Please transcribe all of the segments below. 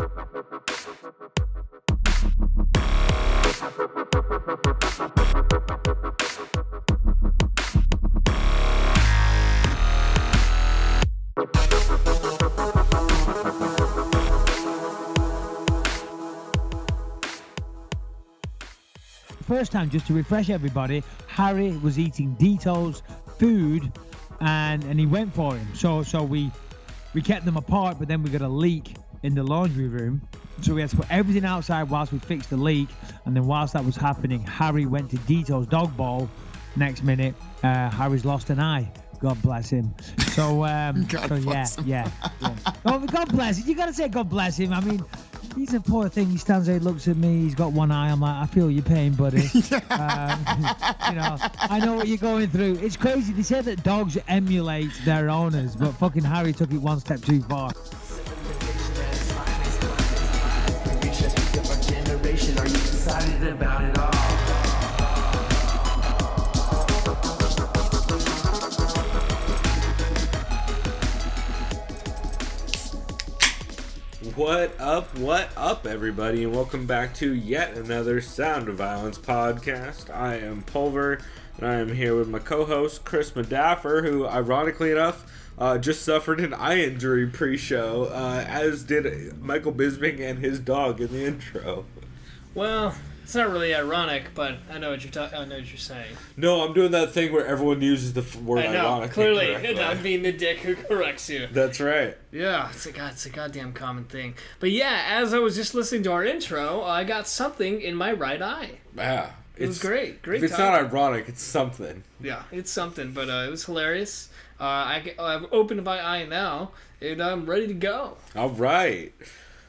First time, just to refresh everybody, Harry was eating Deto's food and he went for him. So we kept them apart, but then we got a leak in the laundry room. So we had to put everything outside whilst we fixed the leak. And then whilst that was happening, Harry went to Deto's dog bowl. Next minute, Harry's lost an eye. God bless him. So, bless him. yeah. Oh, God bless him. You got to say God bless him. I mean, he's a poor thing. He stands there, looks at me. He's got one eye. I'm like, I feel your pain, buddy. I know what you're going through. It's crazy. They say that dogs emulate their owners, but fucking Harry took it one step too far. Are you excited about it all? What up, everybody, and welcome back to yet another Sound of Violence podcast. I am Pulver, and I am here with my co-host, Chris Madaffer, who, ironically enough, just suffered an eye injury pre-show, as did Michael Bisping and his dog in the intro. Well, it's not really ironic, but I know what you're saying. No, I'm doing that thing where everyone uses the word ironic. Clearly, I'm being the dick who corrects you. That's right. Yeah, it's a goddamn common thing. But yeah, as I was just listening to our intro, I got something in my right eye. Yeah. It was great. If it's not ironic, it's something. Yeah, it's something, but it was hilarious. I've opened my eye now, and I'm ready to go. All right.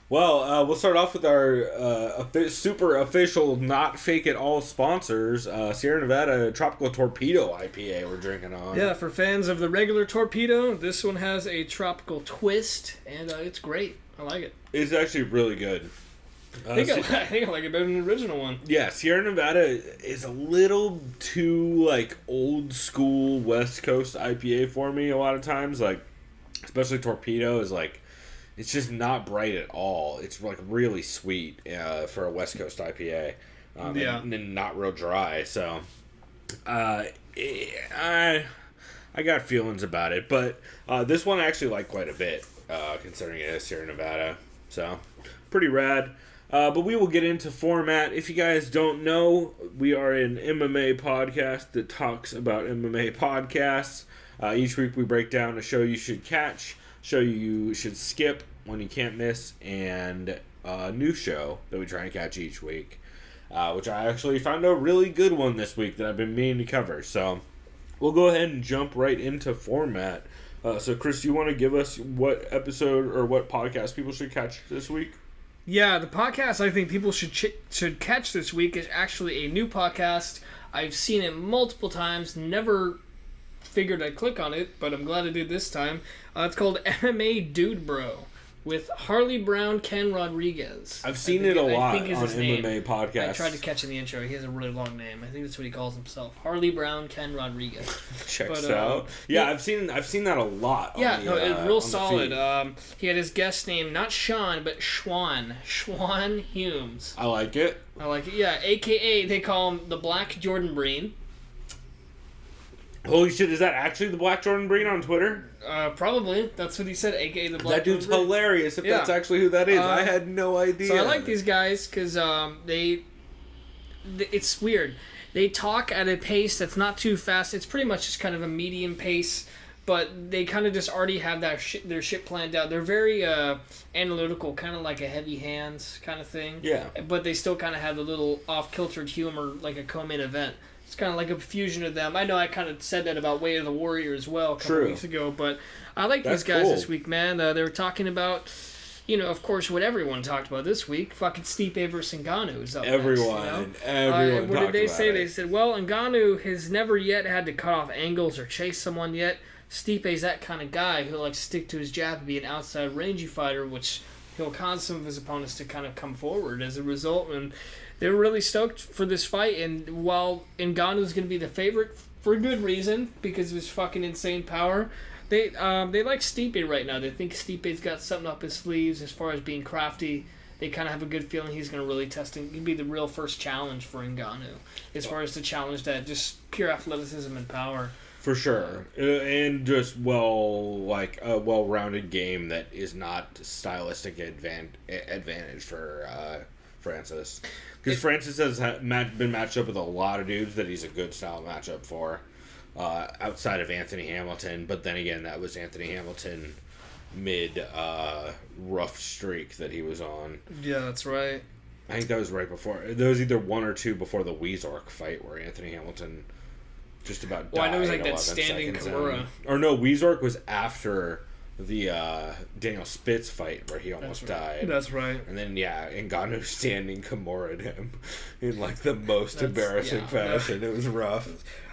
Well, we'll start off with our super official, not fake at all sponsors, Sierra Nevada Tropical Torpedo IPA we're drinking on. Yeah, for fans of the regular Torpedo, this one has a tropical twist, and it's great. I like it. It's actually really good. I think I like it better than the original one. Yeah, Sierra Nevada is a little too, old school West Coast IPA for me a lot of times. Especially Torpedo is, it's just not bright at all. It's really sweet for a West Coast IPA, and not real dry. So, I got feelings about it, but this one I actually like quite a bit, considering it is Sierra Nevada. So, pretty rad. But we will get into format. If you guys don't know, we are an MMA podcast that talks about MMA podcasts. Each week we break down a show you should catch, show you should skip when you can't miss, and a new show that we try and catch each week, which I actually found a really good one this week that I've been meaning to cover. So we'll go ahead and jump right into format. So Chris, do you want to give us what episode or what podcast people should catch this week? Yeah, the podcast I think people should catch this week is actually a new podcast. I've seen it multiple times, never figured I'd click on it, but I'm glad I did this time. It's called MMA Dude Bro with Harley Brown Ken Rodriguez. I've seen it a lot on MMA Podcasts. I tried to catch in the intro. He has a really long name. I think that's what he calls himself. Harley Brown Ken Rodriguez. Checks out. Yeah, I've seen that a lot. Yeah, it's real solid. He had his guest name, not Sean, but Schwan Humes. I like it. Yeah, a.k.a. they call him the Black Jordan Breen. Holy shit, is that actually the Black Jordan Breen on Twitter? Probably. That's what he said, a.k.a. the Black That dude's Jordan Breen. hilarious if that's actually who that is. I had no idea. So I like these guys because it's weird. They talk at a pace that's not too fast. It's pretty much just kind of a medium pace, but they kind of just already have their shit planned out. They're very analytical, kind of like a Heavy Hands kind of thing. Yeah. But they still kind of have the little off-kiltered humor like a co-main event. It's kind of like a fusion of them. I know I kind of said that about Way of the Warrior as well a couple weeks ago, but I like these guys this week, man. They were talking about, of course, what everyone talked about this week. Fucking Stipe versus Ngannou is up everyone next, what did they say? They said, well, Ngannou has never yet had to cut off angles or chase someone yet. Stipe's that kind of guy who likes to stick to his jab and be an outside rangy fighter, which he'll cause some of his opponents to kind of come forward as a result. And they're really stoked for this fight, and while Ngannou's going to be the favorite for good reason, because of his fucking insane power, They like Stipe right now. They think Stipe's got something up his sleeves as far as being crafty. They kind of have a good feeling he's going to really test and be the real first challenge for Ngannou, as far as the challenge that just pure athleticism and power. For sure, and just a well-rounded game that is not stylistic advantage for Francis, because Francis has been matched up with a lot of dudes that he's a good style matchup for, outside of Anthony Hamilton. But then again, that was Anthony Hamilton mid rough streak that he was on. Yeah, that's right. I think that was right before. There was either one or two before the Weezork fight where Anthony Hamilton just about died. Well, I know it was like that standing Kimura. Or no, Weezork was after the Daniel Spitz fight where he almost died. That's right. And then, Ngannou standing Kimura'd him in like the most embarrassing fashion. It was rough.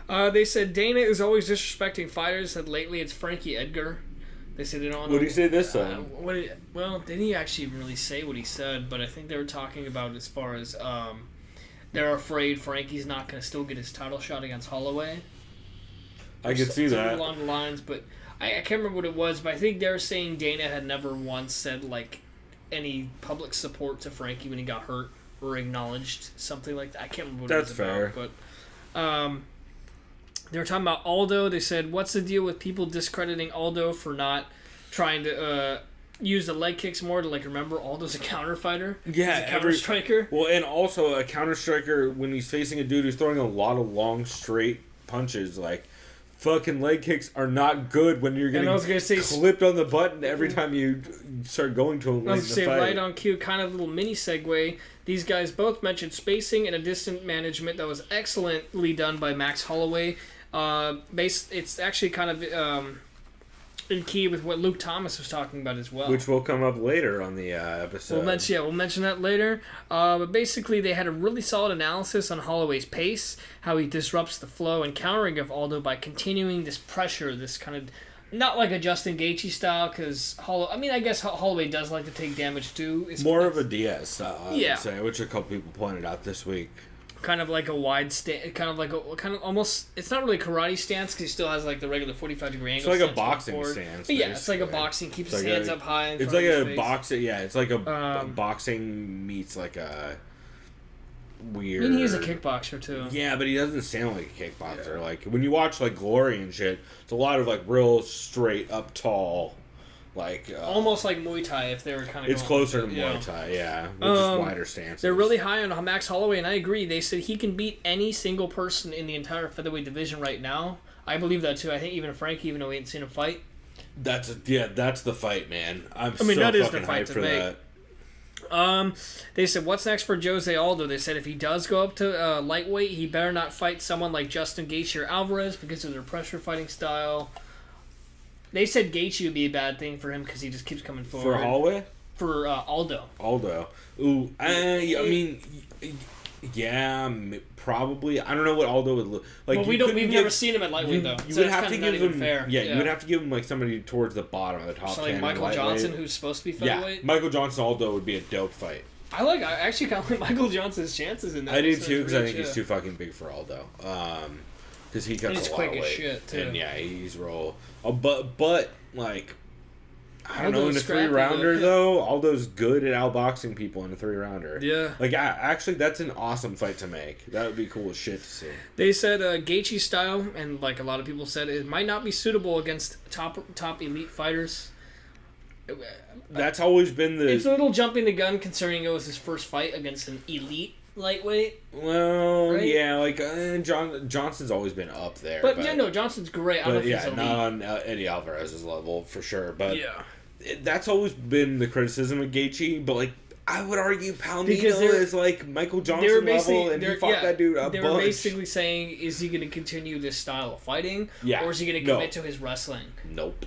They said Dana is always disrespecting fighters. Said lately it's Frankie Edgar. They said it on. What did he say this time? Well, didn't he actually really say what he said? But I think they were talking about as far as they're afraid Frankie's not going to still get his title shot against Holloway. I could see that along the lines, but I can't remember what it was. But I think they were saying Dana had never once said like any public support to Frankie when he got hurt or acknowledged something like that. I can't remember what That's it was fair. about, but they were talking about Aldo. They said, what's the deal with people discrediting Aldo for not trying to use the leg kicks more to, like, remember Aldo's a counter fighter? Yeah. He's a counter striker. Well, and also a counter striker when he's facing a dude who's throwing a lot of long, straight punches, like, fucking leg kicks are not good when you're getting clipped on the button every time you start going to him. I was going to say, right on cue, kind of little mini segue. These guys both mentioned spacing and a distant management that was excellently done by Max Holloway. It's actually kind of in key with what Luke Thomas was talking about as well, which will come up later on the episode. We'll mention that later. But basically, they had a really solid analysis on Holloway's pace, how he disrupts the flow and countering of Aldo by continuing this pressure, this kind of not like a Justin Gaethje style, because I guess Holloway does like to take damage too. More of a Diaz style, I would Yeah. say, which a couple people pointed out this week. Kind of like a wide stance, kind of almost. It's not really a karate stance because he still has like the regular 45-degree angle. It's like a boxing stance. But yeah, it's like a boxing. Keeps his hands up high. It's like a boxing. Yeah, it's like a boxing meets like a weird. I mean, he's a kickboxer too. Yeah, but he doesn't sound like a kickboxer. Yeah. Like when you watch like Glory and shit, it's a lot of like real straight up tall. Like almost like Muay Thai if they were kind of. It's closer to Muay Thai, yeah, with just wider stances. They're really high on Max Holloway, and I agree. They said he can beat any single person in the entire featherweight division right now. I believe that too. I think even Frankie, even though we ain't seen him fight. That's the fight, man. That is the fight for make. That. They said, what's next for Jose Aldo? They said if he does go up to lightweight, he better not fight someone like Justin Gaethje or Alvarez because of their pressure fighting style. They said Gaethje would be a bad thing for him because he just keeps coming forward. For Holloway? For Aldo. Ooh, I mean, yeah, probably. I don't know what Aldo would look like. Well, we've never seen him at lightweight though. You would have to give him. You would have to give him like somebody towards the bottom of the top 10. Like Michael Johnson, who's supposed to be featherweight. Yeah, Michael Johnson Aldo would be a dope fight. I actually kind of like Michael Johnson's chances in that. I do too because I think he's too fucking big for Aldo. Because he cuts a lot of weight. Shit too. And yeah, he's roll. But like, I don't know, in a 3-rounder though, Aldo's good at outboxing people in a 3-rounder. Yeah. Like, actually, that's an awesome fight to make. That would be cool as shit to see. They said Gaethje style, and like a lot of people said, it might not be suitable against top elite fighters. That's always been the... It's a little jumping the gun considering it was his first fight against an elite lightweight. Well, right? Yeah, like Johnson's always been up there. But yeah, no, Johnson's great. I don't know if he's elite. Not on Eddie Alvarez's level for sure. But yeah, that's always been the criticism of Gaethje. But like, I would argue Palmito is like Michael Johnson level, and he fought that dude up. They were basically saying, is he going to continue this style of fighting, or is he going to commit to his wrestling? Nope.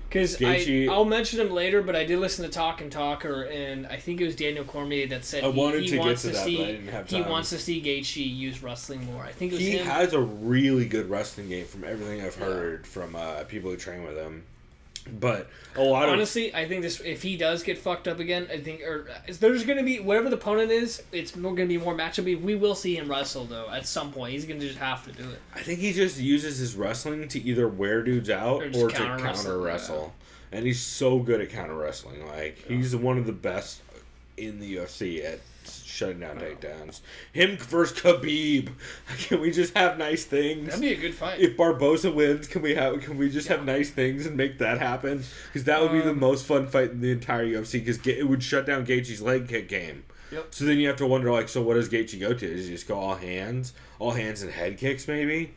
Because I'll mention him later, but I did listen to Talk and Talker, and I think it was Daniel Cormier that said he wants to see Gaethje use wrestling more. I think it was he has a really good wrestling game from everything I've heard from people who train with him. But a lot honestly, I think this, if he does get fucked up again, I think, there's going to be, whatever the opponent is, it's going to be more matchup. We will see him wrestle, though, at some point. He's going to just have to do it. I think he just uses his wrestling to either wear dudes out or to counter wrestle. Yeah. And he's so good at counter wrestling. Like, he's one of the best in the UFC at shutting down takedowns. Him versus Khabib. Can we just have nice things? That'd be a good fight. If Barboza wins, can we just have nice things and make that happen? Because that would be the most fun fight in the entire UFC. Because it would shut down Gaethje's leg kick game. Yep. So then you have to wonder, like, so what does Gaethje go to? Does he just go all hands and head kicks, maybe?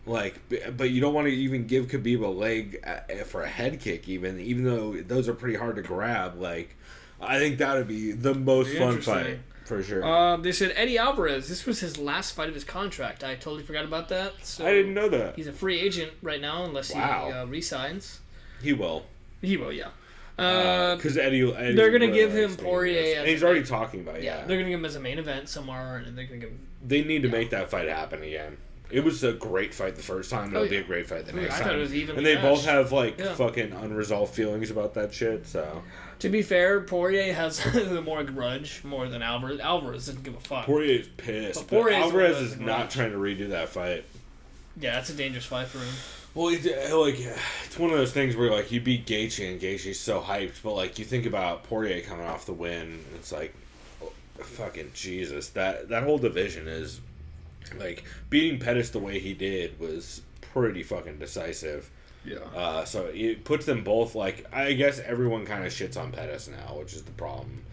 Like, but you don't want to even give Khabib a leg for a head kick, even though those are pretty hard to grab. Like, I think that would be the most fun fight. For sure. They said Eddie Alvarez, this was his last fight of his contract. I totally forgot about that. So I didn't know that. He's a free agent right now unless he re-signs. He will. He will, yeah. Because Eddie they're going to give him Poirier. And he's already talking about it. Yeah, they're going to give him as a main event somewhere. And they're going to give him... They need to make that fight happen again. It was a great fight the first time. It'll be a great fight the next time. I thought it was even. And they both have fucking unresolved feelings about that shit. So to be fair, Poirier has the more grudge more than Alvarez. Alvarez doesn't give a fuck. Poirier's pissed, but Alvarez is not trying to redo that fight. Yeah, that's a dangerous fight for him. Well, it's one of those things where like you beat Gaethje and Gaethje's so hyped, but like you think about Poirier coming off the win, and it's like, oh, fucking Jesus, that whole division is. Like, beating Pettis the way he did was pretty fucking decisive. Yeah. So it puts them both, like, I guess everyone kind of shits on Pettis now, which is the problem.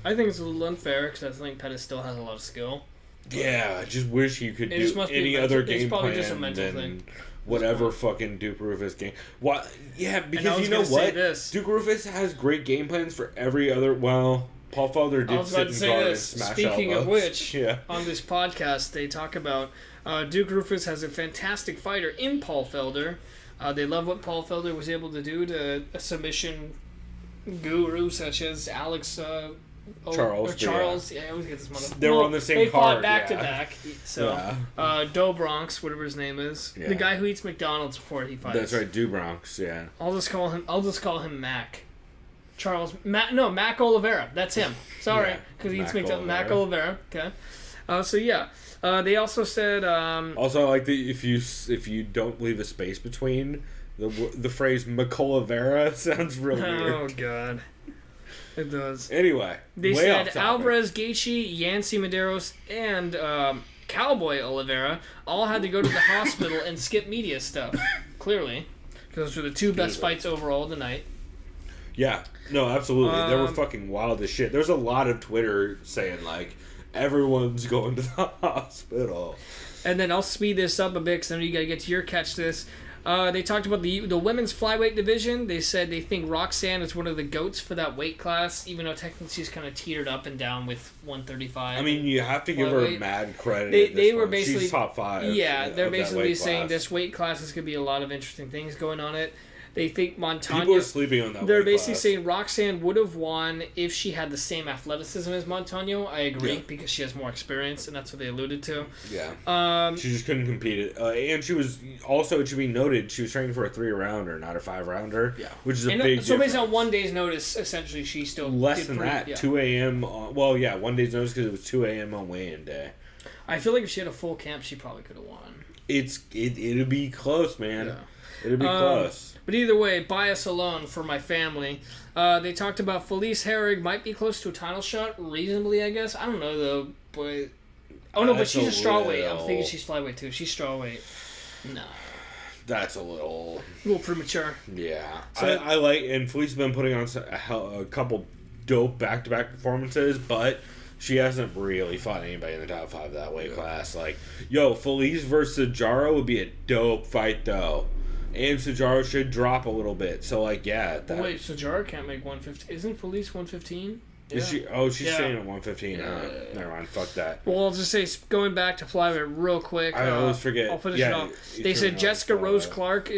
I think it's a little unfair because I think Pettis still has a lot of skill. Yeah, I just wish you could do any other game plan than whatever fucking Duke Rufus game. What? Yeah, because you know what? Duke Rufus has great game plans for every other, well... Paul Felder did sit in guard and smash Speaking elbows. of which, on this podcast, they talk about Duke Rufus has a fantastic fighter in Paul Felder. They love what Paul Felder was able to do to a submission guru such as Alex Charles. Yeah, I always get this motherfucker. They were on the same card. They fought back to back. So, Do Bronx, whatever his name is, the guy who eats McDonald's before he fights. That's right, Do Bronx. Yeah. I'll just call him Mac. Mac Oliveira. That's him. Sorry, because he eats McDonald's. Mac Oliveira. Okay. They also said. Also, I like if you don't leave a space between the phrase McOliveira sounds real weird. Oh God, it does. Anyway, they said Alvarez, Gaethje, Yancy Medeiros, and Cowboy Oliveira all had to go to the hospital and skip media stuff. Clearly, because those were the two best fights overall tonight. Yeah, no, absolutely. They were fucking wild as shit. There's a lot of Twitter saying, like, everyone's going to the hospital. And then I'll speed this up a bit because then you got to get to your catch this. They talked about the women's flyweight division. They said they think Roxanne is one of the GOATs for that weight class, even though technically she's kind of teetered up and down with 135. I mean, you have to give her mad credit. They were basically... She's top 5. Yeah, they're basically saying this weight class is going to be a lot of interesting things going on it. They think Montano... People are sleeping on that. They're basically saying Roxanne would have won if she had the same athleticism as Montano. I agree, because she has more experience, and that's what they alluded to. Yeah. She just couldn't compete. And she was... Also, it should be noted, she was training for a 3-rounder, not a 5-rounder. Yeah. Which is a big difference. So based on 1 day's notice, essentially, she still... Less than that. 2 a.m. 1 day's notice because it was 2 a.m. on weigh-in day. I feel like if she had a full camp, she probably could have won. It'd be close, man. Yeah. It'd be close. But either way, bias alone for my family. They talked about Felice Herrig might be close to a title shot, reasonably, I guess. I don't know, though. But but she's a strawweight. I'm thinking she's flyweight, too. She's strawweight. No. That's a little premature. Yeah. So, I like... And Felice has been putting on a couple dope back-to-back performances, but... She hasn't really fought anybody in the top 5 of that weight class. Like, Felice versus Sajaro would be a dope fight, though. And Sajaro should drop a little bit. So, like, yeah. Wait, Sajaro can't make 115. Isn't Felice 115? Yeah. Is she? Oh, she's staying at 115. Never mind. Fuck that. Well, I'll just say, going back to flyweight real quick. I always forget. I'll finish it off. They said Jessica Rose Clark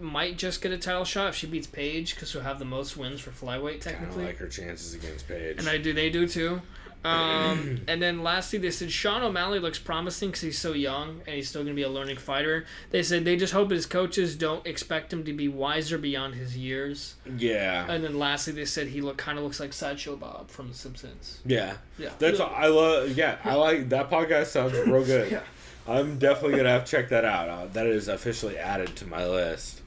might just get a title shot if she beats Paige, because she'll have the most wins for flyweight, technically. I like her chances against Paige. And they do too. And then lastly, they said Sean O'Malley looks promising because he's so young and he's still going to be a learning fighter. They said they just hope his coaches don't expect him to be wiser beyond his years. Yeah. And then lastly, they said he kind of looks like Sideshow Bob from The Simpsons. Yeah. Yeah. That's I love. Yeah, I like that podcast. Sounds real good. Yeah. I'm definitely gonna have to check that out. That is officially added to my list.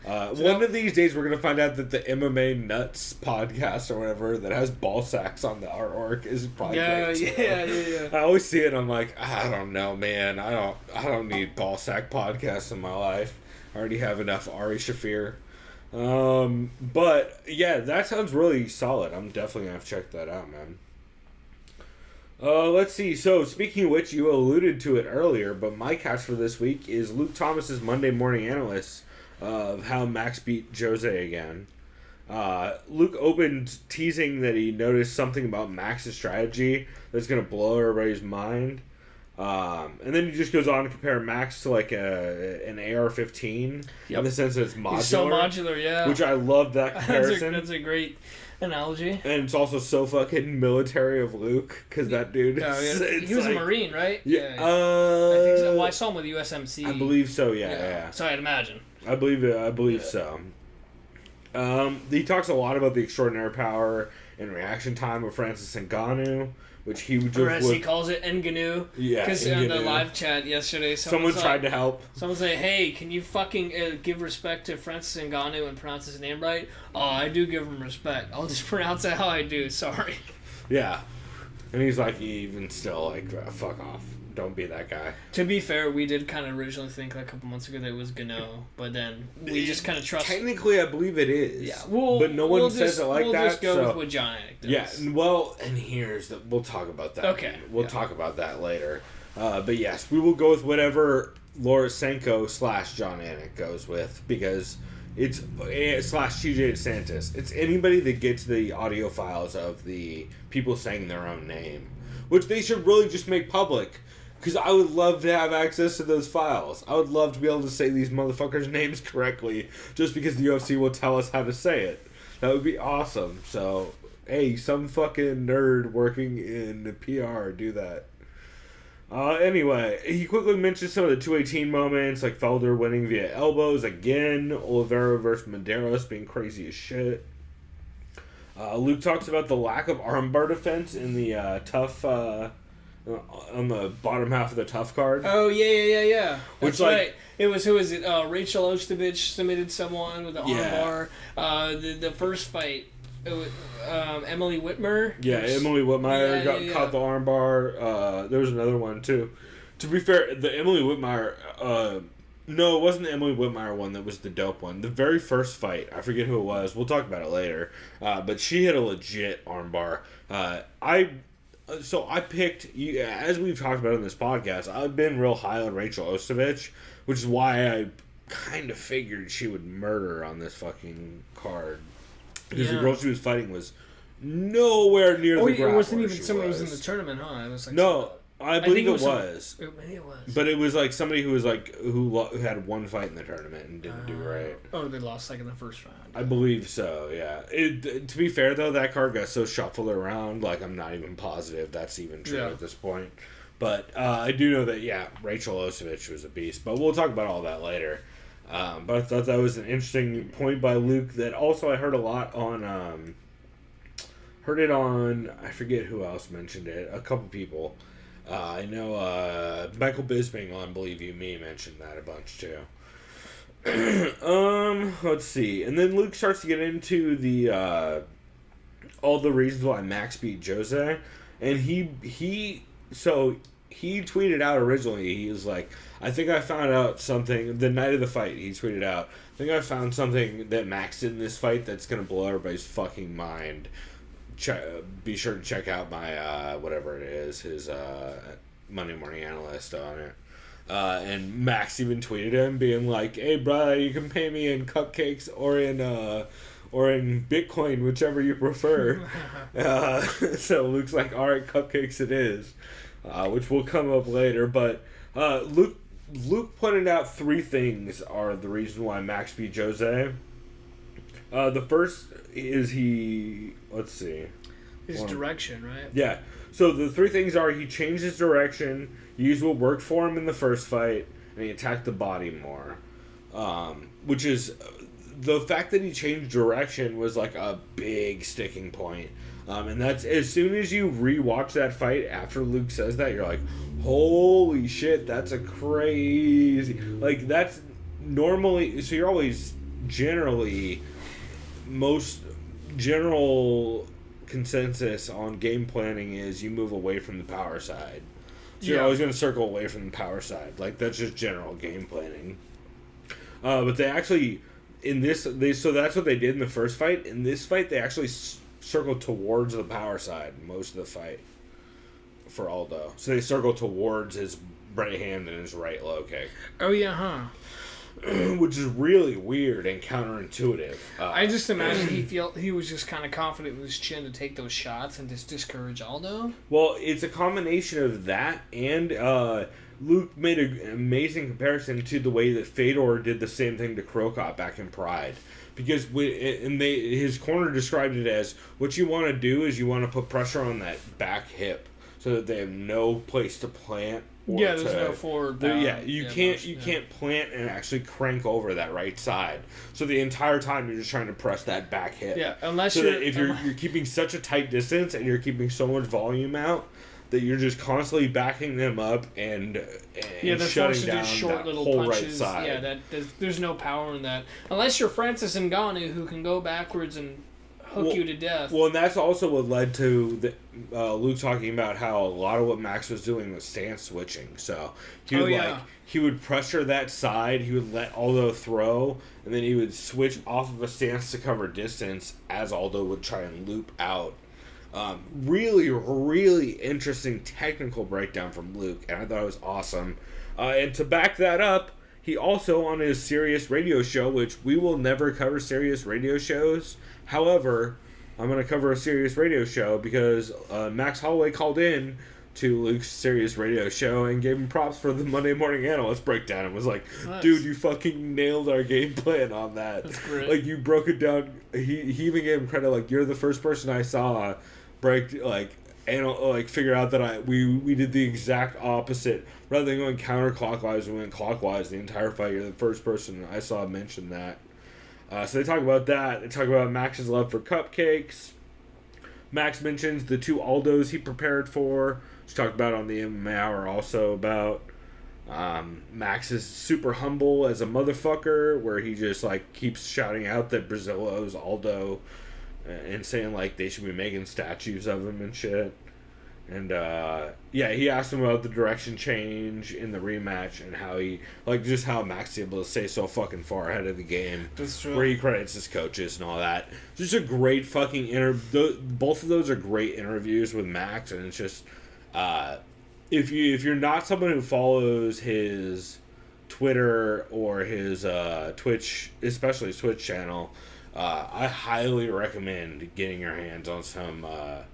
One of these days, we're gonna find out that the MMA Nuts podcast or whatever that has ball sacks on the artwork is probably great. Yeah. I always see it. I'm like, I don't know, man. I don't need ball sack podcasts in my life. I already have enough Ari Shafir. But yeah, that sounds really solid. I'm definitely gonna have to check that out, man. Let's see. So, speaking of which, you alluded to it earlier, but my catch for this week is Luke Thomas's Monday Morning Analyst of how Max beat Jose again. Luke opened teasing that he noticed something about Max's strategy that's going to blow everybody's mind. And then he just goes on to compare Max to like an AR-15 in the sense that it's modular. He's so modular, yeah. Which I love that comparison. That's a great analogy. And it's also so fucking military of Luke, because that dude is... He was like, a Marine, right? Yeah. I think so. Well, I saw him with USMC. I believe so, yeah. So I'd imagine. I believe so. He talks a lot about the extraordinary power and reaction time of Francis Ngannou, which he just or as he calls it, Ngannou. Yeah, because in the live chat yesterday, someone tried to help. Someone said, "Hey, can you fucking give respect to Francis Ngannou and pronounce his name right?" Oh, I do give him respect. I'll just pronounce it how I do. Sorry. Yeah, and he's like, even still, like, fuck off. Don't be that guy. To be fair, we did kind of originally think like a couple months ago that it was Gano, but then we just kind of trust. Technically, I believe it is. Yeah, but no one says it like that. We'll just go with what John Anik does. Yeah, well, and we'll talk about that. Okay. We'll talk about that later. But yes, we will go with whatever Lorisenko / John Anik goes with, because it's / TJ DeSantis. It's anybody that gets the audio files of the people saying their own name, which they should really just make public. Because I would love to have access to those files. I would love to be able to say these motherfuckers' names correctly, just because the UFC will tell us how to say it. That would be awesome. So, hey, some fucking nerd working in PR, do that. Anyway, he quickly mentioned some of the 218 moments, like Felder winning via elbows again, Oliveira versus Medeiros being crazy as shit. Luke talks about the lack of armbar defense in the tough... on the bottom half of the tough card. Oh, yeah. Which, That's right. It was, who was it? Rachel Ostovich submitted someone with the armbar. The first fight, it was, Emily Whitmer. Yeah, Emily Whitmire caught the armbar. There was another one, too. To be fair, the Emily Whitmire... no, it wasn't the Emily Whitmire one that was the dope one. The very first fight, I forget who it was. We'll talk about it later. But she had a legit armbar. So I picked, as we've talked about in this podcast, I've been real high on Rachel Ostovich, which is why I kind of figured she would murder on this fucking card. Because the girl she was fighting was nowhere near the grappler. It wasn't even someone who was in the tournament, huh? It was like no, I believe it was. Maybe it was. But it was like somebody who was like who had one fight in the tournament and didn't do right. Oh, they lost like in the first round. I believe so, yeah. To be fair, though, that card got so shuffled around, like, I'm not even positive that's even true at this point. But I do know that, yeah, Rachel Ostovich was a beast. But we'll talk about all that later. But I thought that was an interesting point by Luke that also I heard a lot on... heard it on... I forget who else mentioned it. A couple people. I know Michael Bisping on Believe You Me mentioned that a bunch, too. Let's see. And then Luke starts to get into the all the reasons why Max beat Jose. And he tweeted out originally, he was like, I think I found out something the night of the fight. He tweeted out, I think I found something that Max did in this fight that's gonna blow everybody's fucking mind. Be sure to check out my whatever it is, his Monday Morning Analyst on it. And Max even tweeted him, being like, "Hey, bro, you can pay me in cupcakes or in Bitcoin, whichever you prefer." So Luke's like, "All right, cupcakes it is," which will come up later. But Luke pointed out 3 things are the reason why Max beat Jose. The first is let's see. His direction, right? Yeah. So the three things are he changed his direction, used what worked for him in the first fight, and he attacked the body more. Which is the fact that he changed direction was like a big sticking point. And that's as soon as you rewatch that fight after Luke says that, you're like, holy shit, that's a crazy. Like, that's normally. So you're always generally. Most general consensus on game planning is you move away from the power side. So you're always going to circle away from the power side. Like, that's just general game planning. But they actually, so that's what they did in the first fight. In this fight, they actually circled towards the power side most of the fight for Aldo. So they circled towards his right hand and his right low kick. Oh, yeah, huh? Which is really weird and counterintuitive. I just imagine he was just kind of confident with his chin to take those shots and just discourage Aldo. Well, it's a combination of that and Luke made an amazing comparison to the way that Fedor did the same thing to Krokop back in Pride. Because his corner described it as, what you want to do is you want to put pressure on that back hip so that they have no place to plant. There's no forward. You can't plant and actually crank over that right side. So the entire time you're just trying to press that back hip. Yeah, if you're keeping such a tight distance and you're keeping so much volume out that you're just constantly backing them up and shutting down short that little whole punches. right side. Yeah, there's no power in that unless you're Francis Ngannou, who can go backwards and hook you to death. Well, and that's also what led to Luke talking about how a lot of what Max was doing was stance switching. So he would pressure that side, he would let Aldo throw, and then he would switch off of a stance to cover distance as Aldo would try and loop out. Really, really interesting technical breakdown from Luke, and I thought it was awesome. And to back that up, he also, on his Sirius radio show, which we will never cover Sirius radio shows. However, I'm going to cover a Sirius radio show because Max Holloway called in to Luke's Sirius radio show and gave him props for the Monday Morning Analyst breakdown and was like, nice. Dude, you fucking nailed our game plan on that. That's great. Like, you broke it down. He even gave him credit, like, you're the first person I saw figure out that we did the exact opposite. Rather than going counterclockwise, we went clockwise the entire fight. You're the first person I saw mention that. So they talk about that. They talk about Max's love for cupcakes. Max mentions the two Aldos he prepared for. She talked about on the MMA Hour also about Max is super humble as a motherfucker, where he just like keeps shouting out that Brazil owes Aldo and saying like they should be making statues of him and shit. And he asked him about the direction change in the rematch and how he just how Max is able to stay so fucking far ahead of the game. That's true. Where he credits his coaches and all that. Just a great fucking both of those are great interviews with Max, and it's just if you're not someone who follows his Twitter or his Twitch, especially his Twitch channel, I highly recommend getting your hands on some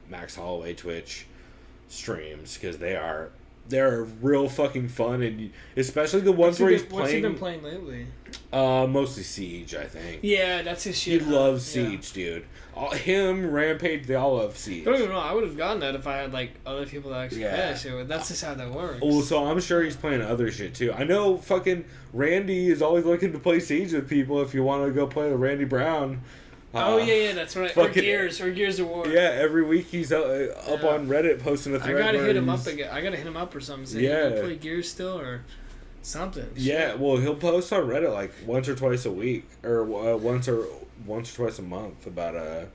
Max Holloway Twitch streams, because they're real fucking fun, and especially the ones where he's playing. What's he been playing lately? Mostly Siege, I think. Yeah, that's his shit. He loves Siege, dude. Him, Rampage, they all love Siege. Don't even know. I would have gotten that if I had like other people that actually play that shit. That's just how that works. Oh, so I'm sure he's playing other shit too. I know fucking Randy is always looking to play Siege with people. If you want to go play with Randy Brown. That's right. Or Gears of War. Yeah, every week he's up on Reddit posting a thread. I gotta hit him up again. I gotta hit him up or something. Say, yeah, you play Gears still or something. Yeah, shit. Well, he'll post on Reddit like once or twice a week, or once or twice a month about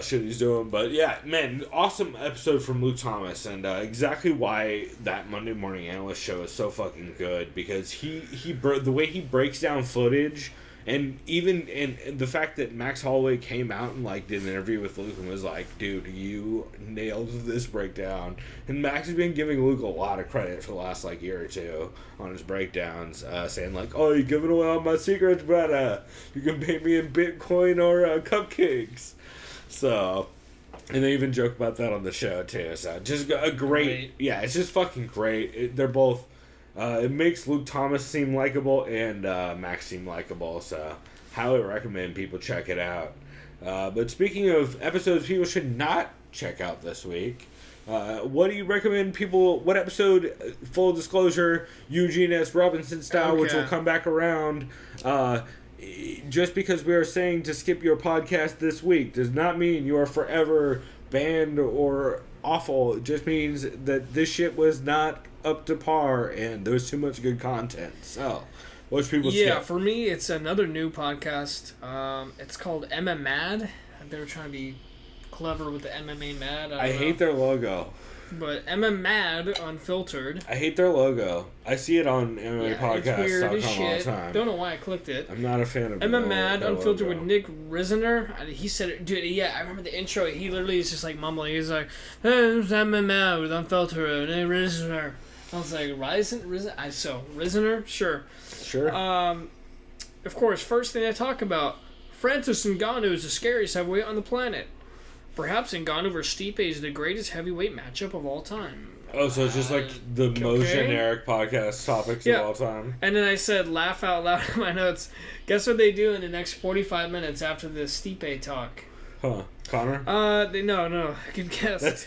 shit he's doing. But yeah, man, awesome episode from Luke Thomas, and exactly why that Monday Morning Analyst show is so fucking good, because the way he breaks down footage. And the fact that Max Holloway came out and like did an interview with Luke and was like, dude, you nailed this breakdown. And Max has been giving Luke a lot of credit for the last like year or two on his breakdowns, saying like, oh, you're giving away all my secrets, but you can pay me in Bitcoin or cupcakes. So, and they even joke about that on the show too. So just a great. Yeah, it's just fucking great. They're both. It makes Luke Thomas seem likable and Max seem likable, so highly recommend people check it out. But speaking of episodes people should not check out this week, what do you recommend people? What episode? Full disclosure, Eugene S. Robinson style, which will come back around. Just because we are saying to skip your podcast this week does not mean you are forever banned or awful. It just means that this shit was not up to par and there was too much good content. So, what should people skip? Yeah, for me, it's another new podcast. It's called MMA Mad. They were trying to be clever with the MMA Mad. I hate their logo. But MMA Mad Unfiltered. I hate their logo. I see it on MMA Podcasts.com all the time. Don't know why I clicked it. I'm not a fan of MMA Mad Unfiltered logo. with Nick Risner. He said it, dude. Yeah, I remember the intro. He literally is just like mumbling. He's like, "Hey, it's MMA Mad with Unfiltered and Risner." I was like, Risner, sure. Sure. Of course, first thing I talk about, Francis Ngannou is the scariest heavyweight on the planet. Perhaps Ngannou vs. Stipe is the greatest heavyweight matchup of all time. Oh, so it's just like the most generic podcast topics of all time. And then I said, laugh out loud in my notes. Guess what they do in the next 45 minutes after the Stipe talk? Huh. Connor? No. Good guess.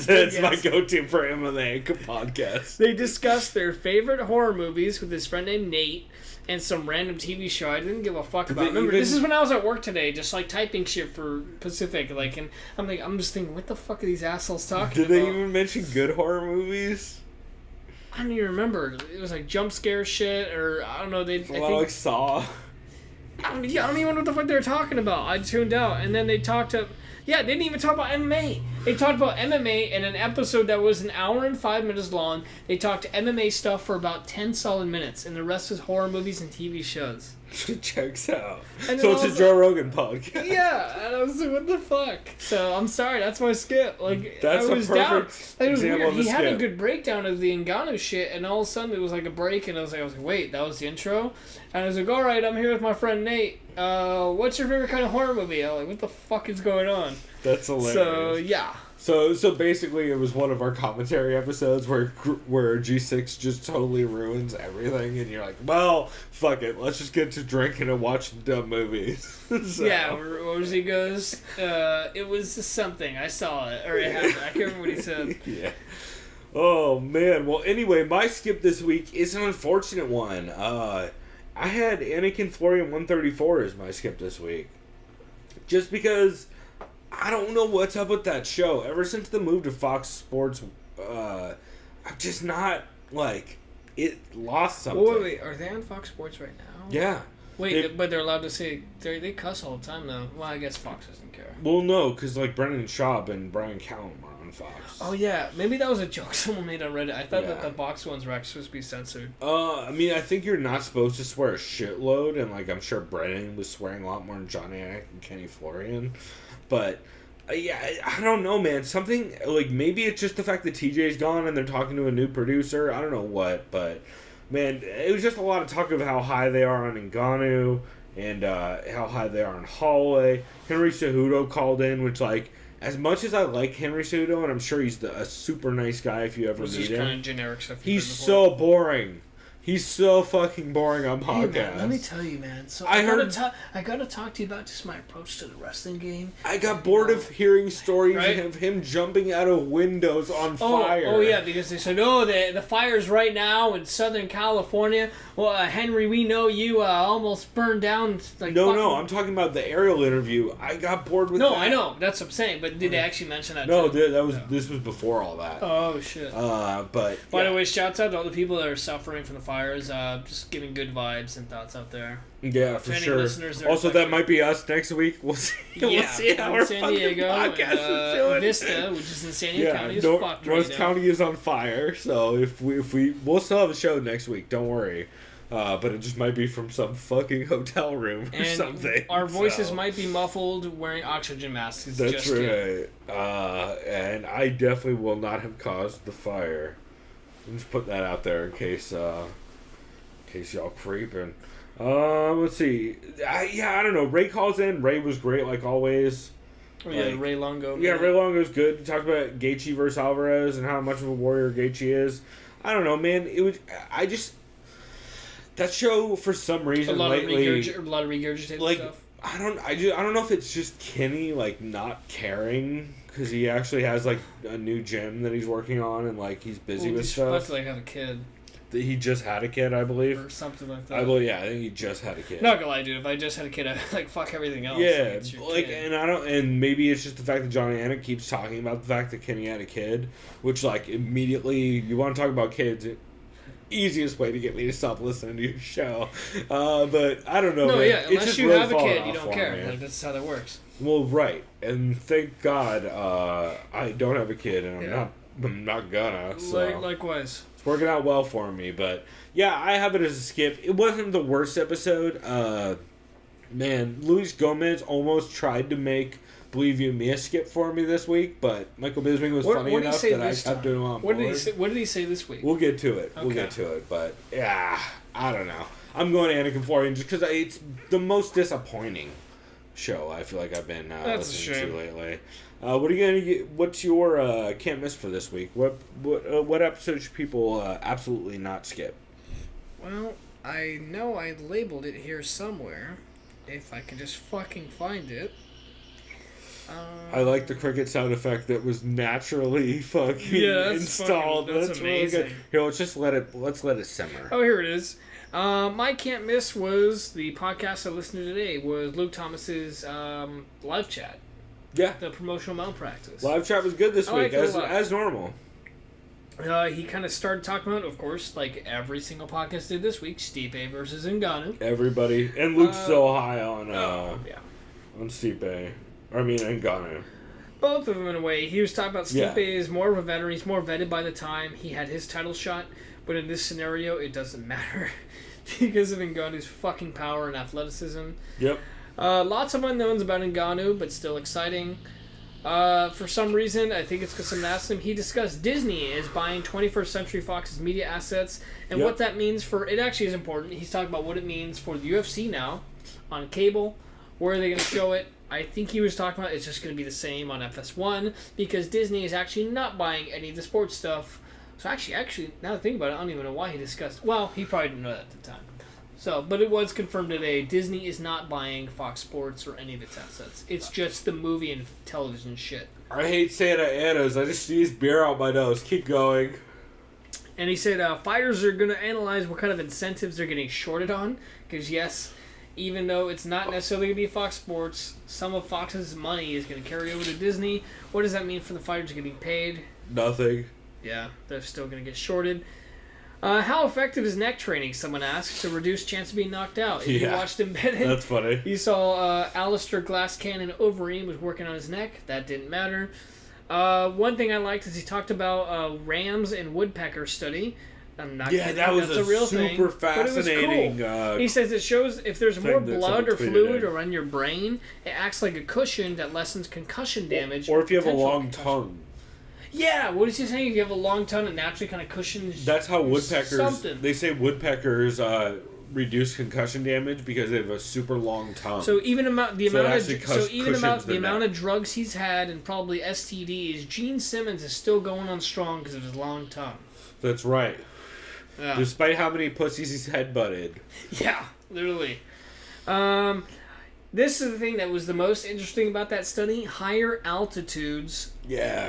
That's my go-to for MMA podcast. They discussed their favorite horror movies with his friend named Nate and some random TV show I didn't give a fuck about. Remember, this is when I was at work today, just like typing shit for Pacific, like, and I'm just thinking, what the fuck are these assholes talking about? Did they even mention good horror movies? I don't even remember. It was like jump scare shit, or I don't know. Like Saw. I don't even know what the fuck they were talking about. I tuned out, and then they talked to. Yeah, they didn't even talk about MMA. They talked about MMA in an episode that was an hour and 5 minutes long. They talked MMA stuff for about 10 solid minutes, and the rest is horror movies and TV shows. Checks out. And so it's a Joe Rogan podcast. Yeah, and I was like, what the fuck? So I'm sorry, that's my skip. Like, that's I was a down. perfect It was example weird. of a He had a skip. good breakdown of the Ngannou shit, and all of a sudden it was like a break, and I was like, wait, that was the intro? And I was like, all right, I'm here with my friend Nate. What's your favorite kind of horror movie? I was like, what the fuck is going on? That's hilarious. So yeah. So basically, it was one of our commentary episodes where G6 just totally ruins everything, and you're like, well, fuck it, let's just get to drinking and watching dumb movies. So. Yeah, Rosie goes, it was something. I saw it, or it happened. I can't remember what he said. Yeah. Oh man. Well, anyway, my skip this week is an unfortunate one. I had Anik Florian 134 as my skip this week, just because. I don't know what's up with that show. Ever since the move to Fox Sports, I'm just not, like, it lost something. Wait, are they on Fox Sports right now? Yeah. Wait, but they're allowed to say, they cuss all the time, though. Well, I guess Fox doesn't care. Well, no, because, like, Brendan Schaub and Brian Callum are on Fox. Oh, yeah. Maybe that was a joke someone made on Reddit. I thought that the box ones were actually supposed to be censored. I mean, I think you're not supposed to swear a shitload, and, like, I'm sure Brendan was swearing a lot more than John Anik and Kenny Florian. But, yeah, I don't know, man. Something, like, maybe it's just the fact that TJ's gone and they're talking to a new producer. I don't know what, but, man, it was just a lot of talk of how high they are on Ngannou and how high they are on Holloway. Henry Cejudo called in, which, like, as much as I like Henry Cejudo, and I'm sure he's a super nice guy if you ever meet him. Kind of generic stuff. He's so boring. He's so fucking boring on podcasts. Hey man, let me tell you, man. So I gotta talk to you about just my approach to the wrestling game. I got bored of hearing stories of him jumping out of windows on fire. Oh yeah, because they said, the fire's right now in Southern California. Well, Henry, we know you almost burned down. Like, no, I'm talking about the aerial interview. I got bored with that. No, I know. That's what I'm saying. But did they actually mention that? No, this was before all that. Oh shit. But by the way, shouts out to all the people that are suffering from the fires. Just giving good vibes and thoughts out there. Yeah, for sure. Also, that might be us next week. We'll see. We'll see how our San Diego podcast is doing. Vista, which is in San Diego County, is fucked North right County is on fire. So if we'll still have a show next week. Don't worry. But it just might be from some fucking hotel room or something. Our voices might be muffled wearing oxygen masks. That's right. And I definitely will not have caused the fire. I'm just putting that out there in case y'all creeping. Let's see. I don't know. Ray calls in. Ray was great like always. Oh, yeah, Ray Longo. Yeah, Ray Longo's good. He talked about Gaethje versus Alvarez and how much of a warrior Gaethje is. I don't know, man. That show, for some reason, a lot lately... of regurgitated like, stuff. I don't know if it's just Kenny, like, not caring, because he actually has, like, a new gym that he's working on, and, like, he's busy with stuff. He's supposed to, like, have a kid. He just had a kid, I believe. Or something like that. I think he just had a kid. Not gonna lie, dude. If I just had a kid, I'd, like, fuck everything else. Yeah, like and maybe it's just the fact that Johnny Anik keeps talking about the fact that Kenny had a kid, which, like, immediately, you want to talk about kids, easiest way to get me to stop listening to your show. But I don't know. No, man. yeah, unless just you really have a falling kid, you off don't on care. me. Like, that's how that works. Well, right, and thank God I don't have a kid, and I'm not gonna. So. Likewise. It's working out well for me, but yeah, I have it as a skip. It wasn't the worst episode. Man, Luis Gomez almost tried to make Believe You Me a skip for me this week, but Michael Bisping was funny enough that I kept doing him on board. What did he say this week? We'll get to it. Okay. We'll get to it, but yeah, I don't know. I'm going Anik Florian just because it's the most disappointing show I feel like I've been listening to lately. What are you gonna get? What's your can't miss for this week? What episode should people absolutely not skip? Well, I know I labeled it here somewhere. If I can just fucking find it. I like the cricket sound effect that was naturally fucking installed. That's really amazing. good. Here, let's let it simmer. Oh, here it is. My can't miss was the podcast I listened to today was Luke Thomas's live chat. Yeah, the promotional malpractice. Live chat was good this week, as normal. He kind of started talking about, of course, like every single podcast did this week, Stipe versus Ngannou. Everybody, and Luke's so high on on Stipe. Ngannou. Both of them in a way. He was talking about Stipe is more of a veteran. He's more vetted by the time he had his title shot. But in this scenario, it doesn't matter because of Ngannou's fucking power and athleticism. Yep. Lots of unknowns about Ngannou, but still exciting. For some reason, I think it's because someone asked him, he discussed Disney is buying 21st Century Fox's media assets and what that means for... It actually is important. He's talking about what it means for the UFC now on cable. Where are they going to show it? I think he was talking about it's just going to be the same on FS1 because Disney is actually not buying any of the sports stuff. So actually, now that I think about it, I don't even know why he discussed... Well, he probably didn't know that at the time. So, but it was confirmed today, Disney is not buying Fox Sports or any of its assets. It's just the movie and television shit. I hate Santa Ana's. I just sneezed beer out my nose. Keep going. And he said fighters are going to analyze what kind of incentives they're getting shorted on. Because, yes, even though it's not necessarily going to be Fox Sports, some of Fox's money is going to carry over to Disney. What does that mean for the fighters getting paid? Nothing. Yeah, they're still going to get shorted. How effective is neck training, someone asks, to reduce chance of being knocked out? If you watched him bet it, that's funny. You saw Alistair Glass Cannon Overeem was working on his neck. That didn't matter. One thing I liked is he talked about Rams and Woodpecker study. I'm not kidding. That was that's a real super thing, fascinating. But it was cool. He says it shows if there's more blood or fluid around your brain, it acts like a cushion that lessens concussion damage. Or if you have a long tongue. Yeah, what is he saying? If you have a long tongue, it naturally kind of cushions. That's how woodpeckers. Something. They say woodpeckers reduce concussion damage because they have a super long tongue. So even the amount of drugs he's had and probably STDs, Gene Simmons is still going on strong because of his long tongue. That's right. Yeah. Despite how many pussies he's headbutted. Yeah, literally. This is the thing that was the most interesting about that study. Higher altitudes,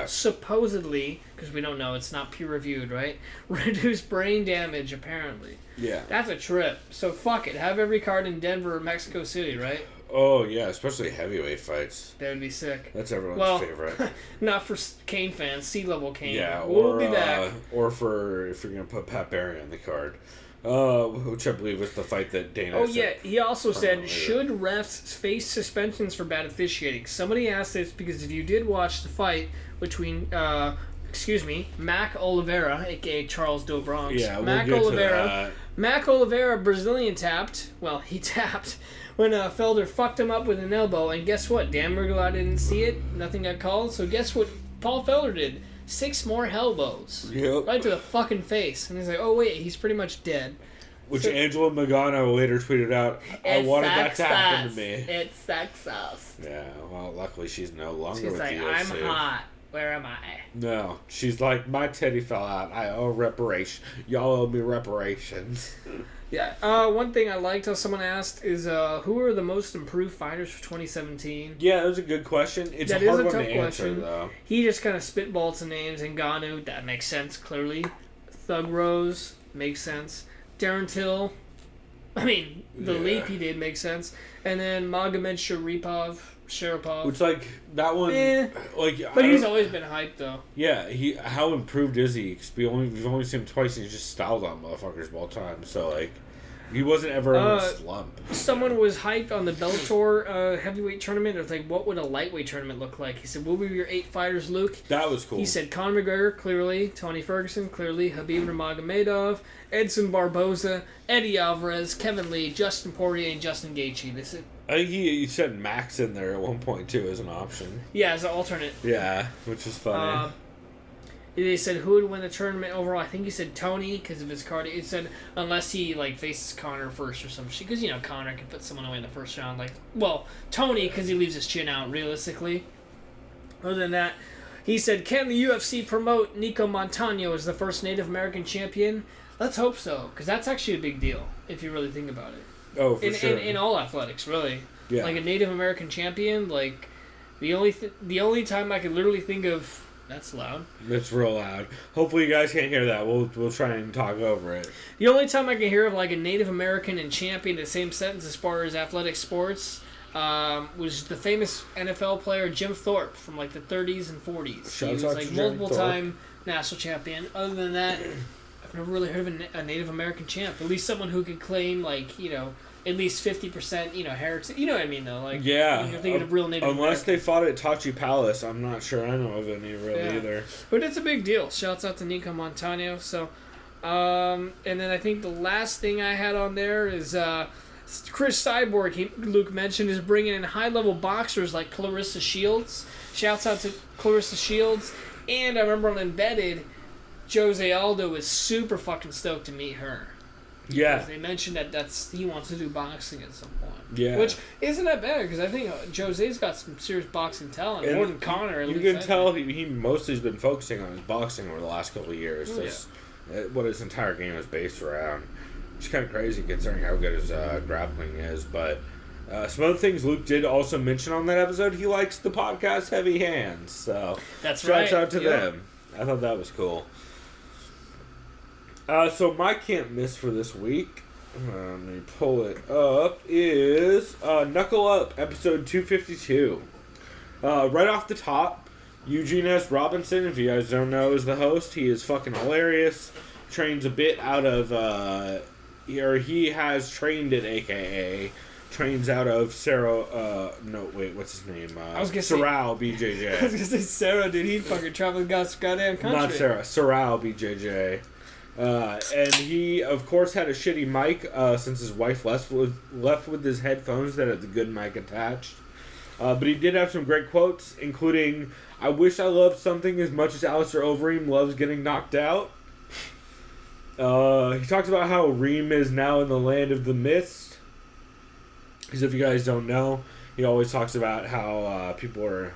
supposedly, because we don't know, it's not peer-reviewed, right? Reduce brain damage, apparently. Yeah. That's a trip. So fuck it. Have every card in Denver or Mexico City, right? Oh, yeah, especially heavyweight fights. That would be sick. That's everyone's favorite. Not for Kane fans. Sea-level Kane. Yeah, we'll be back. Or for if you're going to put Pat Barry on the card. Which I believe was the fight that Dana Oh, yeah. He also said, should refs face suspensions for bad officiating? Somebody asked this because if you did watch the fight between, Mac Oliveira, a.k.a. Charles Do Bronx. Yeah, Mac Oliveira, Brazilian tapped. Well, he tapped when Felder fucked him up with an elbow. And guess what? Dan Murgulot didn't see it. Nothing got called. So guess what Paul Felder did? 6 more elbows. Yep. Right to the fucking face. And he's like, oh, wait, he's pretty much dead. Which Angela Magano later tweeted out, I wanted that to happen to me. It sucks us. Yeah, well, luckily she's no longer she's with like, the UFC. I'm hot. Where am I? No, she's like, my titty fell out. I owe reparation. Y'all owe me reparations. Yeah. One thing I liked how someone asked is who are the most improved fighters for 2017? Yeah, that was a good question. It's a hard one to answer, though. He just kind of spitballed some names. Ngannou, that makes sense, clearly. Thug Rose, makes sense. Darren Till, I mean, the leap he did makes sense. And then Magomed Sharipov. Which, like, that one... But he's always been hyped, though. Yeah, how improved is he? Because we've only seen him twice and he's just styled on motherfuckers all time. So, like, he wasn't ever in a slump. Someone was hyped on the Bellator heavyweight tournament. It was like, what would a lightweight tournament look like? He said, what will be your 8 fighters, Luke? That was cool. He said Conor McGregor, clearly. Tony Ferguson, clearly. Khabib Nurmagomedov. Edson Barboza. Eddie Alvarez. Kevin Lee. Justin Poirier. And Justin Gaethje. This is... I think he said Max in there at one point, too, as an option. Yeah, as an alternate. Yeah, which is funny. They said who would win the tournament overall. I think he said Tony because of his cardio. He said unless he faces Conor first or some shit, because Conor can put someone away in the first round. Tony because he leaves his chin out realistically. Other than that, he said, can the UFC promote Nico Montano as the first Native American champion? Let's hope so, because that's actually a big deal if you really think about it. Oh, for sure. In all athletics, really. Yeah. Like a Native American champion, the only time I could literally think of. That's loud. It's real loud. Hopefully you guys can't hear that. We'll try and talk over it. The only time I can hear of a Native American and champion in the same sentence as far as athletic sports was the famous NFL player Jim Thorpe from the 30s and 40s. He was multiple time national champion. Other than that, I've never really heard of a Native American champ. At least someone who could claim at least 50%, heritage. You know what I mean, though? Yeah. You're thinking of real Native Unless Americans. they fought at Tachi Palace, I'm not sure I know of any really either. But it's a big deal. Shouts out to Nico Montano. So, and then I think the last thing I had on there is Chris Cyborg, Luke mentioned, is bringing in high-level boxers like Clarissa Shields. Shouts out to Clarissa Shields. And I remember on Embedded, Jose Aldo was super fucking stoked to meet her. Yeah. They mentioned that he wants to do boxing at some point. Yeah. Which isn't that bad, because I think Jose's got some serious boxing talent, more than Conor. You can tell he mostly has been focusing on his boxing over the last couple of years. That's what his entire game is based around. It's kind of crazy considering how good his grappling is. But some other things Luke did also mention on that episode, he likes the podcast Heavy Hands. So that's right. Shouts out to them. I thought that was cool. So my can't miss for this week, let me pull it up, is Knuckle Up, episode 252. Right off the top, Eugene S. Robinson, if you guys don't know, is the host. He is fucking hilarious. Trains a bit out of, or he has trained at AKA. Trains out of Sarah, what's his name? I was gonna Sorrel BJJ. I was gonna say Sarah, dude. He fucking traveled God's goddamn country. Not Sarah, Sorrel BJJ. And he, of course, had a shitty mic since his wife left with his headphones that had the good mic attached. But he did have some great quotes, including, I wish I loved something as much as Alistair Overeem loves getting knocked out. He talks about how Reem is now in the land of the mist. Because if you guys don't know, he always talks about how people are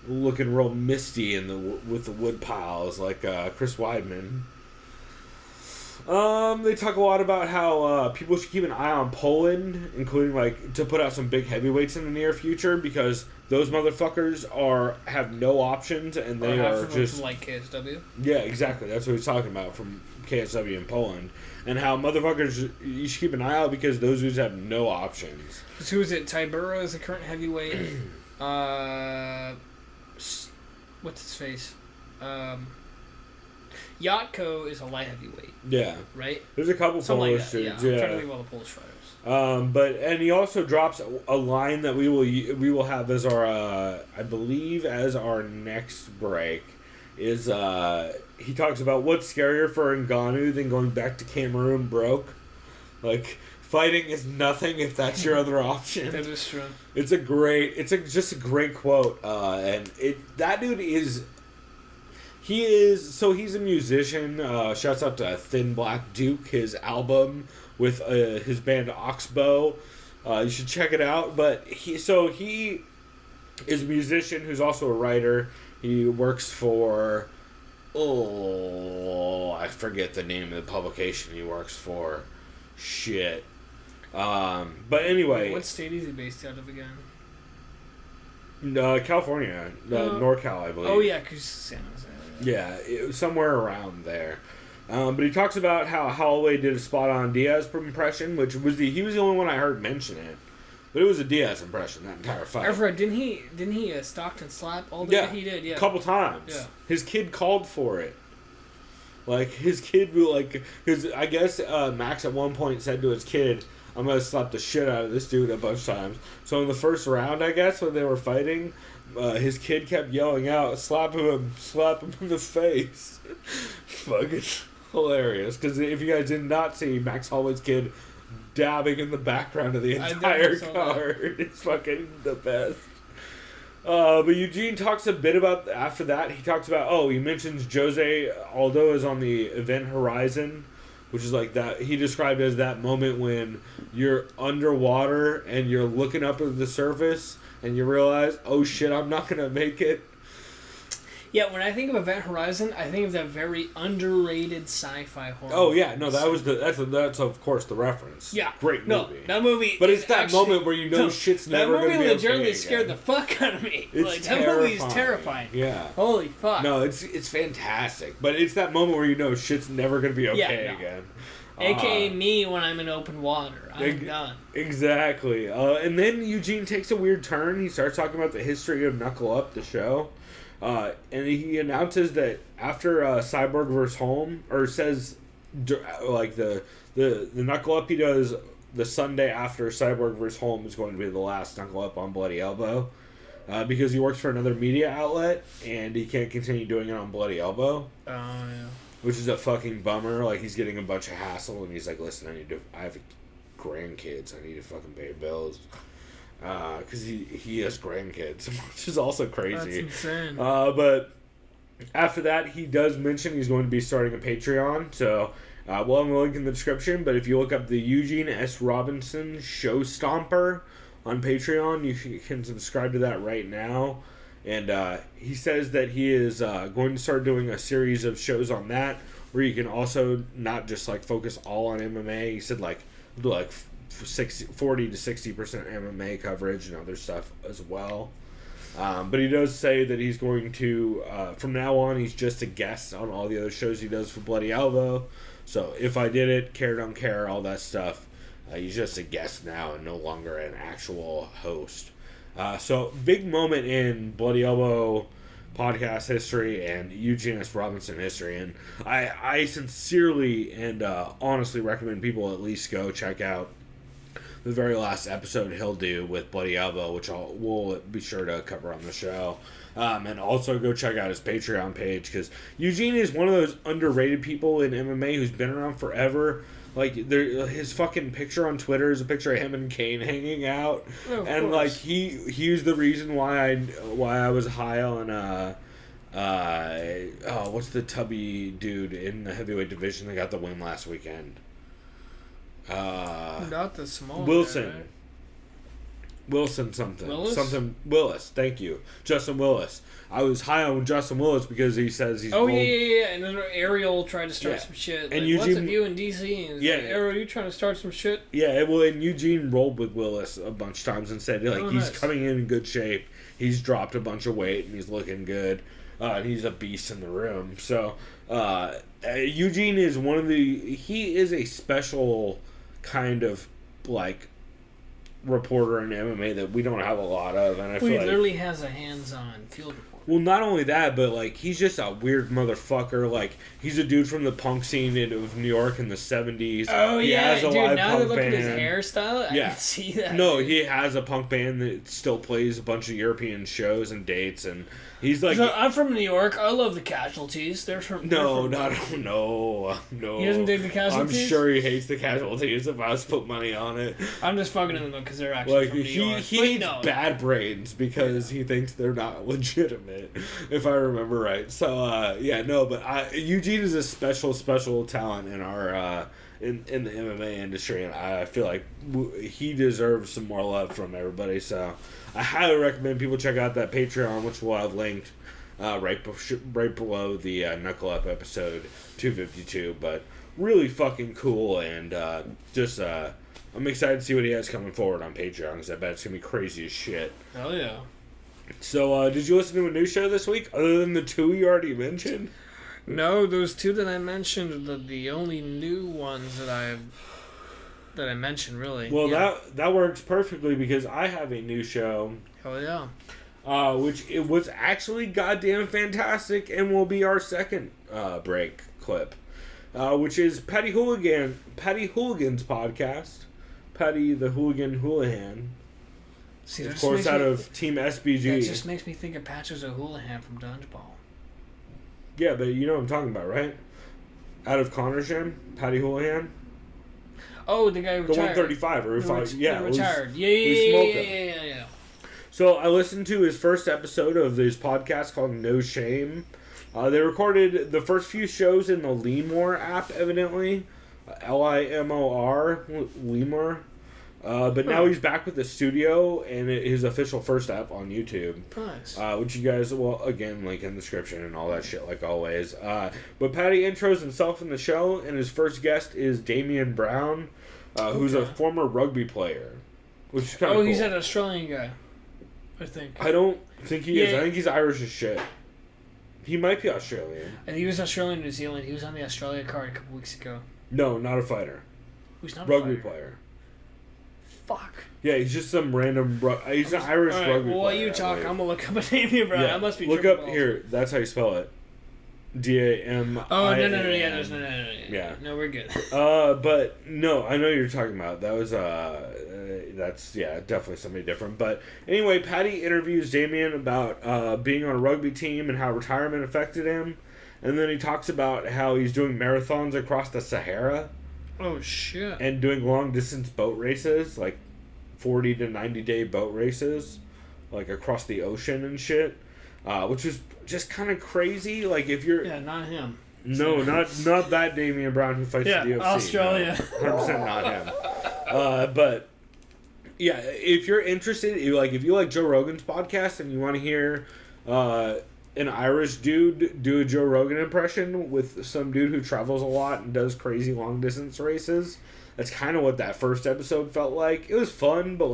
looking real misty with the wood piles, like Chris Weidman. They talk a lot about how people should keep an eye on Poland, including to put out some big heavyweights in the near future, because those motherfuckers have no options and they are just from KSW. Yeah, exactly. That's what he's talking about from KSW in Poland, and how motherfuckers you should keep an eye out because those dudes have no options. Who is it? Tybura is the current heavyweight. What's his face? Yatko is a light heavyweight. Yeah. Right? There's a couple Polish dudes. Yeah. I'm trying to think of all the Polish fighters. And he also drops a line that we will have as our I believe as our next break is he talks about what's scarier for Ngannou than going back to Cameroon broke. Fighting is nothing if that's your other option. That is true. It's just a great quote. That dude is. He's a musician. Shouts out to Thin Black Duke, his album with his band Oxbow. You should check it out. But he is a musician who's also a writer. He works for I forget the name of the publication he works for. shit. But anyway, What state is he based out of again? California, NorCal, I believe. Oh yeah, because San Jose. Yeah, it was somewhere around there. But he talks about how Holloway did a spot on Diaz impression, which was he was the only one I heard mention it. But it was a Diaz impression that entire fight. I forgot, didn't he Stockton slap all the Yeah, he did, yeah. a couple times. Yeah. His kid called for it. Like, his kid, because I guess Max at one point said to his kid, I'm going to slap the shit out of this dude a bunch of times. So in the first round, I guess, when they were fighting, his kid kept yelling out, slap him in the face. Fucking hilarious. Because if you guys did not see Max Holloway's kid dabbing in the background of the entire card, it's fucking the best. But Eugene talks a bit about, after that, he talks about, he mentions Jose Aldo is on the event horizon, which is like that, he described it as that moment when you're underwater and you're looking up at the surface and you realize, oh shit, I'm not going to make it. Yeah, when I think of Event Horizon, I think of that very underrated sci-fi horror. Oh yeah, no, that was that's of course the reference. Yeah, great movie. That movie. But it's that moment where you know shit's never going to be okay. That movie legitimately scared the fuck out of me. It's that movie is terrifying. Yeah. Holy fuck. No, it's fantastic. But it's that moment where you know shit's never going to be okay again. AKA me when I'm in open water. I'm done. Exactly. And then Eugene takes a weird turn. He starts talking about the history of Knuckle Up, the show. And he announces that after Cyborg vs. Holm, or says like the Knuckle Up he does the Sunday after Cyborg vs. Holm is going to be the last Knuckle Up on Bloody Elbow, because he works for another media outlet and he can't continue doing it on Bloody Elbow. Oh yeah. Which is a fucking bummer. Like, he's getting a bunch of hassle and he's like, listen, I have grandkids. I need to fucking pay bills. Because he has grandkids, which is also crazy. That's insane. But after that, he does mention he's going to be starting a Patreon. So we'll have a link in the description. But if you look up the Eugene S. Robinson Show Stomper on Patreon, you can subscribe to that right now. And he says that he is going to start doing a series of shows on that, where you can also not just like focus all on MMA. He said do 40 to 60% MMA coverage and other stuff as well. But he does say that he's going to, from now on, he's just a guest on all the other shows he does for Bloody Elbow. So If I Did It, Care Don't Care, all that stuff, he's just a guest now and no longer an actual host. So big moment in Bloody Elbow podcast history and Eugene S. Robinson history, and I sincerely and honestly recommend people at least go check out the very last episode he'll do with Bloody Elbow, which we'll be sure to cover on the show. And also go check out his Patreon page, because Eugene is one of those underrated people in MMA who's been around forever. Like, his fucking picture on Twitter is a picture of him and Kane hanging out, and course. like he was the reason why I was high on what's the tubby dude in the heavyweight division that got the win last weekend? Not the small Wilson. guy, right? Wilson something. Willis? Something Willis, thank you. Justin Willis. I was high on Justin Willis because he says he's yeah. And then Ariel tried to start some shit. And Like, what's Eugene- it you in DC? And Yeah. like, Ariel, you trying to start some shit? Yeah, and Eugene rolled with Willis a bunch of times and said he's nice. coming in good shape. He's dropped a bunch of weight and he's looking good. And he's a beast in the room. So Eugene is he is a special kind of like reporter in MMA that we don't have a lot of, and I feel He like literally has a hands-on field report. well, not only that, but like he's just a weird motherfucker. Like he's a dude from the punk scene of New York in the 70s. Oh he yeah, has a dude. live Now punk that look at his band. hairstyle, I Yeah. can see that. No, he has a punk band that still plays a bunch of European shows and dates, and he's like, So, I'm from New York. I love the Casualties. They're from. no. He doesn't dig the Casualties? I'm sure he hates the Casualties. If I was to put money on it, I'm just fucking them because they're actually like from New York. he But hates no. Bad Brains because he thinks they're not legitimate, if I remember right. So but Eugene is a special talent in our in the MMA industry, and I feel like he deserves some more love from everybody. So I highly recommend people check out that Patreon, which we'll have linked right below the Knuckle Up episode 252. But really fucking cool, and I'm excited to see what he has coming forward on Patreon, because I bet it's going to be crazy as shit. Hell yeah. So, did you listen to a new show this week, other than the two you already mentioned? No, those two that I mentioned are the only new ones that I mentioned, really. Well, yeah. that works perfectly, because I have a new show. Hell yeah. Which it was actually goddamn fantastic, and will be our second break clip, which is Patty Hooligan's podcast, Patty the Hooligan Houlihan. See, of course, out of Team SBG. That just makes me think of Patches O'Houlihan from Dodgeball. Yeah, but you know what I'm talking about, right? Out of Connor's gym, Patty Houlihan. Oh, the guy who retired. The 135 or retired. Yeah. So I listened to his first episode of his podcast called No Shame. They recorded the first few shows in the Lemur app, evidently. Limor. Lemur. But now he's back with the studio and his official first app on YouTube. Nice. Which you guys, well, again, link in the description and all that shit, like always. But Patty intros himself in the show, and his first guest is Damian Brown, who's a former rugby player. Which is kind of cool. He's an Australian guy, I think. I don't think he is. I think he's Irish as shit. He might be Australian. And he was Australian New Zealand. He was on the Australia card a couple weeks ago. No, not a fighter. Who's not rugby a fighter? player. Fuck. Yeah, he's just some random... he's an Irish rugby player. Well, while you talk, I'm going to look up a Damian Brown. Yeah, I must be look up here. That's how you spell it. D-A-M-I-A-N. Oh, no. No. Yeah. No, we're good. But, no, I know what you're talking about. That was, that's, yeah, definitely somebody different. But, anyway, Patty interviews Damian about being on a rugby team and how retirement affected him. And then he talks about how he's doing marathons across the Sahara. Oh, shit. And doing long-distance boat races, like 40 to 90-day boat races, like across the ocean and shit, which is just kind of crazy. Like, if you're... Yeah, not him. No, not that Damian Brown who fights for the UFC. Australia. No, 100% not him. But, yeah, if you're interested, if you like Joe Rogan's podcast and you want to hear... an Irish dude do a Joe Rogan impression with some dude who travels a lot and does crazy long distance races. That's kind of what that first episode felt like. It was fun, but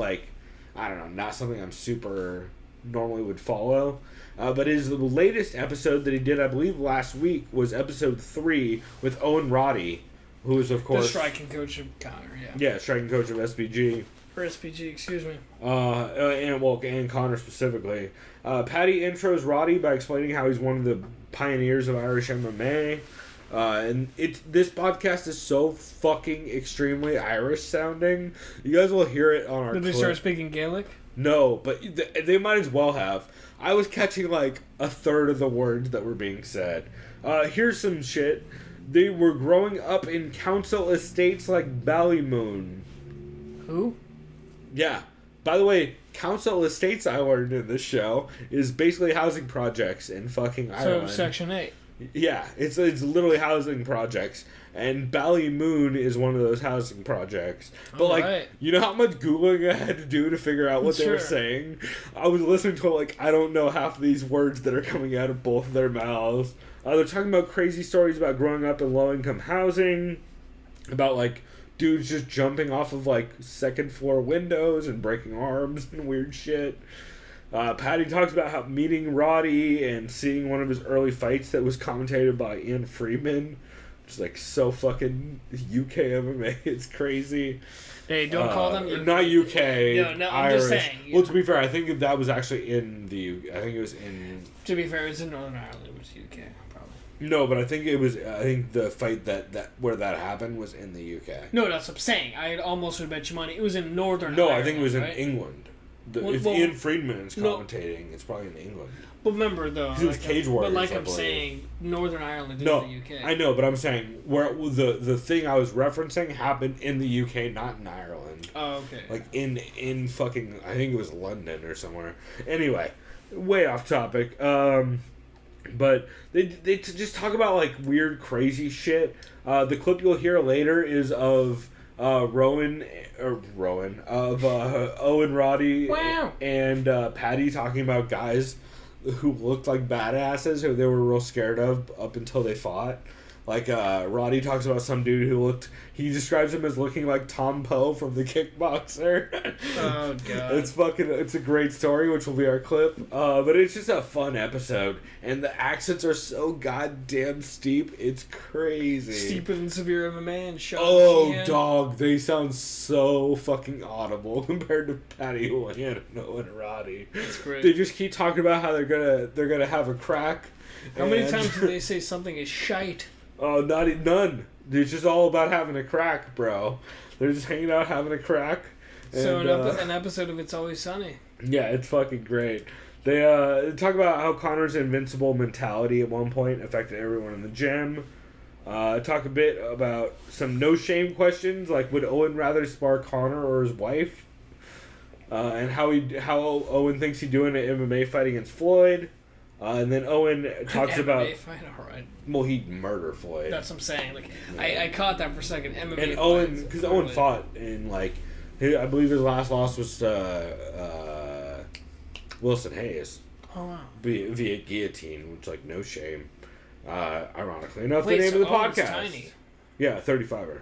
I don't know, not something I'm super normally would follow. But his latest episode that he did, I believe last week, was episode 3 with Owen Roddy, who is of course the striking coach of Connor. Yeah, striking coach of SBG. Or SPG, excuse me. And Connor specifically. Patty intros Roddy by explaining how he's one of the pioneers of Irish MMA. And this podcast is so fucking extremely Irish sounding. You guys will hear it on our Did they start speaking Gaelic? No, but they might as well have. I was catching like a third of the words that were being said. Here's some shit. They were growing up in council estates like Ballymoon. Who? Yeah. By the way, council estates, I learned in this show, is basically housing projects in fucking Ireland. So Section 8. Yeah, it's literally housing projects. And Ballymoon is one of those housing projects. But, you know how much Googling I had to do to figure out what they were saying? I was listening to, I don't know half of these words that are coming out of both of their mouths. They're talking about crazy stories about growing up in low-income housing, about, dudes just jumping off of second floor windows and breaking arms and weird shit. Patty talks about how meeting Roddy and seeing one of his early fights that was commentated by Ian Freeman, which is so fucking UK MMA. It's crazy. Hey, don't call them not UK. No, I'm Irish. Just saying. Well, to be fair, I think that was actually in the. I think it was in. To be fair, it was in Northern Ireland. It was UK. No, but I think it was. I think the fight that where that happened was in the UK. No, that's what I'm saying. I almost would bet you money it was in Northern. No, Ireland, I think it was in right? England. If Ian Friedman is commentating, it's probably in England. But remember though, it was Cage Warriors. But I'm saying, Northern Ireland is the UK. I know, but I'm saying where the thing I was referencing happened in the UK, not in Ireland. Oh, okay. In fucking, I think it was London or somewhere. Anyway, way off topic. But they just talk about weird, crazy shit. The clip you'll hear later is of Owen Roddy and Patty talking about guys who looked like badasses who they were real scared of up until they fought. Like, Roddy talks about some dude who he describes him as looking like Tom Poe from The Kickboxer. Oh, God. It's a great story, which will be our clip. But it's just a fun episode. And the accents are so goddamn steep, it's crazy. Steeper than severe MMA and Sean Oh, Sheehan. dog, they sound so fucking audible compared to Patty Lane and Roddy. That's great. They just keep talking about how they're gonna have a crack. How many times do they say something is shite? Oh, none. It's just all about having a crack, bro. They're just hanging out having a crack. So And, an episode of It's Always Sunny. yeah, it's fucking great. They talk about how Connor's invincible mentality at one point affected everyone in the gym. Talk a bit about some no shame questions, like would Owen rather spar Connor or his wife, and how Owen thinks he'd do in an MMA fight against Floyd. And then Owen talks about... MMA fight? Alright. Well, he'd murder Floyd. That's what I'm saying. Like, I caught that for a second. MMA And Owen... Because Owen fought in, like... I believe his last loss was Wilson Hayes. Oh, wow. Via guillotine, which, like, no shame. Ironically enough, Wait, the name so of the Owen's podcast. tiny. Yeah, 35er.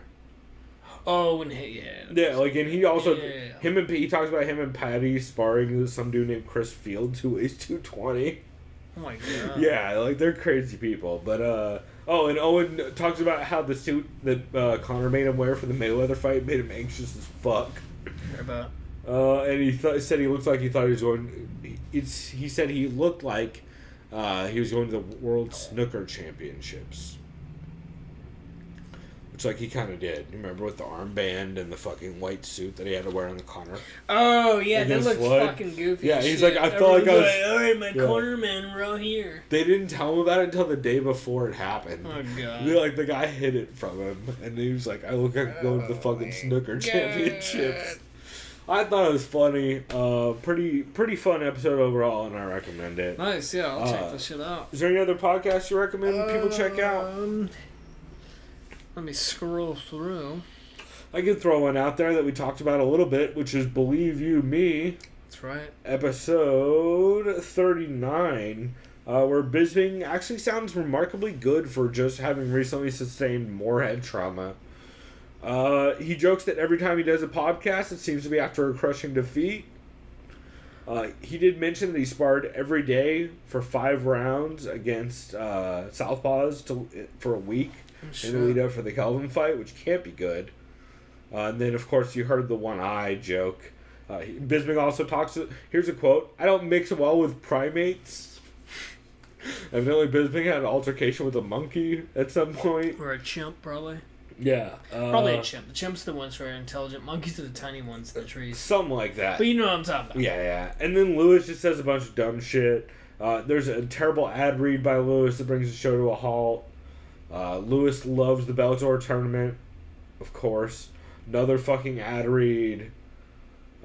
Oh, and yeah. Yeah, like, and he also... Yeah. He talks about him and Patty sparring with some dude named Chris Fields, who weighs 220. Oh my god. Yeah, like, they're crazy people. But, oh, and Owen talks about how the suit that Connor made him wear for the Mayweather fight made him anxious as fuck. Hear about. And he said he looked like he thought he was going... He said he looked like he was going to the World Snooker Championships. Which, like, he kind of did. You remember with the armband and the fucking white suit that he had to wear on the corner? Oh, yeah, that Against looked Floyd? fucking goofy. Yeah, as he's shit. like, I felt like I was... Everyone's alright, my Yeah. corner men were all here. They didn't tell him about it until the day before it happened. Oh, God. Like, the guy hid it from him, and he was like, I look like I'm going to the fucking snooker championships. I thought it was funny. Pretty fun episode overall, and I recommend it. Nice, yeah, I'll check this shit out. Is there any other podcasts you recommend people check out? Let me scroll through. I could throw one out there that we talked about a little bit, which is Believe You Me, That's right. episode 39, where Bisping actually sounds remarkably good for just having recently sustained more head trauma. He jokes that every time he does a podcast, it seems to be after a crushing defeat. He did mention that he sparred every day for 5 rounds against Southpaws for a week in the lead up for the Kelvin fight, which can't be good. And then, of course, you heard the one-eye joke. Bisping also talks... Here's a quote. I don't mix well with primates. Evidently, Bisping had an altercation with a monkey at some point. Or a chimp, probably. Yeah. Probably a chimp. The chimps are the ones who are intelligent. Monkeys are the tiny ones in the trees. Something like that. But you know what I'm talking about. Yeah. And then Lewis just says a bunch of dumb shit. There's a terrible ad read by Lewis that brings the show to a halt. Lewis loves the Bellator tournament, of course. Another fucking ad read.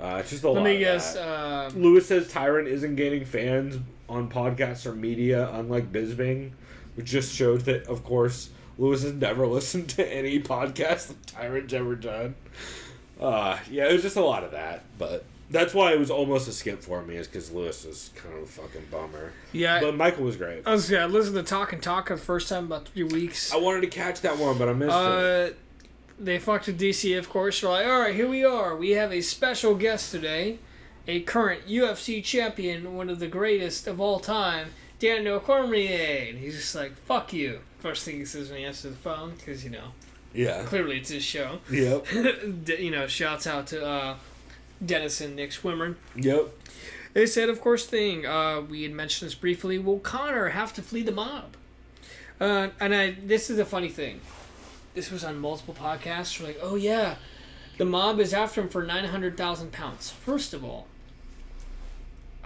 It's just a lot. Let me of guess. that. Lewis says Tyrant isn't gaining fans on podcasts or media, unlike Bisping, which just shows that, of course, Lewis has never listened to any podcast that Tyrant's ever done. Yeah, it was just a lot of that, but that's why it was almost a skip for me, is because Lewis was kind of a fucking bummer. Yeah. But Michael was great. I listened to Talk and Talk for the first time in about 3 weeks. I wanted to catch that one, but I missed it. They fucked with DC, of course. They're like, alright, here we are. We have a special guest today. A current UFC champion, one of the greatest of all time, Daniel Cormier. And he's just like, fuck you. First thing he says when he answers the phone, because, Yeah. clearly it's his show. Yep. Shouts out to Dennis and Nick Swimmer. Yep. They said, of course, we had mentioned this briefly, will Connor have to flee the mob? This is a funny thing. This was on multiple podcasts. We're like, oh yeah, the mob is after him for 900,000 pounds. First of all,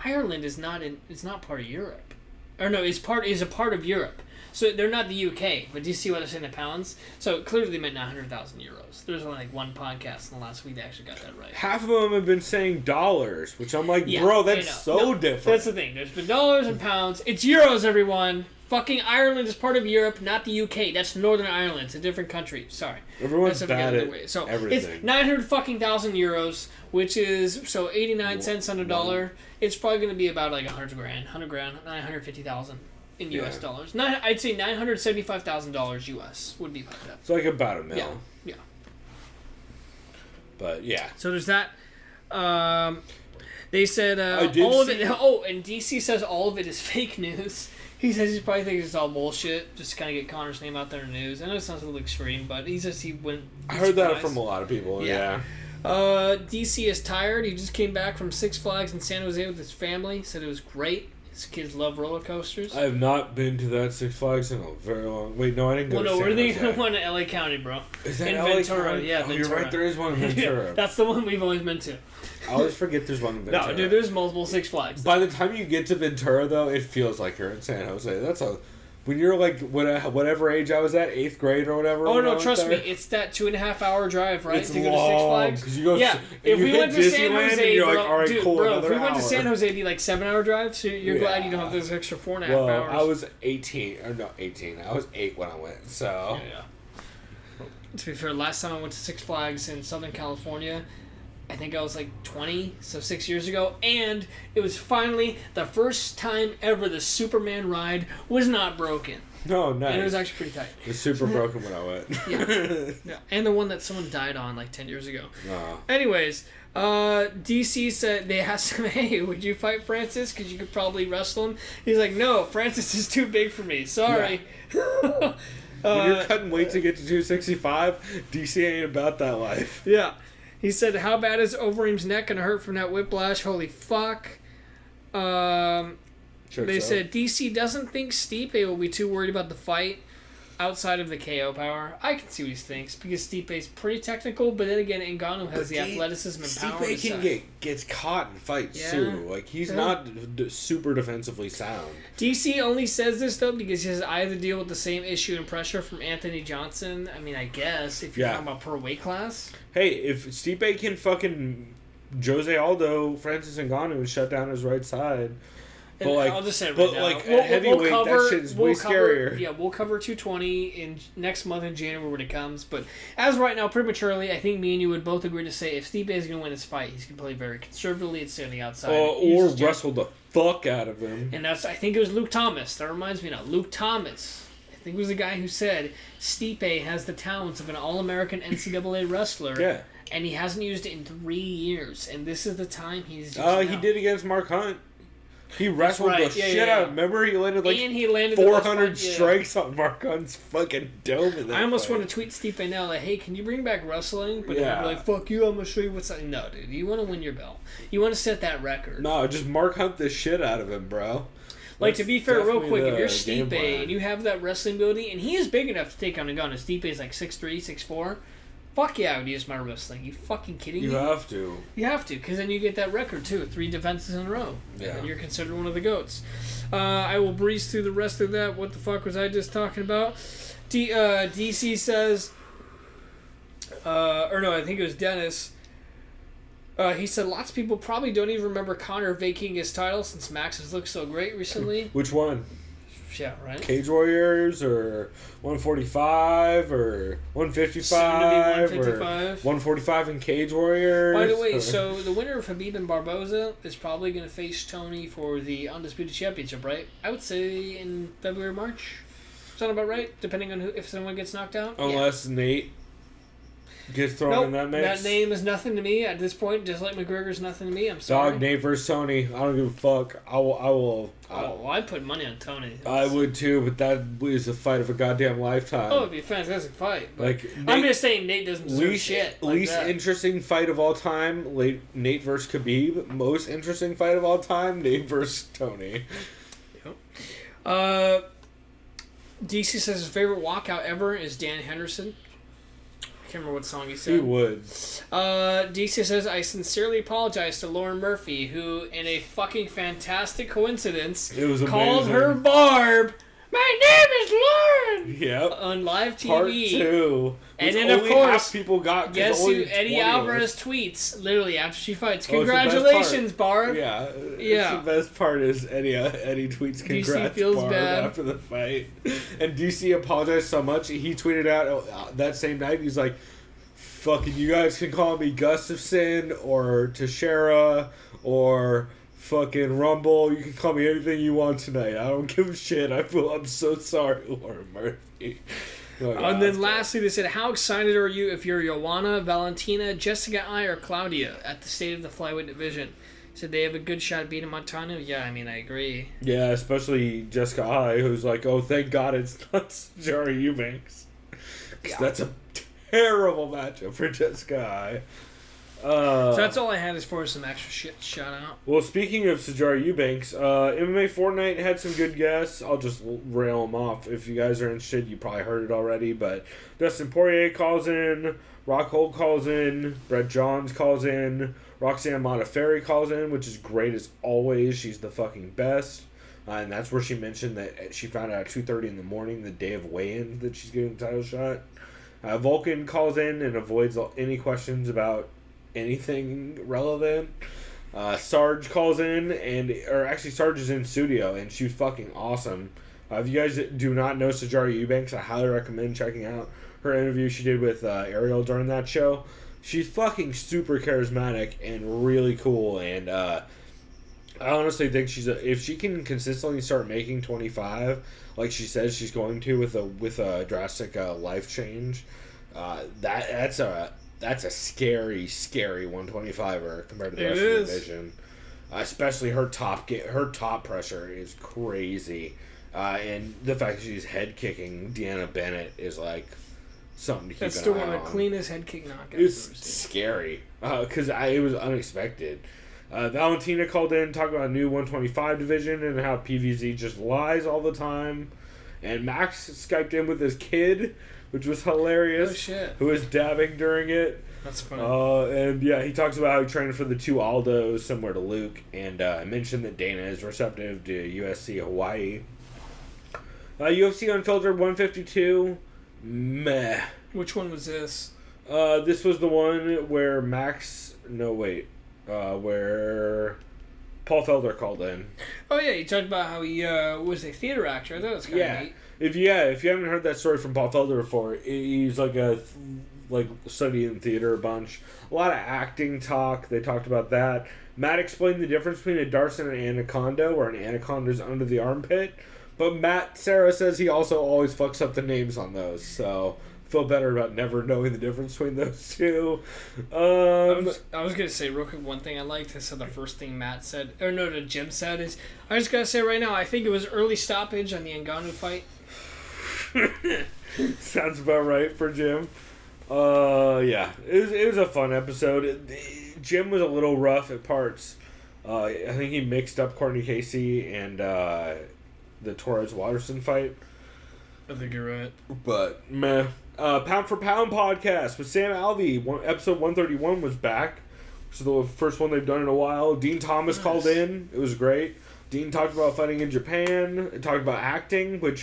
Ireland is not part of Europe. Or no, is a part of Europe. So they're not the UK, but do you see what I'm saying in pounds? So clearly they meant 900,000 euros. There's only like one podcast in the last week that actually got that right. Half of them have been saying dollars, which I'm like, Yeah, bro, that's No, different. That's the thing. There's been dollars and pounds. It's euros, everyone. Fucking Ireland is part of Europe, not the UK. That's Northern Ireland. It's a different country. Sorry. Everyone's That's bad at way. So everything. It's 900,000 euros, which is 89 cents on a dollar. It's probably going to be about like 100 grand, 950,000. in U.S. dollars. I'd say $975,000 U.S. would be like that. It's like about $1 million. Yeah. But yeah. So there's that. They said all of it. Oh, and DC says all of it is fake news. He says he probably thinks it's all bullshit, just to kind of get Connor's name out there in the news. I know it sounds a little extreme, but he says he went. I heard that from a lot of people. Yeah. DC is tired. He just came back from Six Flags in San Jose with his family. Said it was great. His kids love roller coasters. I have not been to that Six Flags in a very long. Wait, no, I didn't go. to San we're Jose. the one in LA County, bro. Is that in LA Ventura? County? Yeah, oh, Ventura. You're right. There is one in Ventura. That's the one we've always been to. I always forget there's one in Ventura. No, dude, there's multiple Six Flags. By the time you get to Ventura, though, it feels like you're in San Jose. When you're like whatever age I was at, 8th grade or whatever. Oh no, trust me, it's that 2.5 hour drive, right? It's to go long, to Six Flags. You go, yeah, if we went to San Jose, you're bro, like, all right, dude, cool, bro, if we another went to hour. San Jose, it'd be like 7-hour drive. So you're glad you don't have those extra 4.5 hours. I was 18. I was 8 when I went. So To be fair, last time I went to Six Flags in Southern California, I think I was like 20, so 6 years ago, and it was finally the first time ever the Superman ride was not broken. No, nice. And it was actually pretty tight. It was super broken when I went. Yeah, and the one that someone died on like 10 years ago. Oh. Anyways, DC said, they asked him, hey, would you fight Francis? Because you could probably wrestle him. He's like, no, Francis is too big for me. Sorry. Yeah. When you're cutting weight to get to 265, DC ain't about that life. Yeah. He said, how bad is Overeem's neck going to hurt from that whiplash? Holy fuck. They said DC doesn't think Stipe will be too worried about the fight outside of the KO power. I can see what he thinks because Stipe's pretty technical, but then again, Ngannou has the athleticism and power. Stipe gets caught in fights too. Like he's not super defensively sound. DC only says this though because he says I have to deal with the same issue and pressure from Anthony Johnson. I mean, I guess if you're talking about per weight class. Hey, if Stipe can fucking Jose Aldo, Francis Ngannou and shut down his right side. But like, I'll just say it right now. Like heavyweight, that shit's way scarier. Yeah, we'll cover 220 in next month in January when it comes. But as right now, prematurely, I think me and you would both agree to say if Stipe is going to win this fight, he's going to play very conservatively and stay on the outside. Or wrestle the fuck out of him. And I think it was Luke Thomas. That reminds me now. Luke Thomas. I think it was the guy who said Stipe has the talents of an All-American NCAA wrestler. Yeah. And he hasn't used it in 3 years. And this is the time he's using it. He did against Mark Hunt. He wrestled the shit out. Remember, he landed like 400 strikes on Mark Hunt's fucking dome. In that I almost fight. want to tweet Stipe now, like, hey, can you bring back wrestling? But I'd be like, fuck you, I'm going to show you what's up. No, dude, you want to win your belt. You want to set that record. No, just Mark Hunt the shit out of him, bro. Like, to be fair, real quick, if you're Stipe and you have that wrestling ability, and he is big enough to take on a gun, and Stipe is like 6'3", 6'4", fuck yeah, I would use my wrestling. You fucking kidding me? You have to. You have to, because then you get that record, too. 3 defenses in a row. Yeah. And you're considered one of the GOATs. I will breeze through the rest of that. What the fuck was I just talking about? DC says... I think it was Dennis. He said lots of people probably don't even remember Conor vacating his title since Max has looked so great recently. Which one? Yeah, right. Cage Warriors or 145 or 155 or 145 in Cage Warriors. By the way, so the winner of Khabib and Barboza is probably going to face Tony for the Undisputed Championship, right? I would say in February, March. Sound about right? Depending on if someone gets knocked out. Unless Nate gets thrown in that mix. That name is nothing to me at this point. Just like McGregor's nothing to me. I'm sorry. Dog, Nate versus Tony. I don't give a fuck. I will. I'd put money on Tony. I would too, but that is a fight of a goddamn lifetime. Oh, it'd be a fantastic fight. Like I'm just saying, Nate doesn't deserve shit. Least interesting fight of all time, Nate versus Khabib. Most interesting fight of all time, Nate versus Tony. Yep. DC says his favorite walkout ever is Dan Henderson. I can't remember what song he said. He would. DC says, I sincerely apologize to Lauren Murphy, who, in a fucking fantastic coincidence, called her Barb. My name is Lauren! Yep. On live TV. Part 2. And then, of course, people got, guess who Eddie Alvarez tweets literally after she fights. Congratulations, Barb! Yeah. The best part is Eddie tweets congrats Barb after the fight. And DC apologized so much, he tweeted out that same night, he's like, fucking you guys can call me Gustafson or Teixeira or fucking Rumble. You can call me anything you want tonight. I don't give a shit. I'm so sorry, Laura Murphy. Like, And then lastly, they said, how excited are you if you're Joanna, Valentina, Jessica I, or Claudia at the state of the flyweight division? Said they have a good shot at beating Montano. Yeah, I mean, I agree. Yeah, especially Jessica I, who's like, oh, thank God it's not Sijara Eubanks. Yeah. That's a terrible matchup for Jessica I. So that's all I had as far as some extra shit shout out. Well, speaking of Sijara Eubanks, MMA Fortnight had some good guests. I'll just rail them off. If you guys are interested, you probably heard it already. But Dustin Poirier calls in, Rockhold calls in, Brett Johns calls in, Roxanne Modafferi calls in, which is great as always. She's the fucking best. And that's where she mentioned that she found out at 2:30 in the morning, the day of weigh-in, that she's getting the title shot. Vulcan calls in and avoids any questions about anything relevant. Sarge calls in, Sarge is in studio, and she was fucking awesome. If you guys do not know Sijara Eubanks, I highly recommend checking out her interview she did with Ariel during that show. She's fucking super charismatic and really cool, and I honestly think if she can consistently start making 25, like she says she's going to with a drastic life change, that's a scary 125er compared to the rest of the division. Especially her top pressure is crazy, and the fact that she's head kicking Deanna Bennett is like something to keep an eye on. That's still one of the cleanest head kick knockouts. It's scary because it was unexpected. Valentina called in, talking about a new 125 division and how PVZ just lies all the time. And Max Skyped in with his kid, which was hilarious. Oh, shit. Who was dabbing during it. That's funny. And yeah, he talks about how he trained for the 2 Aldos, similar to Luke. And I mentioned that Dana is receptive to USC Hawaii. UFC Unfiltered 152. Meh. Which one was this? This was the one where where Paul Felder called in. Oh yeah, you talked about how he was a theater actor. I thought it was kind of neat. If you haven't heard that story from Paul Felder before, he's studying theater a bunch. A lot of acting talk. They talked about that. Matt explained the difference between a Darson and an anaconda, where an anaconda is under the armpit. But Matt Sarah says he also always fucks up the names on those, so feel better about never knowing the difference between those two. I was gonna say real quick one thing I liked. So the first thing Matt said, Jim said is, I just gotta say right now, I think it was early stoppage on the Ngannou fight. Sounds about right for Jim. Yeah, it was a fun episode. Jim was a little rough at parts. I think he mixed up Courtney Casey and the Torres Watterson fight. I think you're right. But meh. Pound for Pound podcast with Sam Alvey. Episode 131 was back. So the first one they've done in a while. Dean Thomas called in. It was great. Dean talked about fighting in Japan. He talked about acting, which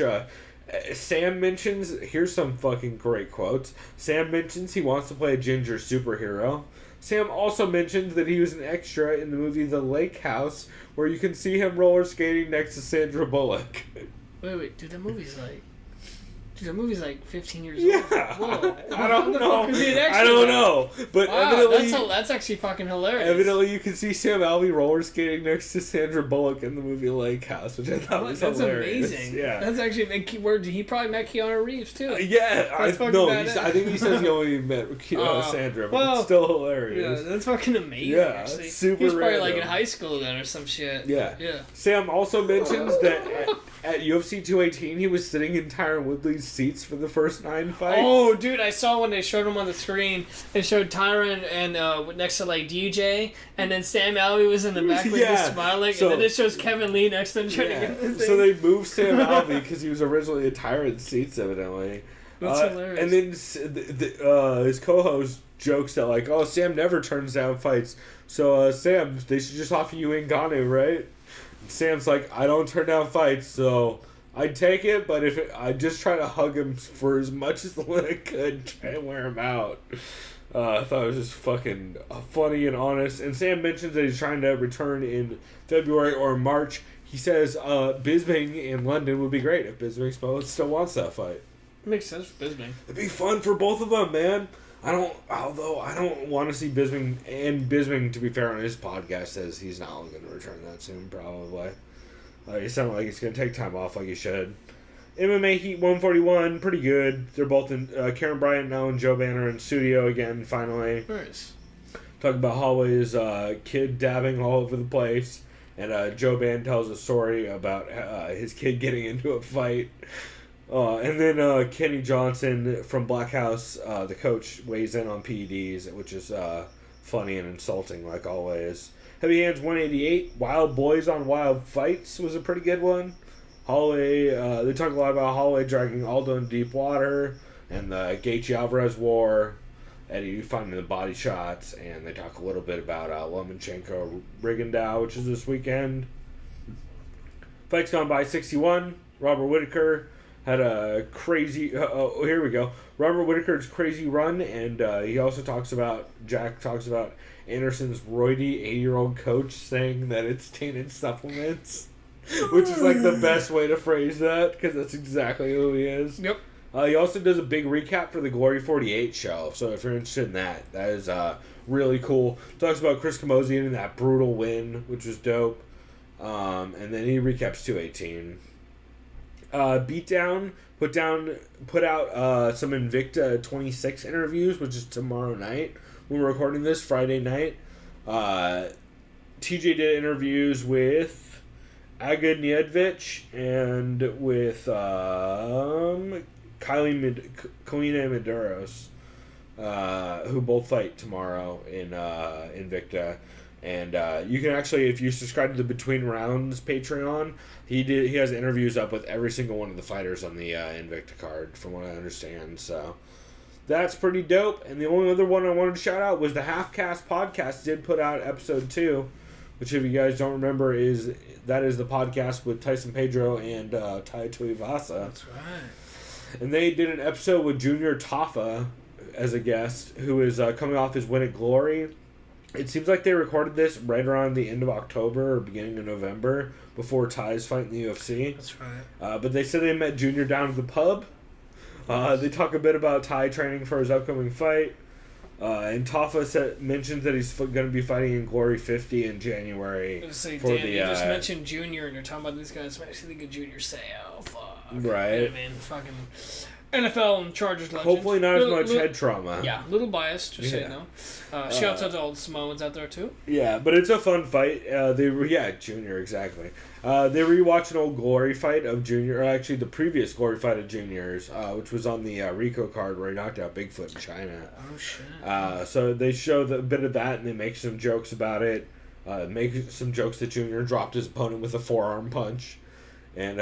Sam mentions. Here's some fucking great quotes. Sam mentions he wants to play a ginger superhero. Sam also mentions that he was an extra in the movie The Lake House, where you can see him roller skating next to Sandra Bullock. Wait, dude, that movie's like 15 years Yeah. old. Whoa. I don't know. Is he an extra? I don't know. But wow, evidently, that's actually fucking hilarious. Evidently, you can see Sam Alvey roller skating next to Sandra Bullock in the movie Lake House, which I thought was hilarious. That's amazing. Yeah. That's actually he probably met Keanu Reeves too. Yeah. I think he says he only met Sandra, but it's still hilarious. Yeah, that's fucking amazing. Yeah, actually. it's super He was probably random. like in high school then or some shit. Yeah. Yeah. Sam also mentions that at UFC 218, he was sitting in Tyron Woodley's seats for the first 9 fights. Oh, dude, I saw when they showed him on the screen. They showed Tyron and next to like DJ, and then Sam Alvey was in the back with him smiling, and then it shows Kevin Lee next to him trying to get the thing. So they moved Sam Alvey because he was originally in Tyron's seats, evidently. That's hilarious. And then his co-host jokes that like, oh, Sam never turns down fights. So Sam, they should just offer you Ngannou, right? And Sam's like, I don't turn down fights, so I'd take it, but I'd just try to hug him for as much as I could, try and wear him out. I thought it was just fucking funny and honest. And Sam mentions that he's trying to return in February or March. He says Bisping in London would be great if Bisping still wants that fight. Makes sense for Bisping. It'd be fun for both of them, man. I don't want to see Bisping, and Bisping, to be fair, on his podcast says he's not going to return that soon, probably. He sounded like he's going to take time off like he should. MMA Heat 141, pretty good. They're both in, Karen Bryant now and Joe Banner in studio again, finally. Nice. Talk about Holloway's kid dabbing all over the place. And Joe Ban tells a story about his kid getting into a fight. And then Kenny Johnson from Black House, the coach, weighs in on PEDs, which is funny and insulting, like always. Heavy Hands 188, Wild Boys on Wild Fights was a pretty good one. Holloway, they talk a lot about Holloway dragging Aldo in deep water, and the Gaethje-Alvarez war, Eddie finding the body shots, and they talk a little bit about Lomachenko-Rigondeaux, which is this weekend. Fights gone by 61, Robert Whittaker had a crazy... here we go. Robert Whittaker's crazy run, and he also talks about... Jack talks about Anderson's roidy 80-year-old coach saying that it's tainted supplements, which is like the best way to phrase that, because that's exactly who he is. Yep. He also does a big recap for the Glory 48 show, so if you're interested in that, that is really cool. Talks about Chris Camozzi and that brutal win, which was dope. And then he recaps 218. Beatdown put out some Invicta 26 interviews, which is tomorrow night when we're recording this, Friday night. TJ did interviews with Aga Niedvich and with Kalina Medeiros, who both fight tomorrow in Invicta. And you can actually, if you subscribe to the Between Rounds Patreon, he has interviews up with every single one of the fighters on the Invicta card, from what I understand. So that's pretty dope. And the only other one I wanted to shout out was the Half-Cast Podcast did put out episode 2, which, if you guys don't remember, is the podcast with Tyson Pedro and Tai Tuivasa. That's right. And they did an episode with Junior Tafa as a guest, who is coming off his win at Glory. It seems like they recorded this right around the end of October or beginning of November, before Ty's fight in the UFC. That's right. But they said they met Junior down at the pub. They talk a bit about Ty training for his upcoming fight. And Tafa mentions that he's going to be fighting in Glory 50 in January. I was going to say, for Dan, you just mentioned Junior, and you're talking about these guys. Makes you think of Junior Seau. Fuck. Right. I mean, fucking NFL and Chargers legend. Hopefully not as much head trauma. Yeah, little biased, just so you know. Shouts out to all the Samoans out there, too. Yeah, but it's a fun fight. Junior, exactly. They rewatched an old Glory fight of Junior, or actually the previous Glory fight of Junior's, which was on the Rico card where he knocked out Bigfoot in China. Oh, shit. So they show a bit of that, and they make some jokes about it. Make some jokes that Junior dropped his opponent with a forearm punch. And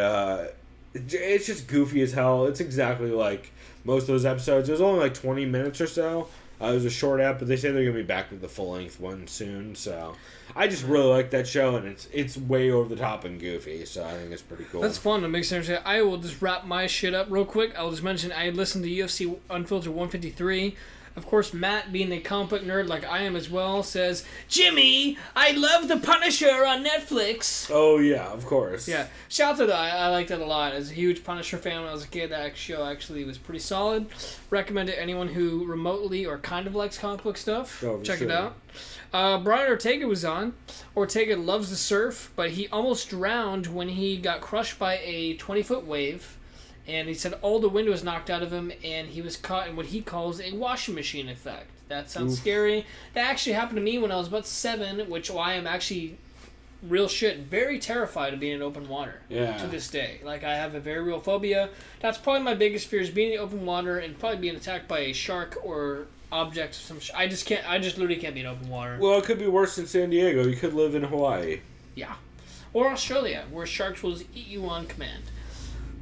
it's just goofy as hell. It's exactly like most of those episodes. It was only like 20 minutes or so. It was a short ep, but they say they're going to be back with the full-length one soon. So I just really like that show, and it's way over the top and goofy, so I think it's pretty cool. That's fun. It makes sense. I will just wrap my shit up real quick. I'll just mention I listened to UFC Unfiltered 153. Of course, Matt, being a comic book nerd like I am as well, says, Jimmy, I love The Punisher on Netflix. Oh, yeah, of course. Yeah. Shout out to that. I like that a lot. As a huge Punisher fan when I was a kid, that show actually was pretty solid. Recommend it to anyone who remotely or kind of likes comic book stuff. Oh, Check sure. it out. Brian Ortega was on. Ortega loves to surf, but he almost drowned when he got crushed by a 20-foot wave. And he said all the wind was knocked out of him, and he was caught in what he calls a washing machine effect. That sounds scary. That actually happened to me when I was about 7, which I am actually real shit very terrified of being in open water to this day. Like, I have a very real phobia. That's probably my biggest fear, is being in open water and probably being attacked by a shark or object of some I just literally can't be in open water. Well, it could be worse than San Diego. You could live in Hawaii. Yeah. Or Australia, where sharks will just eat you on command.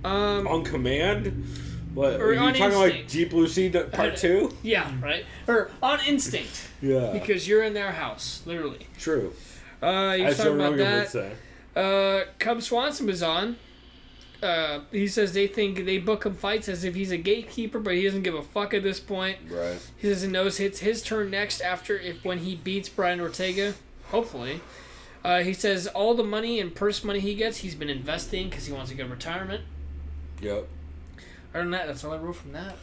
On command? What? Or Are you on talking instinct. like Deep Blue Sea Part 2? Yeah, right? Or on instinct. Yeah. Because you're in their house, literally. True. You're As Joe talking about Rogan would that. say. Cub Swanson was on. He says they think they book him fights as if he's a gatekeeper, but he doesn't give a fuck at this point. Right. He says he knows it's his turn next when he beats Brian Ortega, hopefully. He says all the money and purse money he gets, he's been investing because he wants to go to retirement. Yep. Other than that, that's all I wrote from that.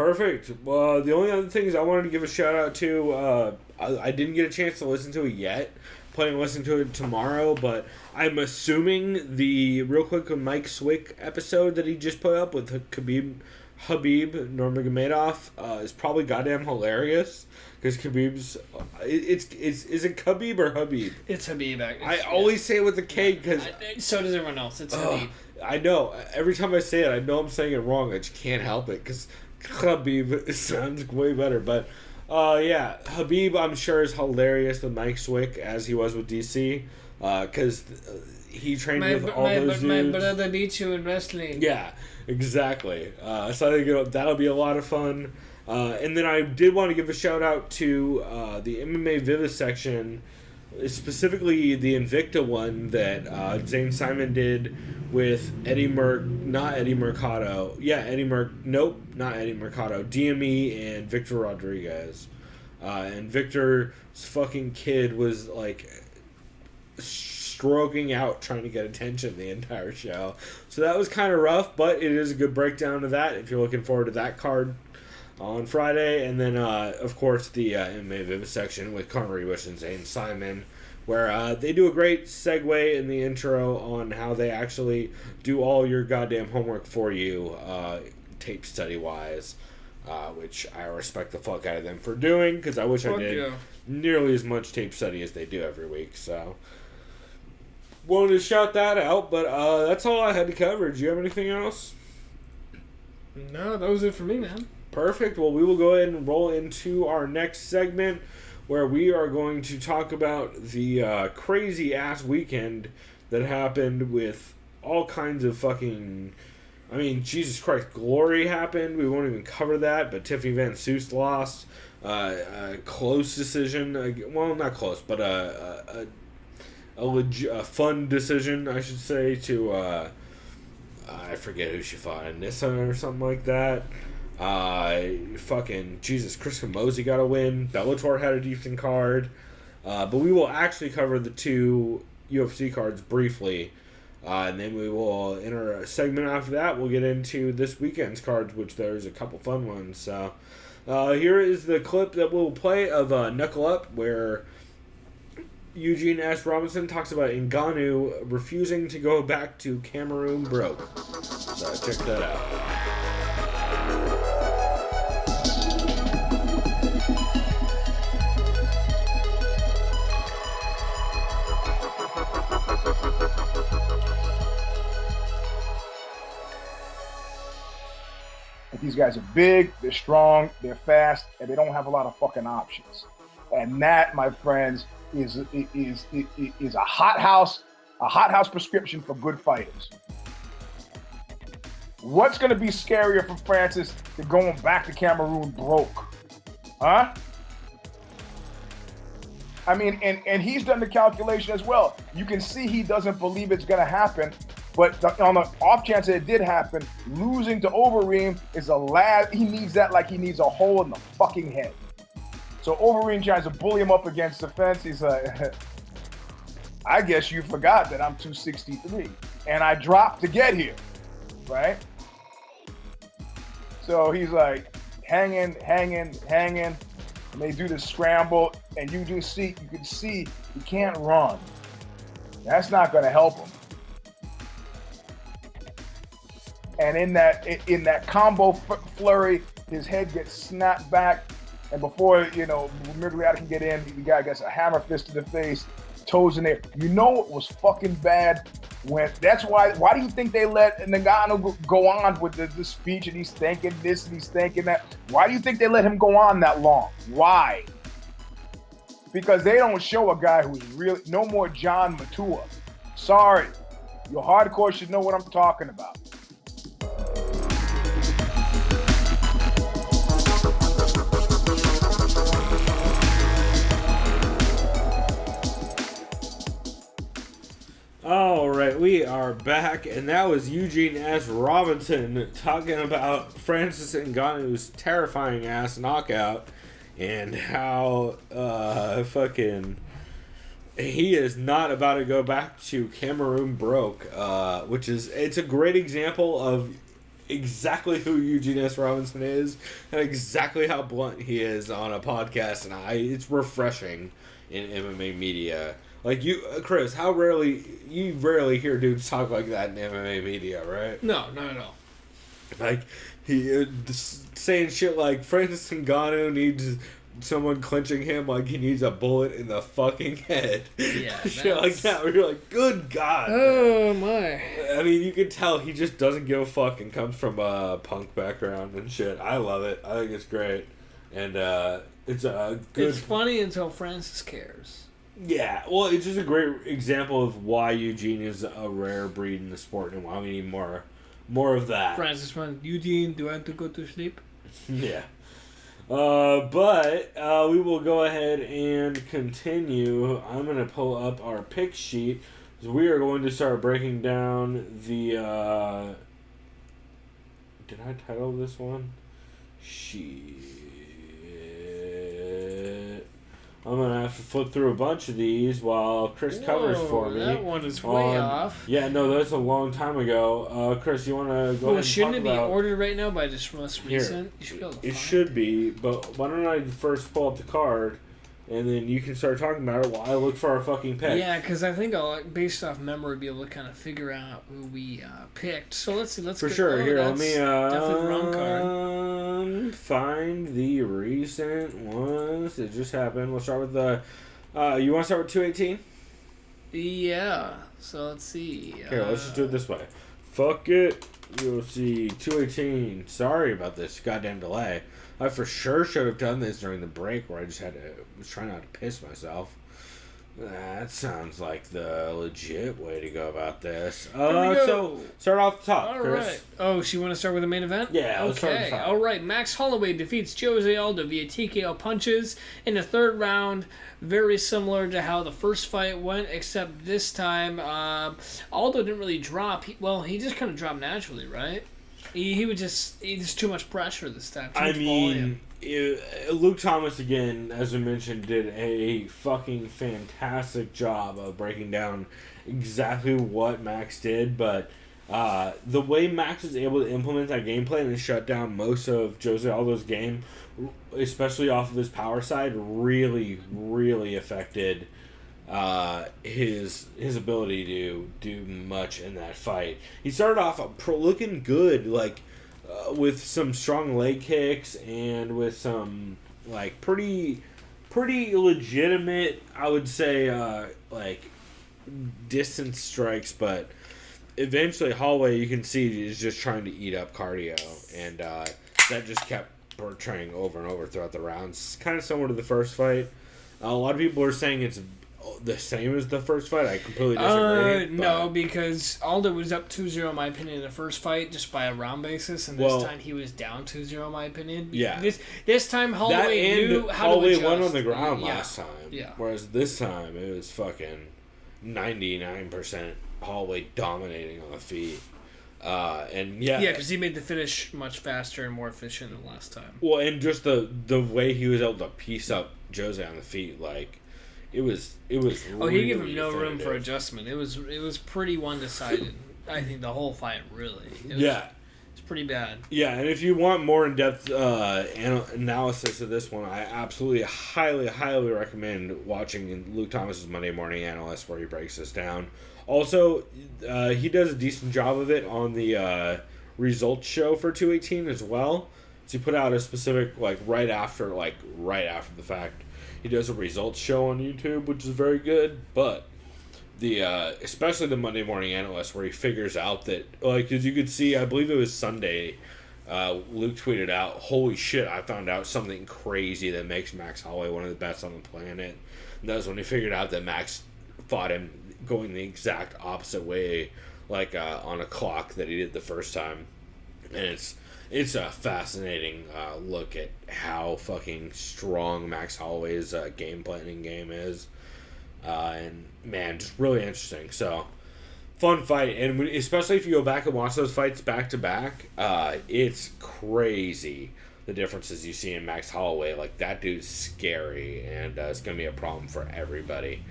Perfect. Well, the only other things I wanted to give a shout out to, I didn't get a chance to listen to it yet. Planning to listen to it tomorrow, but I'm assuming the real quick Mike Swick episode that he just put up with Habib Nurmagomedov is probably goddamn hilarious because Khabib's is it Khabib or Habib? It's Habib. I always say it with a K because so does everyone else. It's Habib. I know. Every time I say it, I know I'm saying it wrong. I just can't help it because Khabib sounds way better, but. Yeah, Habib, I'm sure, is hilarious with Mike Swick as he was with DC, because he trained with all those dudes. My brother beat you in wrestling. Yeah, exactly. So I think that'll be a lot of fun. And then I did want to give a shout out to the MMA Vivisection, specifically the Invicta one that Zane Simon did with not Eddie Mercado. Yeah, not Eddie Mercado. DME and Victor Rodriguez. And Victor's fucking kid was like stroking out trying to get attention the entire show. So that was kind of rough, but it is a good breakdown of that if you're looking forward to that card on Friday. And then, of course, the MMA Vivisection with Conor Bush and Zane Simon, where they do a great segue in the intro on how they actually do all your goddamn homework for you, tape study-wise, which I respect the fuck out of them for doing, because I wish I did nearly as much tape study as they do every week, so wanted to shout that out, but that's all I had to cover. Do you have anything else? No, that was it for me, man. Perfect. Well, we will go ahead and roll into our next segment, where we are going to talk about the crazy-ass weekend that happened with all kinds of fucking... I mean, Jesus Christ, Glory happened. We won't even cover that, but Tiffany Van Soest lost. A close decision. Well, not close, but a fun decision, I should say, to... I forget who she fought. Nissa or something like that. Fucking Jesus, Chris Camozzi got a win. Bellator had a decent card, but we will actually cover the two UFC cards briefly, and then we will, in our segment after that, we'll get into this weekend's cards, which there's a couple fun ones. So here is the clip that we'll play of Knuckle Up, where Eugene S. Robinson talks about Ngannou refusing to go back to Cameroon broke. So check that out. These guys are big, they're strong, they're fast, and they don't have a lot of fucking options. And that, my friends, is a hothouse prescription for good fighters. What's going to be scarier for Francis than going back to Cameroon broke? Huh? I mean, and he's done the calculation as well. You can see he doesn't believe it's going to happen. But on the off chance that it did happen, losing to Overeem is a lad. He needs that like he needs a hole in the fucking head. So Overeem tries to bully him up against the fence. He's like, I guess you forgot that I'm 263 and I dropped to get here, right? So he's like hanging. And they do the scramble, and you can see he can't run. That's not going to help him. And in that combo flurry, his head gets snapped back, and before Migliata can get in, the guy gets a hammer fist to the face, toes in there. You know it was fucking bad when. That's why. Why do you think they let Ngannou go on with the speech, and he's thinking this and he's thinking that? Why do you think they let him go on that long? Why? Because they don't show a guy who's really no more John Matua. Sorry, your hardcore should know what I'm talking about. Alright, we are back, and that was Eugene S. Robinson talking about Francis Ngannou's terrifying ass knockout and how he is not about to go back to Cameroon broke, it's a great example of exactly who Eugene S. Robinson is and exactly how blunt he is on a podcast, and it's refreshing in MMA media. Like, Chris, you rarely hear dudes talk like that in MMA media, right? No. Like, he saying shit like Francis Ngannou needs someone clinching him like he needs a bullet in the fucking head. Yeah, shit like that, where you're like, good God. Oh, my. I mean, you can tell he just doesn't give a fuck and comes from a punk background and shit. I love it. I think it's great. And it's a good... It's funny until Francis cares. Yeah, well, it's just a great example of why Eugene is a rare breed in the sport and why we need more of that. Francis went, Eugene, do I have to go to sleep? Yeah. But we will go ahead and continue. I'm going to pull up our pick sheet. So we are going to start breaking down the... Did I title this one? Shit. I'm going to have to flip through a bunch of these while Chris covers for me. That one is way off. Yeah, no, that's a long time ago. Chris, you want to go ahead and talk about... Shouldn't it be ordered right now by just most recent? You should be able to it should be, but why don't I first pull up the card, and then you can start talking about it while I look for our fucking pick. Yeah, because I think I'll, based off memory, be able to kind of figure out who we picked. So let's see. For sure. Here, let me definitely the wrong card. Find the recent ones that just happened. We'll start with the... you want to start with 218? Yeah. So let's see. Here, let's just do it this way. Fuck it. UFC 218. Sorry about this goddamn delay. I for sure should have done this during the break where I just was trying not to piss myself. That sounds like the legit way to go about this. So, start off the top, Chris. Right. Oh, so you want to start with the main event? Yeah, let's start with the top. All right. Max Holloway defeats Jose Aldo via TKO punches in the third round. Very similar to how the first fight went, except this time Aldo didn't really drop. He just kind of dropped naturally, right? He just too much pressure this time. I mean, Luke Thomas, again, as we mentioned, did a fucking fantastic job of breaking down exactly what Max did, but the way Max was able to implement that game plan and shut down most of Jose Aldo's game, especially off of his power side, really, really affected his ability to do much in that fight. He started off looking good, like with some strong leg kicks and with some like pretty legitimate, I would say, like distance strikes. But eventually, Holloway, you can see, is just trying to eat up cardio, and that just kept portraying over and over throughout the rounds. Kind of similar to the first fight. A lot of people are saying it's the same as the first fight. I completely disagree. No, because Aldo was up 2-0 in my opinion in the first fight just by a round basis, and this time he was down 2-0 in my opinion. Yeah. This time Holloway knew how Holloway to adjust. went on the ground last time. Yeah. Whereas this time it was fucking 99% Holloway dominating on the feet. Because he made the finish much faster and more efficient than last time. Well, and just the way he was able to piece up Jose on the feet, like it was. He gave him no room for adjustment. It was pretty one-decided. I think the whole fight really. It's pretty bad. Yeah, and if you want more in-depth analysis of this one, I absolutely highly recommend watching Luke Thomas's Monday Morning Analyst, where he breaks this down. Also, he does a decent job of it on the results show for 218 as well. So he put out a specific, right after the fact, he does a results show on YouTube, which is very good. But the especially the Monday Morning Analyst, where he figures out that, as you could see, I believe it was Sunday, Luke tweeted out, "Holy shit, I found out something crazy that makes Max Holloway one of the best on the planet." And that was when he figured out that Max fought him going the exact opposite way, on a clock that he did the first time. And it's a fascinating look at how fucking strong Max Holloway's game planning game is. And man, just really interesting. So, fun fight. And especially if you go back and watch those fights back to back, it's crazy the differences you see in Max Holloway. That dude's scary, and it's going to be a problem for everybody.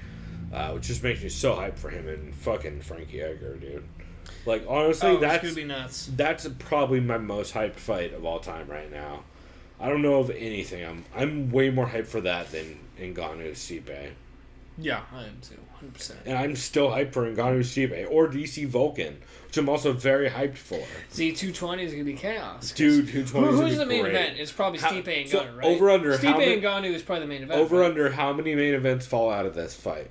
Which just makes me so hyped for him and fucking Frankie Edgar, dude. Like, honestly, it's that's gonna be nuts. That's probably my most hyped fight of all time right now. I don't know of anything. I'm way more hyped for that than Ngannou Stipe. Yeah, I am too, 100%. And I'm still hyped for Ngannou Stipe or DC Vulcan, which I'm also very hyped for. Z220 is gonna be chaos. Dude, 220 is Who's the main great. event? It's probably Stipe and Ngannou, so right? over under Stipe how many, and Ngannou is probably the main event. over right? under how many main events fall out of this fight?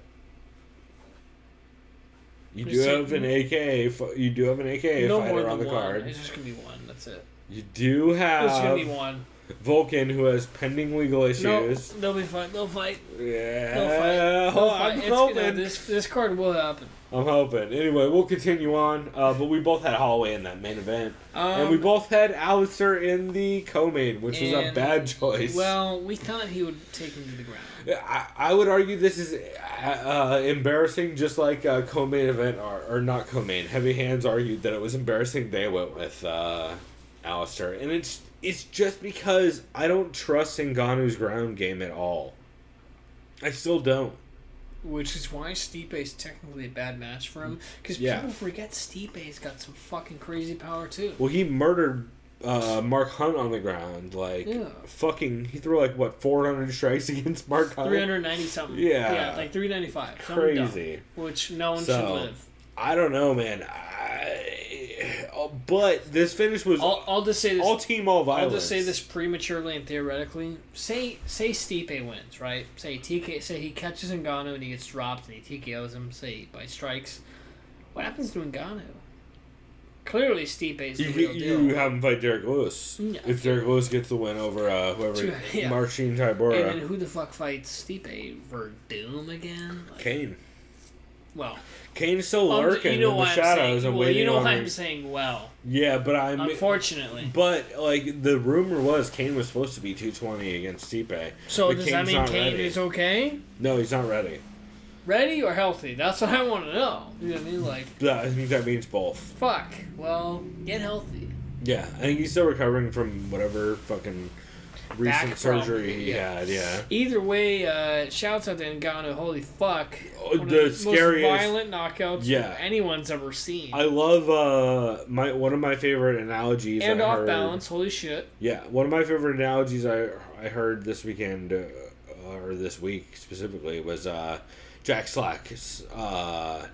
You do Just say- have an AKA. You do have an AKA no more fighter than on the one. card. It's just gonna be one. That's it. You do have It's gonna be one. Vulcan, who has pending legal issues. No, they'll be fine. They'll fight. Yeah, They'll fight. They'll fight. I'm It's hoping. gonna, this card will happen. I'm hoping. Anyway, we'll continue on. But we both had Holloway in that main event, and we both had Alistair in the co-main, which was a bad choice. Well, we thought he would take him to the ground. I would argue this is embarrassing, just like co-main event or not co-main. Heavy Hands argued that it was embarrassing. They went with Alistair, and it's just because I don't trust Ngannou's ground game at all. I still don't. Which is why Stipe is technically a bad match for him. Because people forget Stipe's got some fucking crazy power too. Well, he murdered Mark Hunt on the ground. Like, he threw like, what, 400 strikes against Mark Hunt? 390 something. Yeah. Yeah, like 395. Crazy. Dumb, which no one should live. I don't know, man. But this finish was I'll just say this. all team, all violence. I'll just say this prematurely and theoretically. Say Stipe wins, right? Say he catches Ngannou and he gets dropped and he TKOs him, say by strikes. What happens to Ngannou? Clearly, Stipe is the real deal. You have him fight Derek Lewis. Yeah. If Derek Lewis gets the win over whoever, Marcin Tybura. And then who the fuck fights Stipe? Verdum again? Like, Kane. Well, Kane's still lurking in the shadows and waiting. You know on why I'm saying well. Yeah, but unfortunately. But like the rumor was, Kane was supposed to be 220 against Stipe. So but does Kane's that mean Kane is okay? No, he's not ready. Ready or healthy? That's what I want to know. You know what I mean? Like, I think that means both. Fuck. Well, get healthy. Yeah, I think he's still recovering from whatever fucking recent surgery he had. Yeah. Either way, shouts out to Ngannou. Holy fuck! The scariest, most violent knockouts anyone's ever seen. I love one of my favorite analogies. And off balance. Holy shit. Yeah, one of my favorite analogies I heard this weekend or this week specifically was Jack Slack's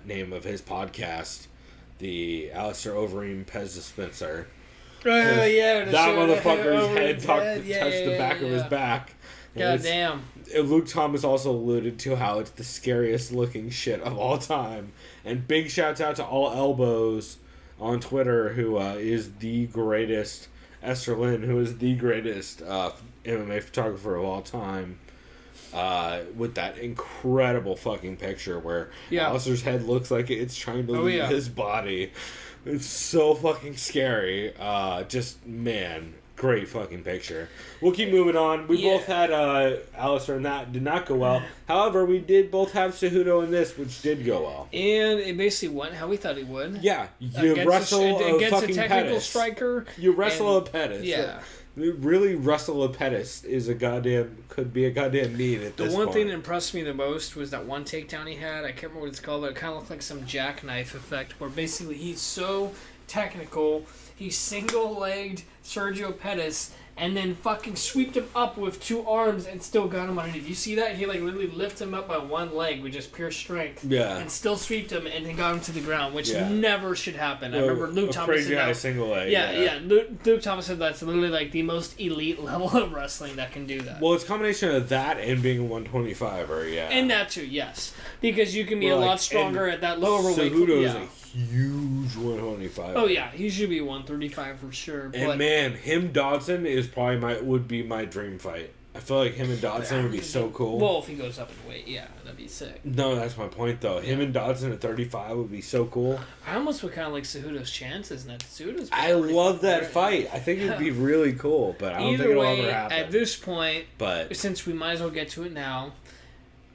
name of his podcast, the Alistair Overeem Pez Dispenser. Oh, yeah. That motherfucker's head touched the back of his back. God damn. Luke Thomas also alluded to how it's the scariest looking shit of all time. And big shouts out to All Elbows on Twitter, who is the greatest, Esther Lin, who is the greatest MMA photographer of all time. With that incredible fucking picture where Alistair's head looks like it's trying to leave his body. It's so fucking scary. Man, great fucking picture. We'll keep moving on. We both had Alistair, and that did not go well. However, we did both have Cejudo in this, which did go well. And it basically went how we thought it would. Yeah, you wrestle a fucking technical Pettis. Striker. You wrestle a Pettis. Yeah. Really, wrestle a Pettis could be a goddamn need at this point. The one thing that impressed me the most was that one takedown he had. I can't remember what it's called, but it kind of looked like some jackknife effect, where basically he's so technical, he single-legged Sergio Pettis, and then fucking sweeped him up with two arms and still got him underneath. You see that? He like literally lifted him up by one leg with just pure strength. Yeah. And still sweeped him and then got him to the ground, which never should happen. I remember Luke Thomas crazy said high that. single leg. Yeah. Luke Thomas said that's literally like the most elite level of wrestling that can do that. Well, it's a combination of that and being a 125er, yeah. And that too, yes. Because you can be a lot stronger at that lower weight. Cejudo's a huge 125. Oh yeah, he should be 135 for sure. And man, him Dodson is probably would be my dream fight. I feel like him and Dodson would be so cool. Well, if he goes up in weight, yeah, that'd be sick. No, that's my point though. Him and Dodson at 35 would be so cool. I almost would kind of like Cejudo's chances, and that Cejudo's. I love that fight. I think it'd be really cool, but I don't think it'll ever happen at this point. But since we might as well get to it now,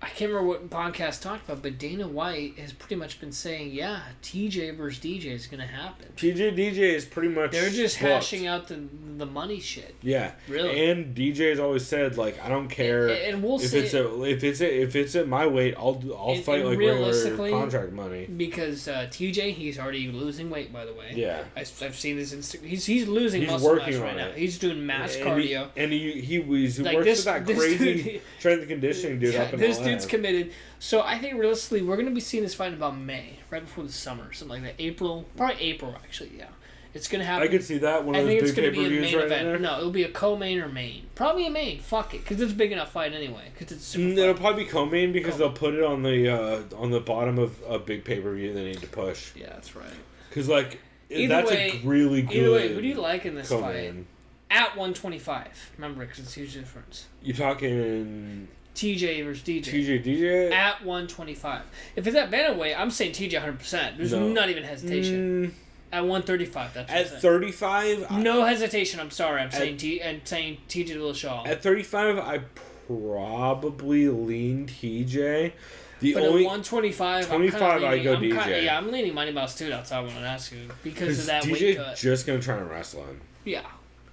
I can't remember what podcast talked about, but Dana White has pretty much been saying, yeah, TJ versus DJ is going to happen. TJ DJ is pretty much They're just booked. hashing out the money shit. Yeah, really. And DJ has always said like I don't care and we'll if see if it's at my weight, I'll fight like regular contract money. Because TJ, he's already losing weight, by the way. Yeah, I've seen this. He's losing he's muscle mass working right on now. it. He's doing mass cardio. He works Like with that crazy dude, strength and conditioning dude up in this LA. dude's committed. So I think realistically, we're gonna be seeing this fight in about May, right before the summer, something like that. Probably April actually. Yeah, it's gonna happen. I could see that. I think it's gonna be a main right event. there. No, it'll be a co-main or main. Probably a main. Fuck it, because it's a big enough fight anyway. Because it's super It'll fight. probably be co-main because they'll put it on the bottom of a big pay-per-view they need to push. Yeah, that's right. Because like Either that's way, a really good. Either way, who do you like in this co-main. fight? At 125. Remember, because it's a huge difference. You talking TJ versus DJ. DJ? At 125. If it's at bantamweight, I'm saying TJ 100%. There's not even hesitation. At 135, that's what I'm at 35. No hesitation. I'm sorry. I'm saying TJ Dillashaw. At 35, I probably lean TJ. But at 125, 25, I go DJ. I'm leaning Mighty Mouse too. That's all I want to ask you because of that DJ weight cut. Just gonna try and wrestle him. Yeah.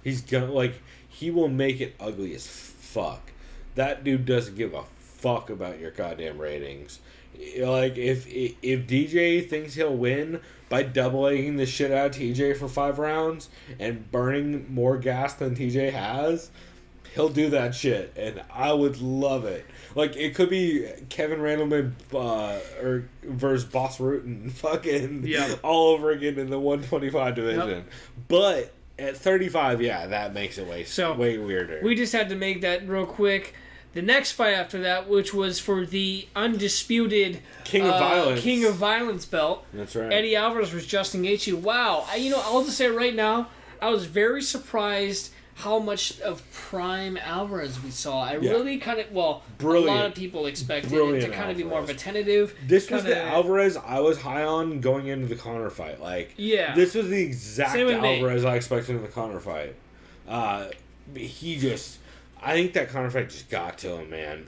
He's gonna he will make it ugly as fuck. That dude doesn't give a fuck about your goddamn ratings. Like if DJ thinks he'll win by double-egging the shit out of TJ for 5 rounds and burning more gas than TJ has, he'll do that shit, and I would love it. Like it could be Kevin Randleman or versus Boss Rutan, fucking all over again in the 125 division. Yep. But at 35, yeah, that makes it way weirder. We just had to make that real quick. The next fight after that, which was for the undisputed King of Violence belt. That's right. Eddie Alvarez versus Justin Gaethje. Wow. I'll just say it right now. I was very surprised how much of prime Alvarez we saw. I really kind of, a lot of people expected it to kind of be more of a tentative. This was the Alvarez I was high on going into the Conor fight. This was the exact Alvarez I expected in the Conor fight. I think that Conor fight just got to him, man.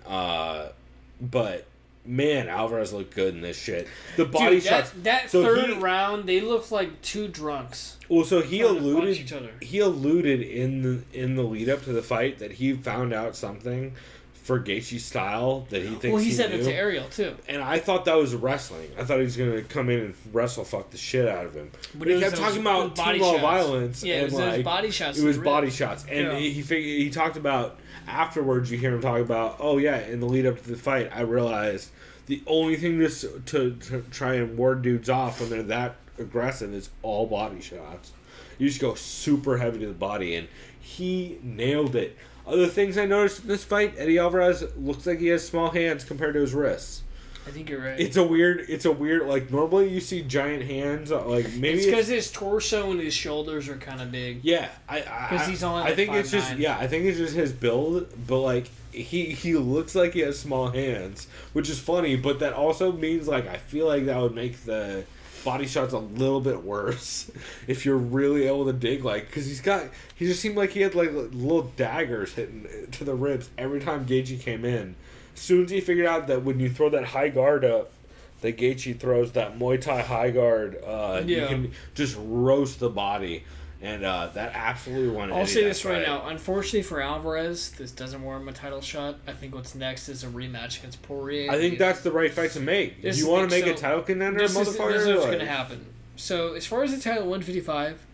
But man, Alvarez looked good in this shit. The body shots. That third round, they looked like two drunks. Well, so he alluded in the lead up to the fight that he found out something for Gaethje's style that he thinks. Well, he said it to Ariel too. And I thought that was wrestling. I thought he was gonna come in and wrestle fuck the shit out of him. But he kept talking about T-ball violence. Yeah, and it was body shots. It was body shots, and he talked about afterwards. You hear him talk about, oh yeah, in the lead up to the fight, I realized the only thing to try and ward dudes off when they're that aggressive is all body shots. You just go super heavy to the body, and he nailed it. Other things I noticed in this fight, Eddie Alvarez looks like he has small hands compared to his wrists. I think you're right. It's a weird normally you see giant hands maybe it's because his torso and his shoulders are kind of big. Yeah, because he's only I think it's just I think it's just his build, but he looks like he has small hands, which is funny, but that also means I feel like that would make the body shots a little bit worse if you're really able to dig because he just seemed like he had little daggers hitting to the ribs every time Gaethje came in. As soon as he figured out that when you throw that high guard up, that Gaethje throws that Muay Thai high guard, you can just roast the body. And that absolutely won. I'll say this right now. Unfortunately for Alvarez, this doesn't warrant a title shot. I think what's next is a rematch against Poirier. I think that's the right fight to make. Do you want to make a title contender, motherfucker? This is what's going to happen. So as far as the title 155,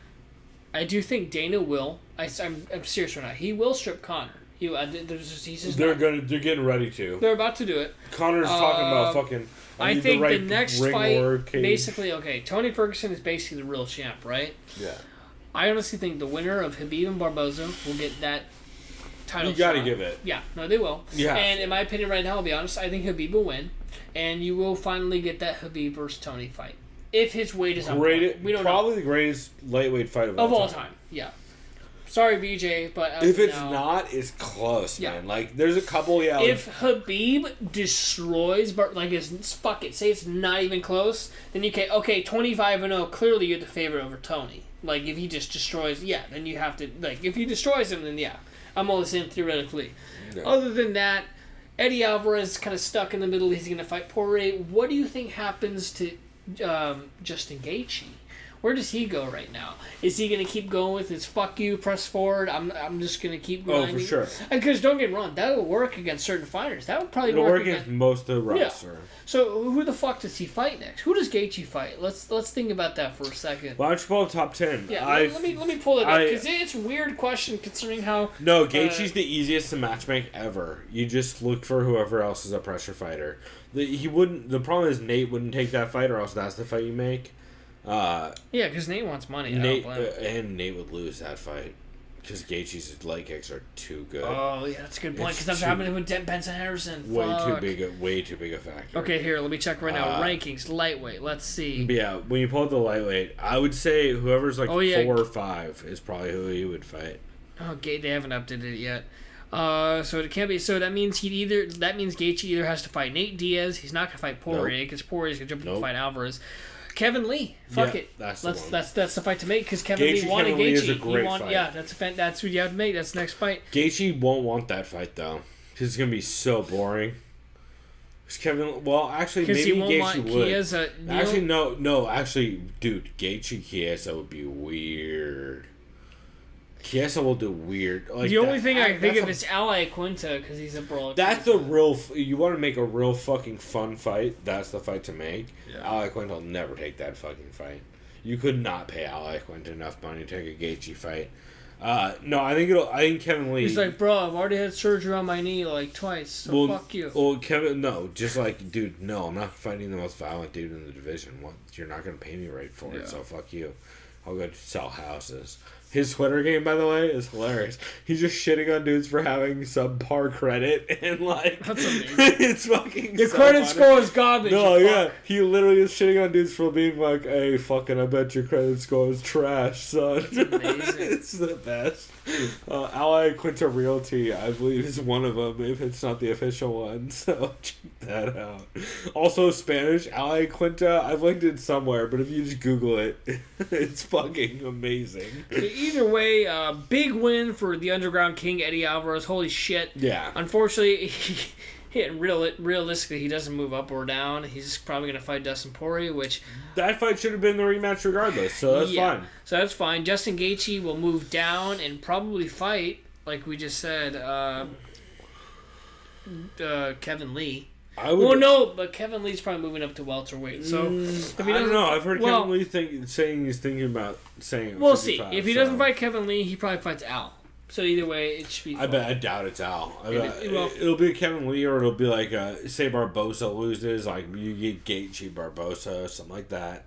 I do think Dana will. I'm serious right now. He will strip Conor. They're getting ready to. They're about to do it. Conor's talking about fucking. I think the next fight, basically, Tony Ferguson is basically the real champ, right? Yeah. I honestly think the winner of Khabib and Barboza will get that title shot. You gotta give it. Yeah, no, they will. Yeah. And in my opinion right now, I'll be honest, I think Khabib will win. And you will finally get that Khabib versus Tony fight. If his weight is on point. We don't know. Probably the greatest lightweight fight of all time. Yeah. Sorry, BJ, but if it's not, it's close, man. There's a couple, if Khabib destroys, but fuck it, say it's not even close, then you can 25-0. Clearly, you're the favorite over Tony. If he just destroys, then you have to if he destroys him, then I'm only saying theoretically. Yeah. Other than that, Eddie Alvarez is kind of stuck in the middle. He's going to fight Poirier. What do you think happens to Justin Gaethje? Where does he go right now? Is he going to keep going with his fuck you, press forward? I'm just going to keep grinding. Oh, for sure. Because don't get me wrong, that will work against certain fighters. That would probably work against most of the roster. Yeah. So who the fuck does he fight next? Who does Gaethje fight? Let's think about that for a second. Why don't you pull the top 10? Yeah, let me pull it up because it's a weird question considering how. No, Gaethje's the easiest to matchmake ever. You just look for whoever else is a pressure fighter. The problem is Nate wouldn't take that fight, or else that's the fight you make. Yeah, because Nate wants money. Nate would lose that fight because Gaethje's leg kicks are too good. Oh yeah, that's a good point. Because that's what happened with Benson Harrison. Way too big a factor. Okay, here, let me check right now. Rankings, lightweight. Let's see. Yeah, when you pull up the lightweight, I would say whoever's 4 or 5 is probably who he would fight. Oh, they haven't updated it yet. So it can't be. So that means Gaethje either has to fight Nate Diaz. He's not gonna fight Poirier because Poirier's gonna jump in and fight Alvarez. Kevin Lee, fuck it. That's the fight to make because Kevin Lee wanted Gaethje. Is a great fight. Yeah, that's who you have to make. That's the next fight. Gaethje won't want that fight though because it's gonna be so boring. Actually, maybe Gaethje would. Actually, dude, Gaethje Chiesa would be weird. Chiesa will do weird. The only thing I can think of is Ally Quinta because he's a brawler. That's the real. You want to make a real fucking fun fight? That's the fight to make. Yeah. Ally Quinta will never take that fucking fight. You could not pay Ally Quinta enough money to take a Gaethje fight. No, I think Kevin Lee. He's like, bro, I've already had surgery on my knee twice. So fuck you. Well, Kevin, no, just dude, no, I'm not fighting the most violent dude in the division. What? You're not gonna pay me right for it, so fuck you. I'll go sell houses. His Twitter game, by the way, is hilarious. He's just shitting on dudes for having subpar credit, and that's amazing. It's fucking. Your credit score is garbage. No, yeah, he literally is shitting on dudes for being like, "Hey, fucking, I bet your credit score is trash, son." That's amazing. It's the best. Ally Quinta Realty, I believe, is one of them. If it's not the official one, so check that out. Also, Spanish Ally Quinta. I've linked it somewhere, but if you just Google it, it's fucking amazing. Either way, big win for the Underground King, Eddie Alvarez. Holy shit. Yeah. Unfortunately, realistically, he doesn't move up or down. He's probably going to fight Dustin Poirier, which... That fight should have been the rematch regardless, so that's fine. So that's fine. Justin Gaethje will move down and probably fight, like we just said, Kevin Lee. But Kevin Lee's probably moving up to welterweight. So I don't know. I've heard Kevin Lee saying he's thinking about saying. We'll see. If he doesn't fight Kevin Lee, he probably fights Al. So either way, it should be fun. I doubt it's Al. It'll be Kevin Lee, or it'll be say Barbosa loses, you get Gaethje Barbosa, something like that.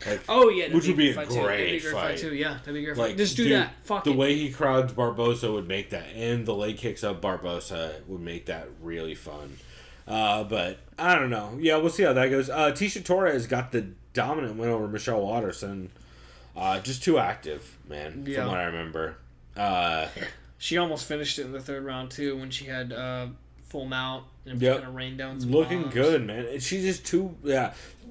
Which would be a great fight too. Yeah, that'd be a great fight. Just do that. Fuck the way he crowds Barbosa would make that, and the leg kicks of Barbosa would make that really fun. But I don't know. Yeah, we'll see how that goes. Tisha Torres got the dominant win over Michelle Waterson. Just too active, man, from what I remember. She almost finished it in the third round too when she had full mount and just kind of rained down some looking bombs. Good, man. She's just too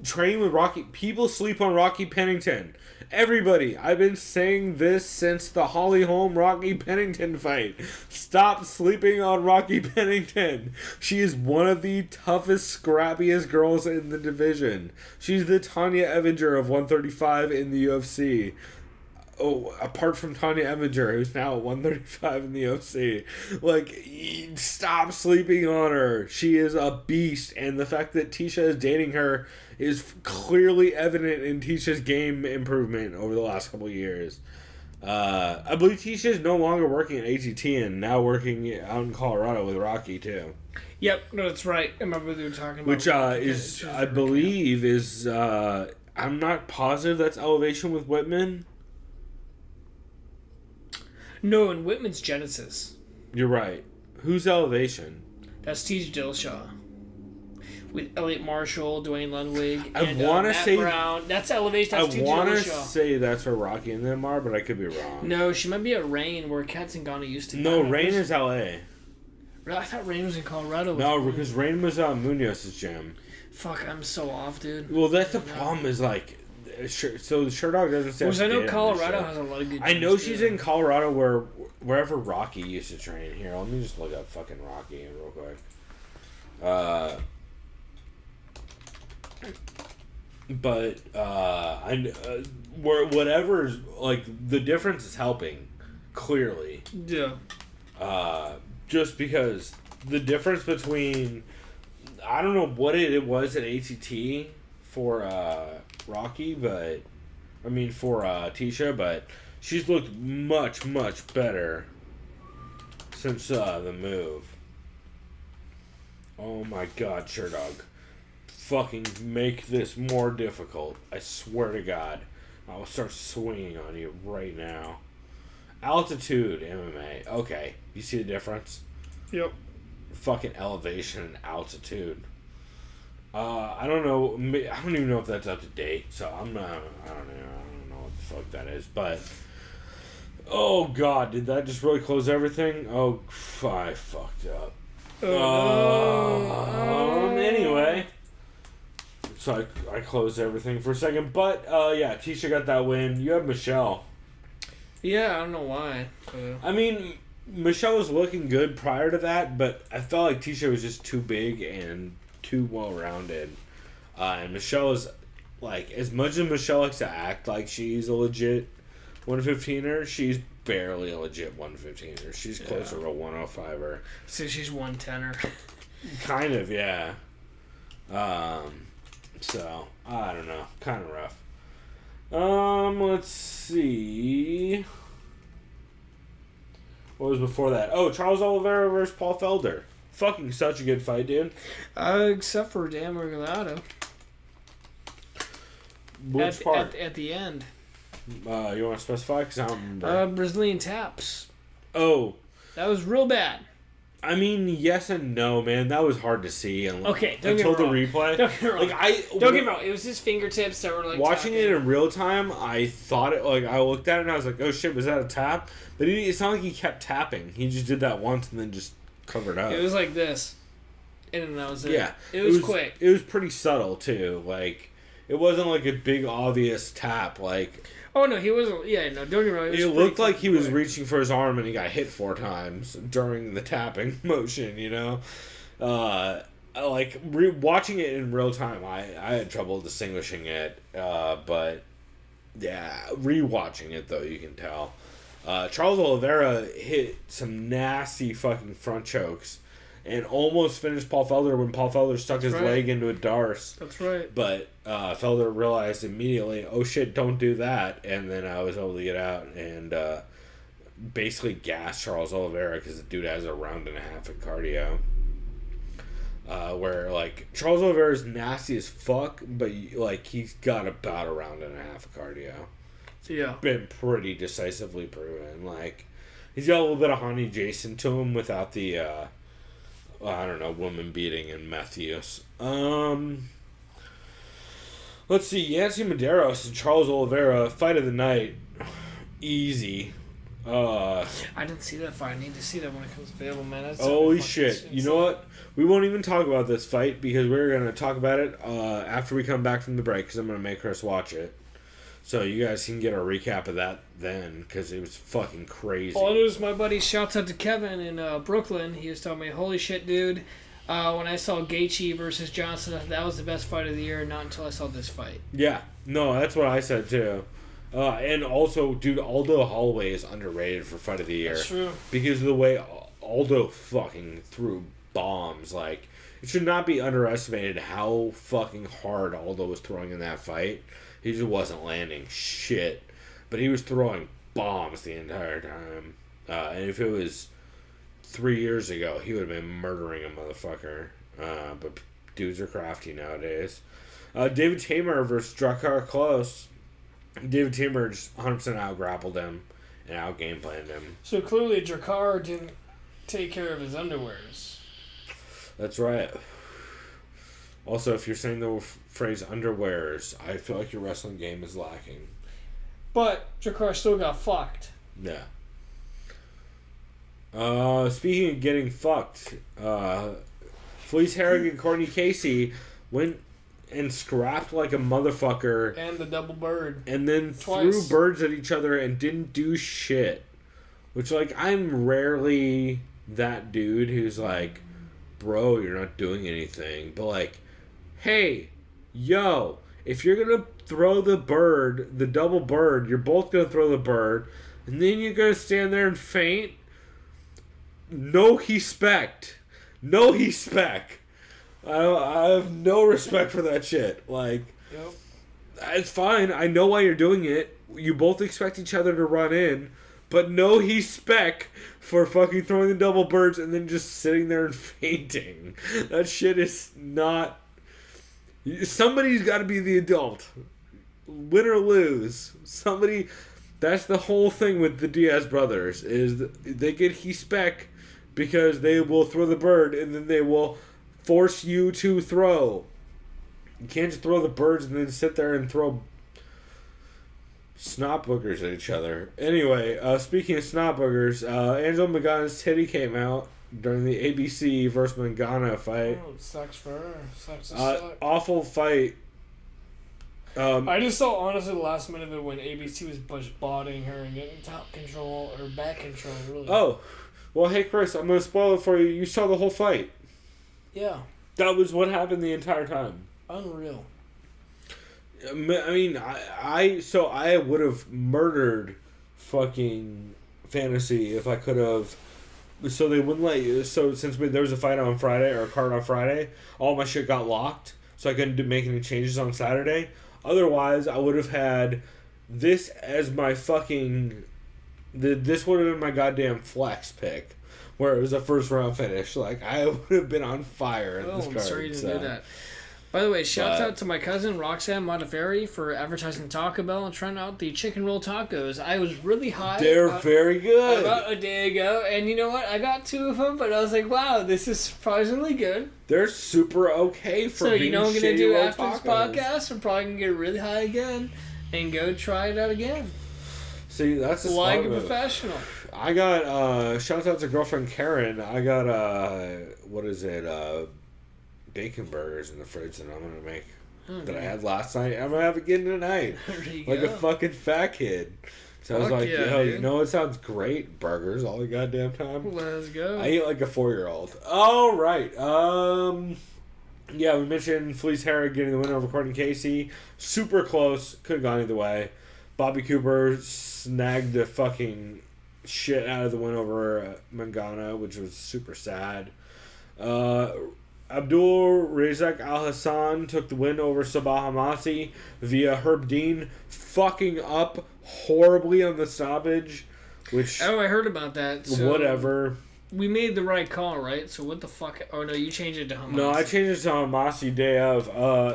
training with Rocky. People sleep on Rocky Pennington. Everybody, I've been saying this since the Holly Holm Rocky Pennington fight. Stop sleeping on Rocky Pennington. She is one of the toughest, scrappiest girls in the division. She's the Tanya Evinger of 135 in the UFC. Oh, apart from Tanya Evinger, who's now at 135 in the UFC. Stop sleeping on her. She is a beast, and the fact that Tisha is dating her is clearly evident in Tisha's game improvement over the last couple of years. I believe Tisha is no longer working at ATT and now working out in Colorado with Rocky, too. Yep, no, that's right. I remember they were talking about... Which I believe is... I'm not positive that's Elevation with Whitman. No, in Whitman's Genesis. You're right. Who's Elevation? That's T.J. Dillashaw. With Elliot Marshall, Dwayne Ludwig, and Matt Brown. That's Elevation. That's T.J. Dillashaw. I want to say that's where Rocky and them are, but I could be wrong. No, she might be at Rain, where Katzengana used to be. No, Rain is L.A. I thought Rain was in Colorado. No, because Rain was Munoz's gym. Fuck, I'm so off, dude. Well, that's the problem is, so the Sherdog doesn't say. Because I know Colorado has a lot of good. I know she's in Colorado wherever Rocky used to train. Here, let me just look up fucking Rocky real quick. Whatever's like the difference is helping, clearly. Yeah. Just because the difference between, I don't know what it was at ATT for Rocky, but I mean for Tisha, but she's looked much better since the move. Oh my God, Sherdog. Fucking make this more difficult. I swear to God. I will start swinging on you right now. Altitude MMA. Okay. You see the difference? Yep. Fucking elevation and altitude. I don't know. I don't even know if that's up to date. So I don't know what the fuck that is. But oh God, did that just really close everything? Oh, I fucked up. Anyway. So I closed everything for a second. But, yeah, Tisha got that win. You have Michelle. Yeah, I don't know why. I mean, Michelle was looking good prior to that, but I felt like Tisha was just too big and too well-rounded. And Michelle is, like, as much as Michelle likes to act like she's a legit 115er, she's barely a legit 115er. She's closer to a 105er. So she's 110er. Kind of, yeah. So, I don't know. Kind of rough. Let's see. What was before that? Oh, Charles Oliveira versus Paul Felder. Fucking such a good fight, dude. Except for Dan Regalado. Which part? At the end. You want to specify? Because I don't remember. Brazilian taps. Oh. That was real bad. I mean, yes and no, man. That was hard to see. Okay, until the replay. Don't get me wrong. Don't get me wrong. It was his fingertips that were like watching it in real time. I thought it like I looked at it and I was like, "Oh shit, was that a tap?" But it's not like he kept tapping. He just did that once and then just covered up. It was like this, and then that was it. Yeah, it was quick. It was pretty subtle too. Like it wasn't like a big obvious tap. Like. Oh no, he wasn't. Yeah, no, don't get me wrong. It looked like he was reaching for his arm and he got hit 4 times during the tapping motion. You know, watching it in real time, I had trouble distinguishing it. But yeah, rewatching it though, you can tell. Charles Oliveira hit some nasty fucking front chokes and almost finished Paul Felder when Paul Felder stuck his leg into a darce. That's right. But Felder realized immediately, oh shit, don't do that. And then I was able to get out and basically gas Charles Oliveira because the dude has a round and a half of cardio. Where, like, Charles Oliveira is nasty as fuck, but, like, he's got about a round and a half of cardio. Yeah. Been pretty decisively proven. Like, he's got a little bit of Honey Jason to him without the, I don't know, woman beating and meth use. Let's see, Yancy Medeiros and Charles Oliveira, fight of the night. Easy. I didn't see that fight. I need to see that when it comes available, man. That's holy shit. You know what? We won't even talk about this fight because we're going to talk about it after we come back from the break because I'm going to make Chris watch it. So you guys can get a recap of that then because it was fucking crazy. All I know is my buddy, shouts out to Kevin in Brooklyn. He was telling me, holy shit, dude. When I saw Gaethje versus Johnson, that was the best fight of the year. Not until I saw this fight. Yeah. No, that's what I said too. And also, dude, Aldo Holloway is underrated for fight of the year. That's true. Because of the way Aldo fucking threw bombs. Like, it should not be underestimated how fucking hard Aldo was throwing in that fight. He just wasn't landing shit. But he was throwing bombs the entire time. And if it was 3 years ago, he would have been murdering a motherfucker. But dudes are crafty nowadays. David Tamer versus Drakkar Klose. David Tamer just 100% out-grappled him and out-game-planned him. So clearly Drakkar didn't take care of his underwears. That's right. Also, if you're saying the phrase underwears, I feel like your wrestling game is lacking. But Drakkar still got fucked. Yeah. Speaking of getting fucked, Felice Herrig and Courtney Casey went and scrapped like a motherfucker. And the double bird. And then Twice. threw birds at each other and didn't do shit. Which, like, I'm rarely that dude who's like, bro, you're not doing anything. But, like, hey, yo, if you're going to throw the bird, the double bird, you're both going to throw the bird, and then you're going to stand there and feint. No respect. No respect. I have no respect for that shit. Like, Yep. it's fine. I know why you're doing it. You both expect each other to run in, but no respect for fucking throwing the double birds and then just sitting there and fainting. That shit is not... Somebody's got to be the adult. Win or lose. Somebody... That's the whole thing with the Diaz brothers, is they get respect because they will throw the bird and then they will force you to throw. You can't just throw the birds and then sit there and throw snot boogers at each other. Anyway, speaking of snot boogers, Angela Magana's titty came out during the ABC versus Magana fight. Oh, it sucks for her. Sucks to suck. Awful fight. I just saw, honestly, the last minute of it when ABC was botting her and getting top control or back control, really. Oh, well, hey, Chris, I'm going to spoil it for you. You saw the whole fight. Yeah. That was what happened the entire time. Unreal. I mean, I would have murdered fucking Fantasy if I could have. So they wouldn't let you. So since there was a fight on Friday or a card on Friday, all my shit got locked. So I couldn't make any changes on Saturday. Otherwise, I would have had this as my fucking... This would have been my goddamn flex pick. Where it was a first round finish. Like, I would have been on fire in this card. I'm sorry you didn't do that. By the way, shouts out to my cousin Roxanne Modafferi for advertising Taco Bell and trying out the chicken roll tacos. I was really high. They're very good. About a day ago, and you know what? I got 2 of them, but I was like, wow, this is surprisingly good. They're super okay for being shitty. So you know what I'm going to do after this podcast? I'm probably going to get really high again and go try it out again. See, that's a like a professional. I got, shouts out to girlfriend Karen. I got, bacon burgers in the fridge that I'm gonna make that I had last night. I'm gonna have it again tonight, like a fucking fat kid. So I was like, yeah, yo, dude. you know, it sounds great. Burgers all the goddamn time. Let's go. I eat like a 4-year-old. All right. Yeah, we mentioned Felice Herrig getting the win over Courtney Casey. Super close. Could have gone either way. Bobby Cooper snagged the fucking shit out of the win over Mangana, which was super sad. Abdul Razak Al Hassan took the win over Sabah Hamasi via Herb Dean fucking up horribly on the stoppage, which... Oh, I heard about that. So whatever. We made the right call, right? So what the fuck... Oh, no, you changed it to Hamasi. No, I changed it to Hamasi day of,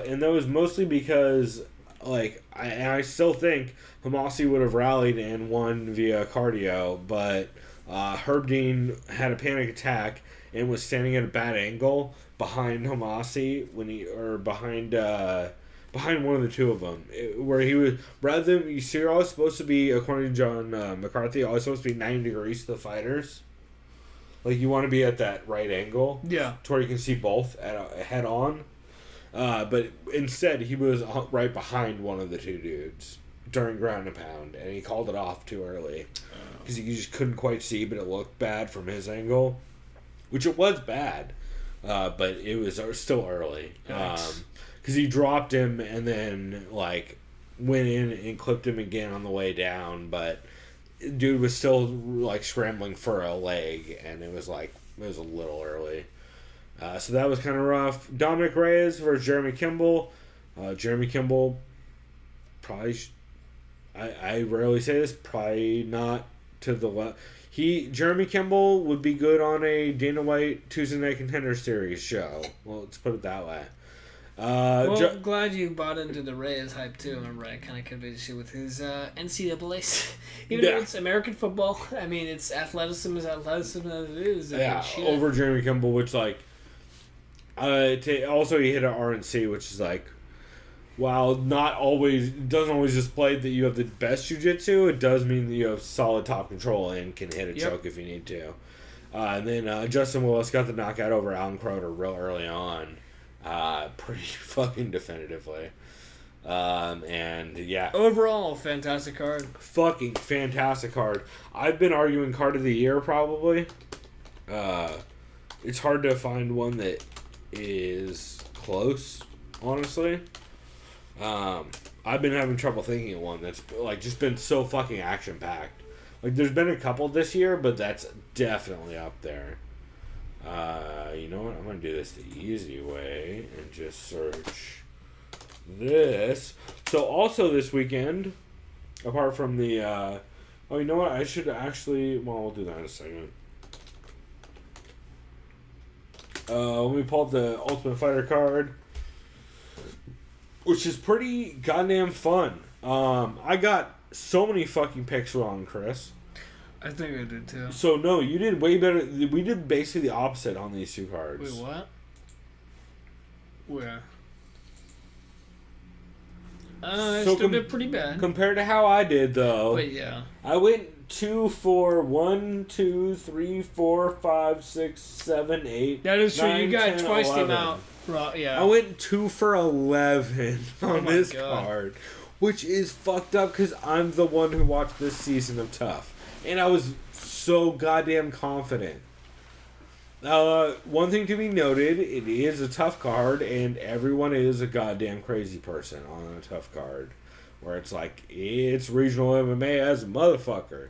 and that was mostly because, like, I still think Hamasi would have rallied and won via cardio, but Herb Dean had a panic attack and was standing at a bad angle behind Hamasi behind one of the two of them, where he was, rather than, you're always supposed to be, according to John McCarthy, always supposed to be 90 degrees to the fighters. Like, you want to be at that right angle, yeah, to where you can see both head on. But instead, he was right behind one of the two dudes during ground and pound, and he called it off too early because he just couldn't quite see, but it looked bad from his angle, which it was bad. But it was still early. Because he dropped him and then, like, went in and clipped him again on the way down. But dude was still, like, scrambling for a leg. And it was, like, it was a little early. So that was kind of rough. Dominic Reyes versus Jeremy Kimball. Jeremy Kimball probably... I rarely say this. Probably not to the left. Jeremy Kimball would be good on a Dana White Tuesday Night Contender Series show. Well, let's put it that way. I'm glad you bought into the Reyes hype too. Remember, I kind of convinced you with his NCAA. Even though it's American football, I mean, it's athleticism as athleticism as it is. Yeah, over Jeremy Kimball, which, like, also he hit an RNC, which is like, while doesn't always display that you have the best jiu-jitsu, it does mean that you have solid top control and can hit a choke if you need to. And then Justin Willis got the knockout over Alan Croter real early on, pretty fucking definitively. And yeah. Overall, fantastic card. Fucking fantastic card. I've been arguing card of the year probably. it's hard to find one that is close, honestly. I've been having trouble thinking of one that's like just been so fucking action packed. Like there's been a couple this year, but that's definitely up there. You know what? I'm gonna do this the easy way and just search this. So also this weekend, apart from the oh, you know what? I should actually. Well, we'll do that in a second. Let me pull up the Ultimate Fighter card, which is pretty goddamn fun. I got so many fucking picks wrong, Chris. I think I did too. So no, you did way better. We did basically the opposite on these two cards. Wait, what? Where? I still did pretty bad. Compared to how I did, though. Wait, yeah. I went 2 for 1, 2, 3, 4, 5, 6, 7, 8. That is true. 9, You got 10, twice 11. the amount. Yeah. I went 2 for 11 on my this God. card, which is fucked up because I'm the one who watched this season of Tough, and I was so goddamn confident. One thing to be noted, it is a Tough card, and everyone is a goddamn crazy person on a Tough card, where it's like, it's regional MMA as a motherfucker.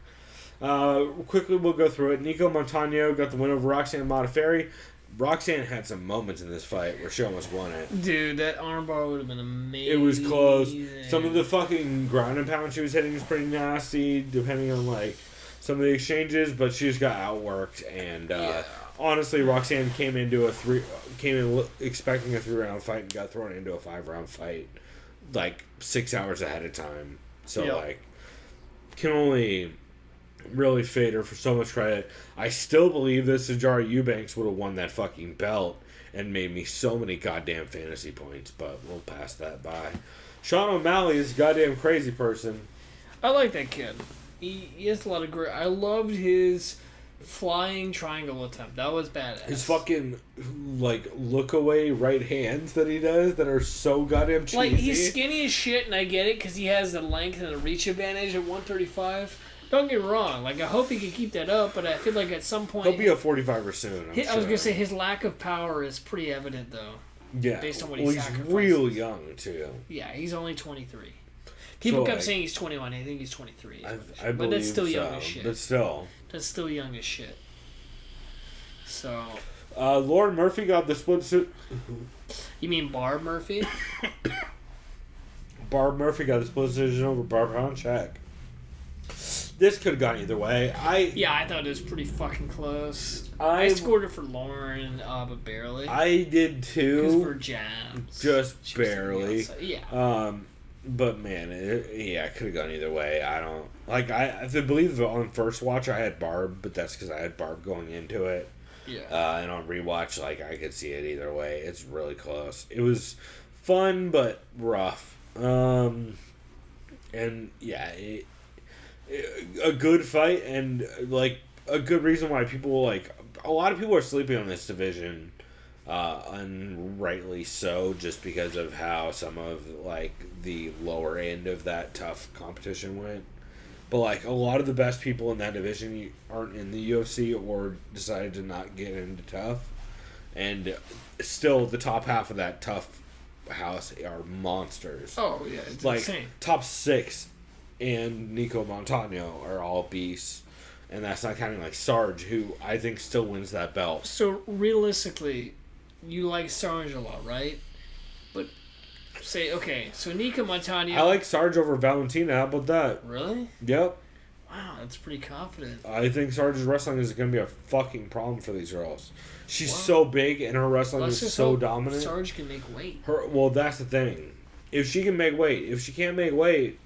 Quickly, we'll go through it. Nico Montano got the win over Roxanne Modafferi. Roxanne had some moments in this fight where she almost won it. Dude, that armbar would have been amazing. It was close. Some of the fucking ground and pound she was hitting was pretty nasty, depending on, like, some of the exchanges, but she just got outworked, and, honestly, Roxanne came in expecting a 3-round fight and got thrown into a 5-round fight, like, 6 hours ahead of time. So, like, can only really fade her for so much credit. I still believe that Sajara Eubanks would have won that fucking belt and made me so many goddamn fantasy points, but we'll pass that by. Sean O'Malley is a goddamn crazy person. I like that kid. He has a lot of great... I loved his flying triangle attempt. That was badass. His fucking, like, look away right hands that he does that are so goddamn cheesy. Like, he's skinny as shit, and I get it, because he has the length and the reach advantage at 135. Don't get me wrong. Like, I hope he can keep that up, but I feel like at some point... He'll be a 45er soon, I was going to say, his lack of power is pretty evident, though. Yeah. Based on what he's sacrifices. real young, too. Yeah, he's only 23. People kept saying he's 21. I think he's 23. I but that's still so, young as shit. But still. That's still young as shit. So... Lauren Murphy got the split suit. You mean Barb Murphy? Barb Murphy got the split decision over Barbara Honchak. This could have gone either way. I thought it was pretty fucking close. I scored it for Lauren, but barely. I did too. Because for jabs. Just barely. Yeah. But man, it could have gone either way. I don't like. I believe on first watch I had Barb, but that's because I had Barb going into it. Yeah. And on rewatch, like I could see it either way. It's really close. It was fun but rough. And yeah. A good fight and like a good reason why people like a lot of people are sleeping on this division, unrightly so, just because of how some of like the lower end of that Tough competition went. But like a lot of the best people in that division aren't in the UFC or decided to not get into Tough, and still the top half of that Tough house are monsters. Oh yeah, it's like insane. Top 6. And Nico Montano are all beasts. And that's not counting like Sarge, who I think still wins that belt. So realistically, you like Sarge a lot, right? But say, okay, so Nico Montano... I like Sarge over Valentina. How about that? Really? Yep. Wow, that's pretty confident. I think Sarge's wrestling is going to be a fucking problem for these girls. She's so big and her wrestling is so dominant. Sarge can make weight. Well, that's the thing. If she can make weight. If she can't make weight...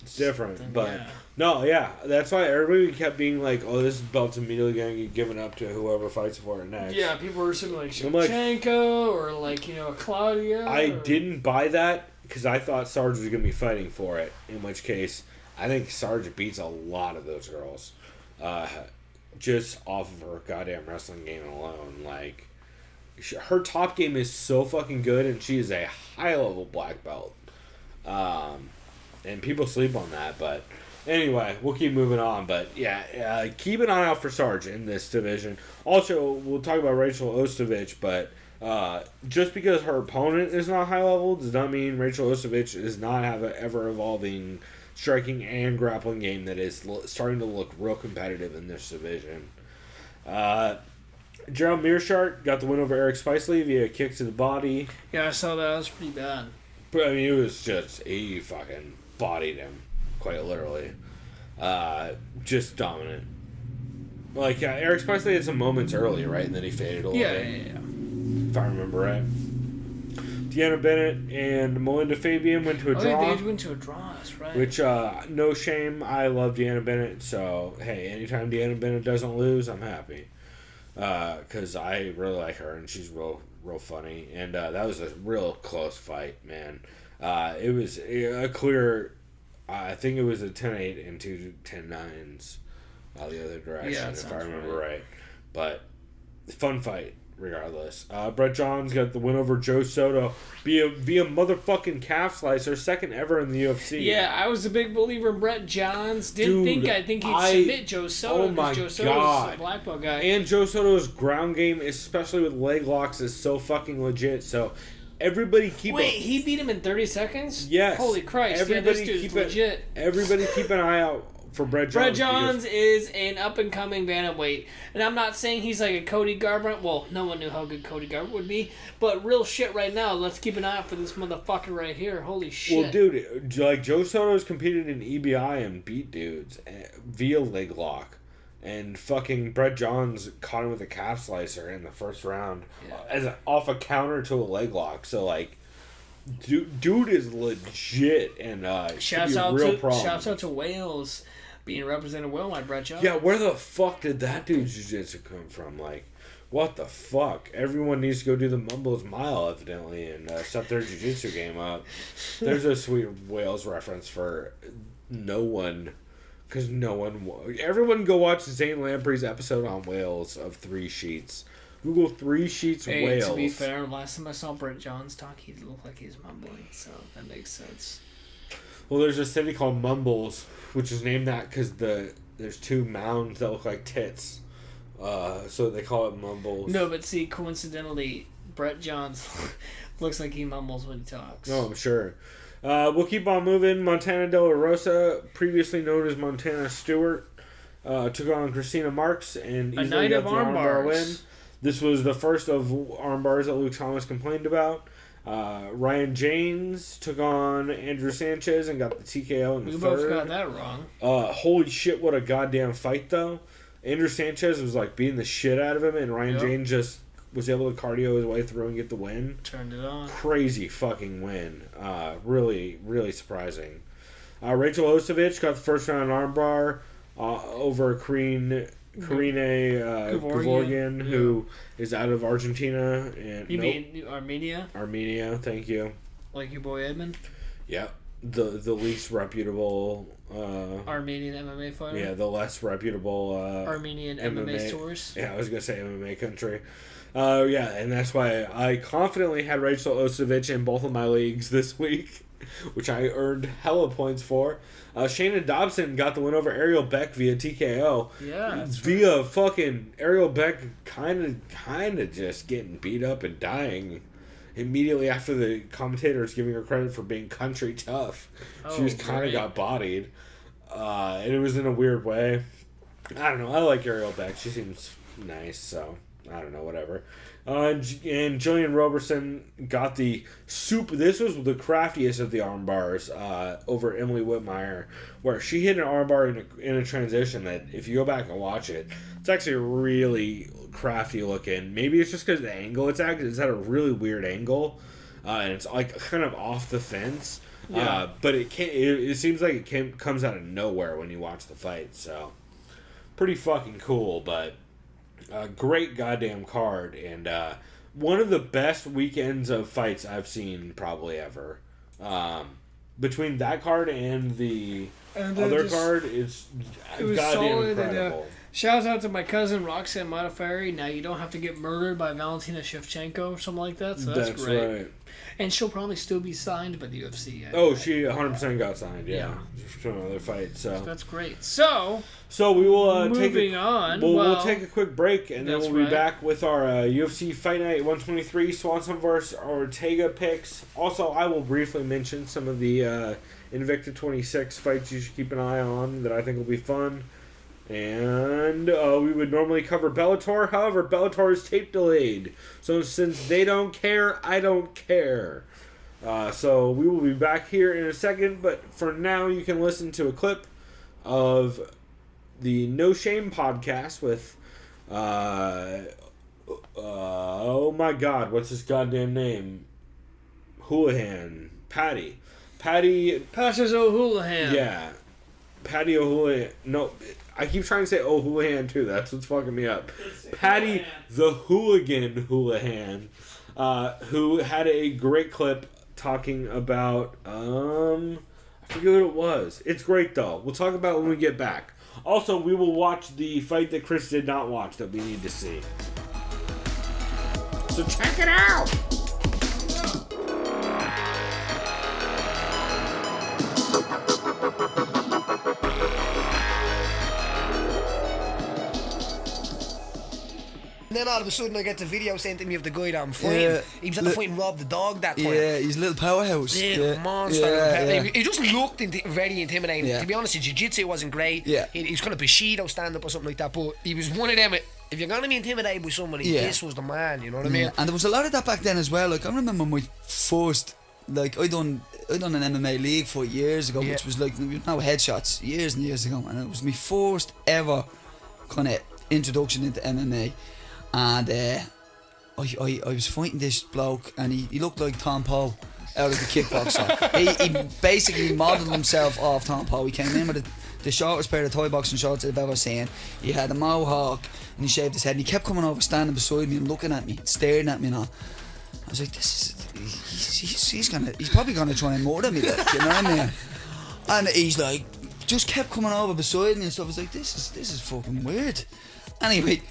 It's different, but no, that's why everybody kept being like, "Oh, this belt's immediately going to get given up to whoever fights for it next." Yeah, people were assuming like Shevchenko or like a Claudia. I didn't buy that because I thought Sarge was going to be fighting for it. In which case, I think Sarge beats a lot of those girls, just off of her goddamn wrestling game alone. Like, her top game is so fucking good, and she is a high level black belt. And people sleep on that, but Anyway, we'll keep moving on, but yeah, keep an eye out for Sarge in this division. Also, we'll talk about Rachel Ostovich, but just because her opponent is not high level does not mean Rachel Ostovich does not have an ever-evolving striking and grappling game that is starting to look real competitive in this division. Gerald Mearshart got the win over Eric Spicely via a kick to the body. Yeah, I saw that. That was pretty bad. But, I mean, it was just, he fucking bodied him, quite literally. Just dominant. Like, Eric Spicely had some moments early, right? And then he faded a little bit. Yeah. If I remember right. Deanna Bennett and Melinda Fabian went to a draw. They went to a draw, that's right. Which, no shame. I love Deanna Bennett. So, hey, anytime Deanna Bennett doesn't lose, I'm happy. Because I really like her, and she's real funny. And that was a real close fight, man. It was a clear, I think it was a 10-8 and 2 10-9s the other direction, if I remember right. But, fun fight, regardless. Brett Johns got the win over Joe Soto via motherfucking calf slicer, second ever in the UFC. Yeah, I was a big believer in Brett Johns. I think he'd submit Joe Soto. Oh my Joe Soto's God. a black belt guy. And Joe Soto's ground game, especially with leg locks, is so fucking legit. So everybody keep he beat him in 30 seconds? Yes. Holy Christ. Everybody this dude's legit. Everybody keep an eye out for Brett Johns. Brett Johns is an up-and-coming bantamweight. And I'm not saying he's like a Cody Garbrandt. Well, no one knew how good Cody Garbrandt would be. But real shit right now, let's keep an eye out for this motherfucker right here. Holy shit. Well, dude, like Joe Soto's competed in EBI and beat dudes via leg lock. And fucking Brett Johns caught him with a calf slicer in the first round off a counter to a leg lock. So, like, dude is legit and shouts out to Wales being represented well by Brett Johns. Yeah, where the fuck did that dude's jiu-jitsu come from? Like, what the fuck? Everyone needs to go do the Mumbles Mile, evidently, and step their jiu-jitsu game up. There's a sweet Wales reference for no one, because no one... Everyone go watch Zane Lamprey's episode on Wales of 3 Sheets. Google 3 Sheets Wales. To be fair, last time I saw Brett Johns talk, he looked like he was mumbling, so that makes sense. Well, there's a city called Mumbles, which is named that because there's 2 mounds that look like tits. So they call it Mumbles. No, but see, coincidentally, Brett Johns looks like he mumbles when he talks. Oh, I'm sure. We'll keep on moving. Montana De La Rosa, previously known as Montana Stewart, took on Christina Marks and easily got the armbar win. This was the first of armbars that Luke Thomas complained about. Ryan James took on Andrew Sanchez and got the TKO in the third. We both got that wrong. Holy shit, what a goddamn fight, though. Andrew Sanchez was, like, beating the shit out of him, and Ryan James just was able to cardio his way through and get the win. Turned it on. Crazy fucking win. Really, really surprising. Rachel Ostovich got the first round armbar over Karine Gevorgian, who is out of Argentina. And You mean Armenia? Armenia, thank you. Like your boy Edmund? Yeah. The least reputable... Armenian MMA fighter? Yeah, the less reputable... Armenian MMA source? Yeah, I was going to say MMA country. Yeah, and that's why I confidently had Rachel Ostovich in both of my leagues this week, which I earned hella points for. Shayna Dobson got the win over Ariel Beck via TKO. Yeah. Via fucking Ariel Beck kind of just getting beat up and dying immediately after the commentators giving her credit for being country tough. She just kind of got bodied. And it was in a weird way. I don't know. I like Ariel Beck. She seems nice, so I don't know, whatever. And Jillian Roberson got the this was the craftiest of the arm bars over Emily Whitmire, where she hit an arm bar in a transition that, if you go back and watch it, it's actually really crafty looking. Maybe it's just because of the angle it's at a really weird angle, and it's like kind of off the fence. Yeah. But it seems like it comes out of nowhere when you watch the fight, so pretty fucking cool, but great goddamn card, and one of the best weekends of fights I've seen probably ever. Between that card and the other card, it was solid. incredible. Shout out to my cousin Roxanne Modafferi. Now you don't have to get murdered by Valentina Shevchenko or something like that, so that's great. Right. And she'll probably still be signed by the UFC. She 100% got signed, yeah. For another fight, so. That's great. So we will moving on. We'll take a quick break, and then we'll be right. back with our UFC Fight Night 123 Swanson vs. Ortega picks. Also, I will briefly mention some of the Invicta 26 fights you should keep an eye on that I think will be fun. And we would normally cover Bellator. However, Bellator is tape delayed. So since they don't care, I don't care. So we will be back here in a second. But for now, you can listen to a clip of the No Shame podcast with... oh my god, what's his goddamn name? Houlihan. Patty O'Houlihan. Yeah. Patty O'Houlihan. No, I keep trying to say O'Houlihan too. That's what's fucking me up. Patty the Hooligan Houlihan, who had a great clip talking about, I forget what it was. It's great though. We'll talk about it when we get back. Also, we will watch the fight that Chris did not watch that we need to see. So check it out! And then all of a sudden I get the video sent to me of the guy that I'm fighting. Yeah. He was at the fighting Rob the Dog that time. Yeah, he's a little powerhouse. Little monster. Yeah. He just looked very intimidating. Yeah. To be honest, his jiu-jitsu wasn't great. Yeah. He was kind of Bushido stand-up or something like that, but he was one of them. If you're going to be intimidated by somebody, this was the man, you know what I mean? And there was a lot of that back then as well. Like, I remember my first, like, I done an MMA league for years ago, which was like, no headshots, years and years ago, and it was my first ever kind of introduction into MMA. And I was fighting this bloke, and he looked like Tom Poe out of the kickboxer. he basically modelled himself off Tom Poe. He came in with the shortest pair of Thai boxing shorts I've ever seen. He had a mohawk, and he shaved his head, and he kept coming over, standing beside me and looking at me, staring at me and all. I was like, he's probably gonna try and murder me, like, you know what I mean? And he's like, just kept coming over beside me and stuff. I was like, this is fucking weird. Anyway,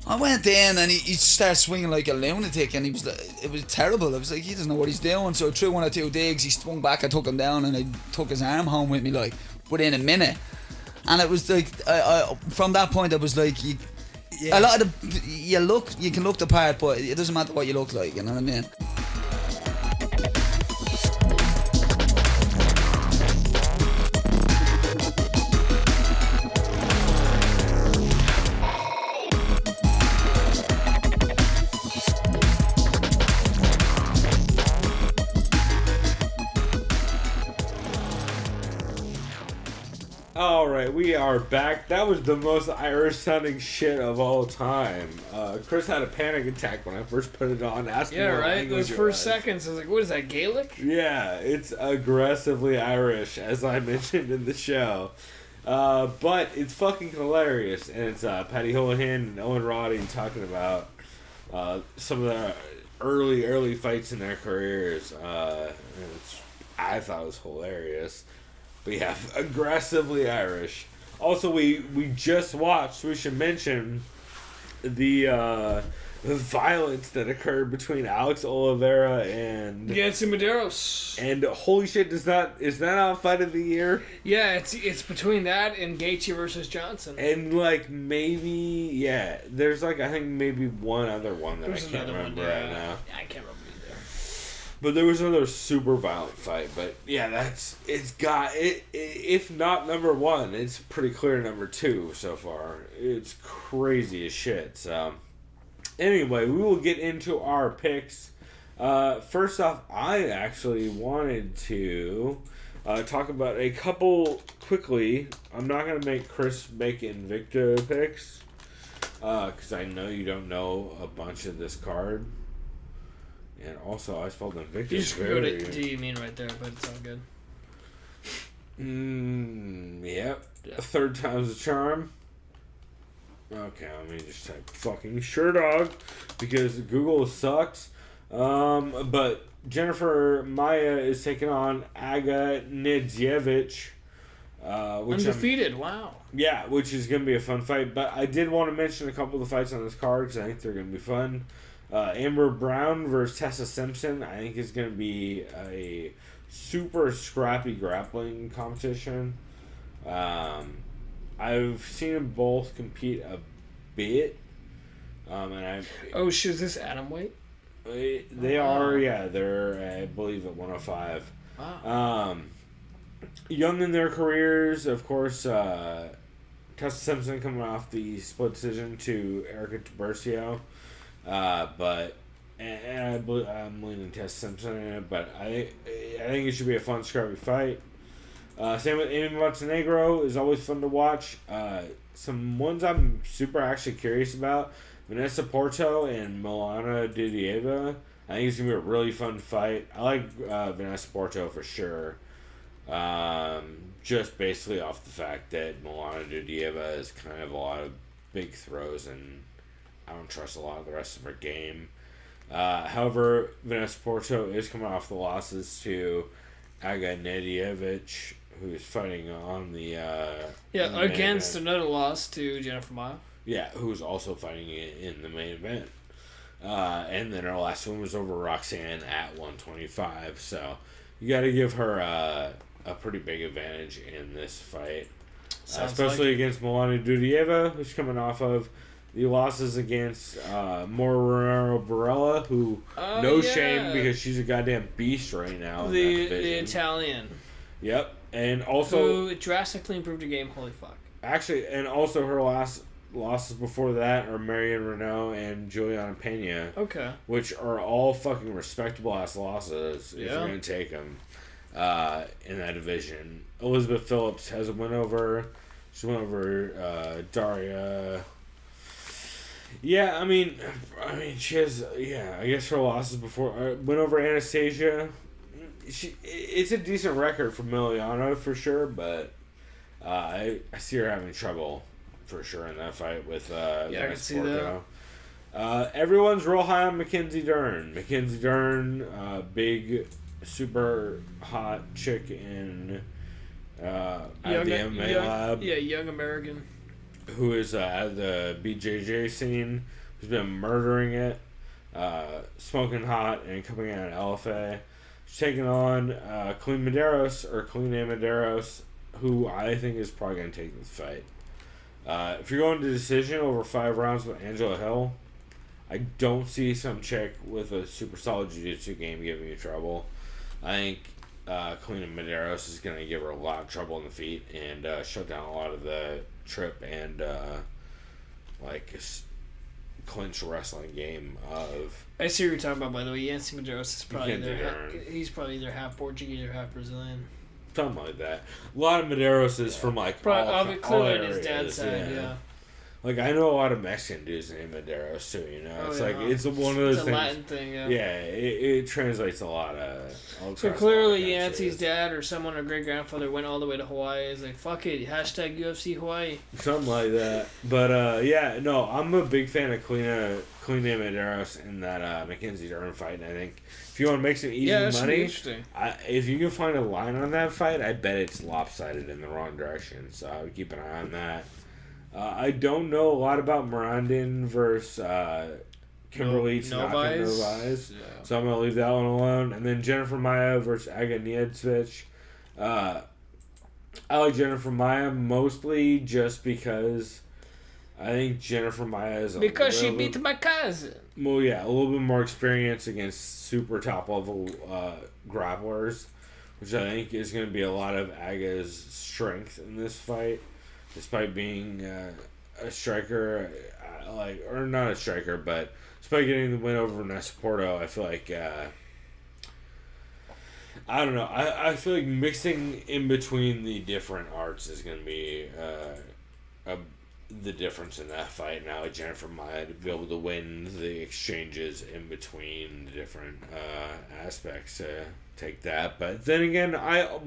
I went in and he started swinging like a lunatic, and it was terrible. I was like, he doesn't know what he's doing. So I threw one or two digs, he swung back, I took him down, and I took his arm home with me like within a minute. And it was like, from that point, I was like, a lot of you can look the part, but it doesn't matter what you look like, you know what I mean? Alright, we are back. That was the most Irish sounding shit of all time. Chris had a panic attack when I first put it on. Asking what language Those first seconds, I was like, what is that, Gaelic? Yeah, it's aggressively Irish, as I mentioned in the show. But it's fucking hilarious. And it's Patty Houlihan and Owen Roddy talking about some of the early fights in their careers. I thought it was hilarious. But yeah, aggressively Irish. Also, we just watched, we should mention, the violence that occurred between Alex Oliveira and Yancy Medeiros. And holy shit, is that our fight of the year? Yeah, it's between that and Gaethje versus Johnson. And like maybe there's like I think maybe one other one that I can't remember right now. I can't remember. But there was another super violent fight. But yeah, it's got it. If not number one, it's pretty clear number two so far. It's crazy as shit. So anyway, we will get into our picks. First off, I actually wanted to talk about a couple quickly. I'm not gonna make Chris make Invicta picks because I know you don't know a bunch of this card. And also, I spelled Invicta. You just go to D, you mean right there, but it's all good. Yep. Yeah. Third time's a charm. Okay, let me just type fucking sure dog because Google sucks. But Jennifer Maya is taking on Aga Nedzievich. Undefeated, wow. Yeah, which is going to be a fun fight. But I did want to mention a couple of the fights on this card because I think they're going to be fun. Amber Brown versus Tessa Simpson, I think is going to be a super scrappy grappling competition. I've seen them both compete a bit. Shit, is this atom weight? They are, yeah. They're, I believe, at 105. Wow. Young in their careers, of course. Tessa Simpson coming off the split decision to Erica Tiburcio. But I'm leaning Tessa Simpson in it. But I think it should be a fun, scrappy fight. Same with Amy Montenegro is always fun to watch. Some ones I'm super actually curious about. Vanessa Porto and Milana Dudieva. I think it's going to be a really fun fight. I like Vanessa Porto for sure. Just basically off the fact that Milana Dudieva is kind of a lot of big throws and I don't trust a lot of the rest of her game. However, Vanessa Porto is coming off the losses to Aga Nedjadic, who's fighting on the... against another loss to Jennifer Maia. Yeah, who's also fighting in the main event. And then her last one was over Roxanne at 125. So you got to give her a pretty big advantage in this fight. Especially against Milana Dudieva, who's coming off of the losses against Maura Romero Barella, who shame because she's a goddamn beast right now. The Italian. Yep. And also... who drastically improved her game, holy fuck. Actually, and also her losses before that are Marion Renault and Juliana Pena. Okay. Which are all fucking respectable ass losses if you're going to take them in that division. Elizabeth Phillips has a win over. She went over Daria. Yeah, I mean, she has. Yeah, I guess her losses before went over Anastasia. It's a decent record for Miliano for sure, but I see her having trouble for sure in that fight with I can see that. Everyone's real high on Mackenzie Dern. Mackenzie Dern, big, super hot chick in at the MMA lab. Yeah, young American. Who is at the BJJ scene, who's been murdering it, smoking hot, and coming out of LFA. She's taking on Colleen Medeiros, who I think is probably going to take this fight. If you're going to decision over 5 rounds with Angela Hill, I don't see some chick with a super solid jiu-jitsu game giving you trouble. I think Colleen Medeiros is going to give her a lot of trouble in the feet and shut down a lot of the trip and clinch wrestling game of... I see what you're talking about, by the way. Yancy Medeiros is probably he's probably either half Portuguese or half Brazilian. Something like that. A lot of Medeiros is from clearly all on his dad's side, yeah. Like, I know a lot of Mexican dudes named Medeiros too, you know? It's one of those things. It's a Latin thing, yeah. Yeah, it translates a lot of... So clearly Yancey's dad or someone, or great-grandfather, went all the way to Hawaii. It's like, fuck it, hashtag UFC Hawaii. Something like that. But, I'm a big fan of Colleen Medeiros in that Mackenzie Dern fight, and I think if you want to make some easy money, if you can find a line on that fight, I bet it's lopsided in the wrong direction, so I would keep an eye on that. I don't know a lot about Mirandin versus Kimberly Tanaka Novaes, so I'm going to leave that one alone. And then Jennifer Maia versus Aga Niedzvich. I like Jennifer Maia mostly just because I think Jennifer Maia is she beat my cousin. Well, yeah, a little bit more experience against super top level grapplers, which I think is going to be a lot of Aga's strength in this fight. Despite being a striker, or not a striker, but despite getting the win over Vanessa Porto, I feel like I don't know. I feel like mixing in between the different arts is going to be the difference in that fight. Now, Jennifer might be able to win the exchanges in between the different aspects to take that. But then again, I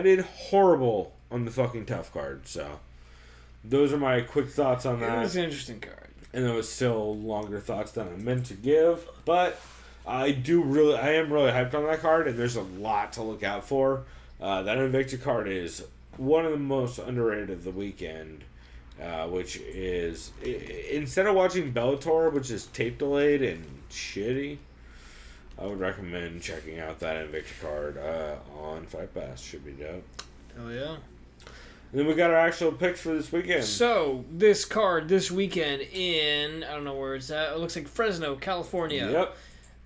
did horrible on the fucking tough card, so those are my quick thoughts on that. It was an interesting card. And there was still longer thoughts than I meant to give, but I am really hyped on that card, and there's a lot to look out for. That Invicta card is one of the most underrated of the weekend, which is, instead of watching Bellator, which is tape delayed and shitty, I would recommend checking out that Invicta card on Fight Pass. Should be dope. Oh, yeah. And then we got our actual picks for this weekend. So, this card this weekend in, I don't know where it's at, it looks like Fresno, California. Yep.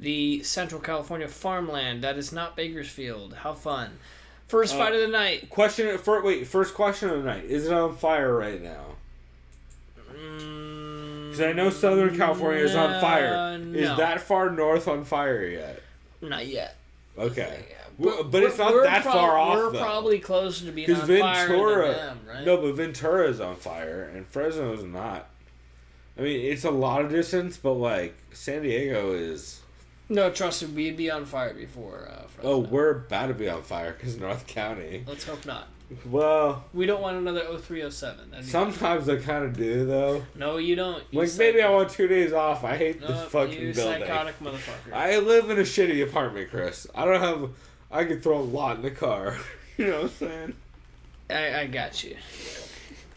The Central California farmland. That is not Bakersfield. How fun. First fight of the night. First question of the night. Is it on fire right now? Because I know Southern California is on fire. No. Is that far north on fire yet? Not yet. Okay. Yeah. But it's not that far off, We're though. probably closer to being on Ventura, fire than them, right? No, but Ventura's on fire, and Fresno's not. I mean, it's a lot of distance, but, like, San Diego is... No, trust me, we'd be on fire before Fresno. Oh, we're about to be on fire because North County. Let's hope not. Well... We don't want another 0307. Sometimes I kind of do, though. No, you don't. You Like, maybe I want 2 days off. I hate this fucking you building. psychotic motherfucker. I live in a shitty apartment, Chris. I don't have... I could throw a lot in the car. You know what I'm saying? I got you.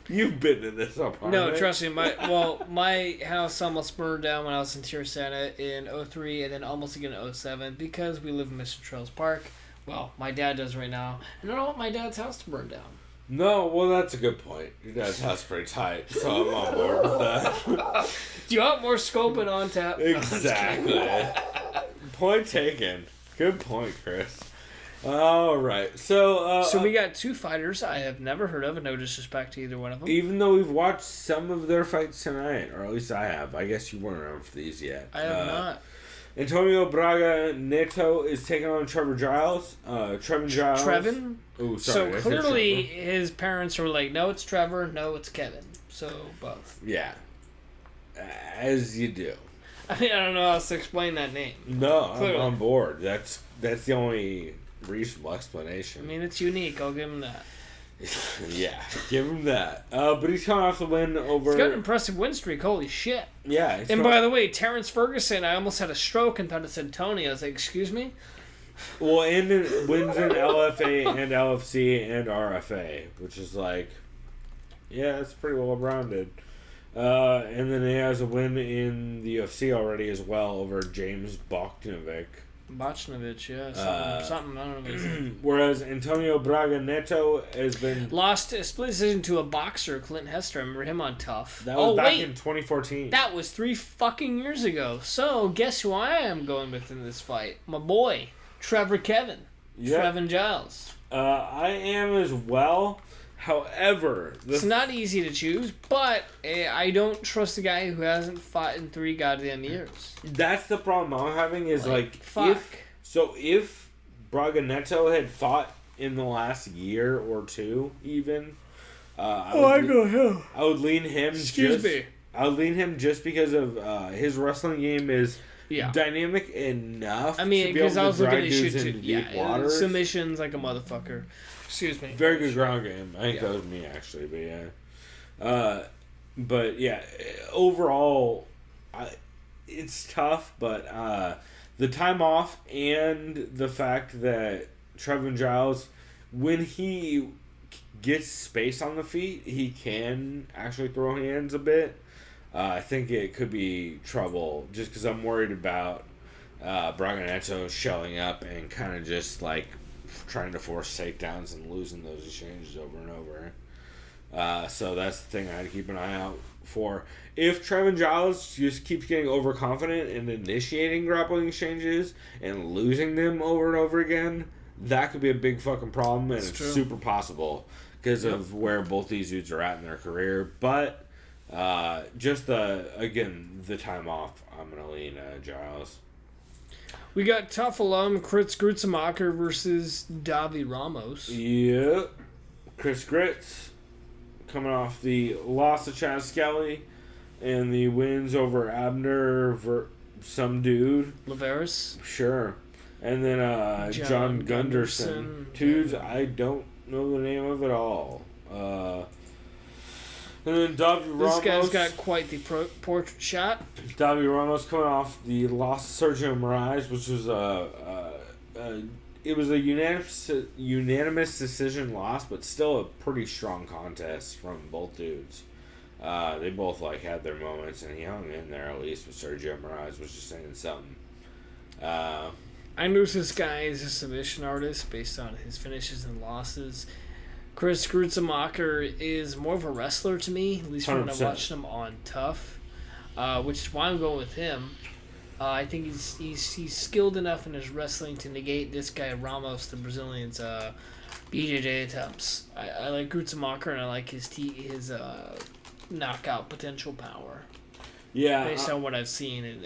You've been in this apartment. No, trust me. My house almost burned down when I was in Tirisana in 03 and then almost again in 07 because we live in Mr. Trails Park. Well, my dad does right now. And I don't want my dad's house to burn down. No, well, that's a good point. Your dad's house is pretty tight, so I'm on board with that. Do you want more scoping on tap? Exactly. Point taken. Good point, Chris. All right. So we got 2 fighters I have never heard of, and no disrespect to either one of them. Even though we've watched some of their fights tonight, or at least I have. I guess you weren't around for these yet. I have not. Antonio Braga Neto is taking on Trevor Giles. Trevin Giles. Trevin? Oh, sorry. So clearly his parents were like, no, it's Trevor, no, it's Kevin. So both. Yeah. As you do. I mean, I don't know how else to explain that name. No, Clearly. I'm on board. That's the only reasonable explanation. I mean, it's unique. I'll give him that. Yeah, give him that. But he's coming off the win over... He's got an impressive win streak. Holy shit. Yeah. And by the way, Terrence Ferguson, I almost had a stroke and thought it said Tony. I was like, excuse me? Well, and it wins in LFA and LFC and RFA, which is like... Yeah, it's pretty well rounded. And then he has a win in the UFC already as well over James Bogdanovic. Bogdanovic, yeah. Something, I don't know what he's like. Whereas Antonio Braga Neto has been... Lost a split decision to a boxer, Clint Hester. I remember him on Tough. That was back in 2014. That was 3 fucking years ago. So, guess who I am going with in this fight? My boy, Trevor Kevin. Yeah. Trevin Giles. I am as well. However... It's not easy to choose, but I don't trust a guy who hasn't fought in 3 goddamn years. That's the problem I'm having is fuck. If Braga Neto had fought in the last year or 2 even, I would lean him. Excuse me. I would lean him just because of his wrestling game is dynamic enough. I mean, because I was looking at dudes shoot into deep water. Submissions like a motherfucker. Excuse me. Very good ground game. I think that was me actually, but yeah. Overall, it's tough, but the time off and the fact that Trevin Giles, when he gets space on the feet, he can actually throw hands a bit. I think it could be trouble just because I'm worried about Braga Neto shelling up and kind of just like trying to force takedowns and losing those exchanges over and over. So that's the thing I had to keep an eye out for. If Trevin Giles just keeps getting overconfident and initiating grappling exchanges and losing them over and over again, that could be a big fucking problem, and it's super possible because of where both these dudes are at in their career. But just the time off, I'm going to lean Giles. We got Tough alum Chris Grutzemacher versus Davi Ramos. Yep. Chris Grits coming off the loss of Chad Skelly and the wins over Abner some dude. Laveris. Sure. And then John Gunderson. Dudes I don't know the name of at all. And then Davi Ramos. This guy's got quite the portrait shot. Davi Ramos coming off the loss of Sergio Moraes, which was it was a unanimous decision loss, but still a pretty strong contest from both dudes. They both like had their moments, and he hung in there at least with Sergio Moraes, was just saying something. I noticed this guy is a submission artist based on his finishes and losses. Chris Grutzemacher is more of a wrestler to me, at least when I 100%. watched him on Tough, which is why I'm going with him. I think he's skilled enough in his wrestling to negate this guy Ramos, the Brazilian's BJJ attempts. I like Grutzemacher, and I like his knockout potential power. Yeah. Based on what I've seen and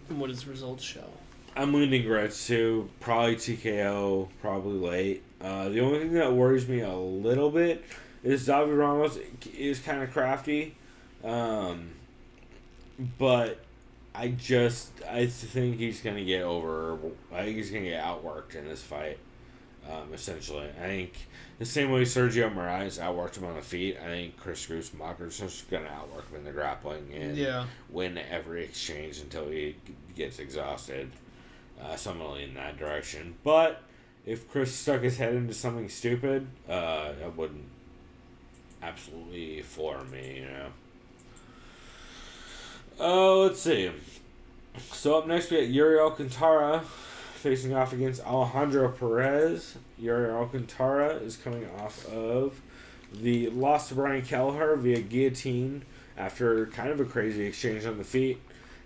what his results show. I'm leaning Gretz too. Probably TKO, probably late. The only thing that worries me a little bit is David Ramos is kind of crafty. But I think he's going to get I think he's going to get outworked in this fight, essentially. I think the same way Sergio Moraes outworked him on the feet, I think Chris Grutzemacher is just going to outwork him in the grappling and win every exchange until he gets exhausted. So I'm going to lean in that direction. But if Chris stuck his head into something stupid, that wouldn't absolutely floor me, you know. Let's see. So up next we got Yuri Alcantara facing off against Alejandro Perez. Yuri Alcantara is coming off of the loss to Brian Kelleher via guillotine after kind of a crazy exchange on the feet,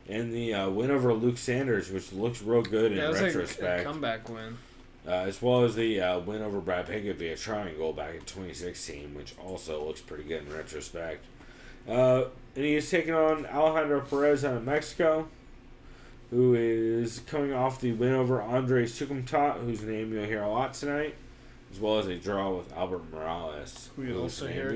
and the win over Luke Sanders, which looks real good in retrospect. Like a comeback win. As well as the win over Brad Pickett via triangle back in 2016, which also looks pretty good in retrospect. And he is taking on Alejandro Perez out of Mexico, who is coming off the win over Andres Tucumtat, whose name you'll hear a lot tonight, as well as a draw with Albert Morales, who you'll also hear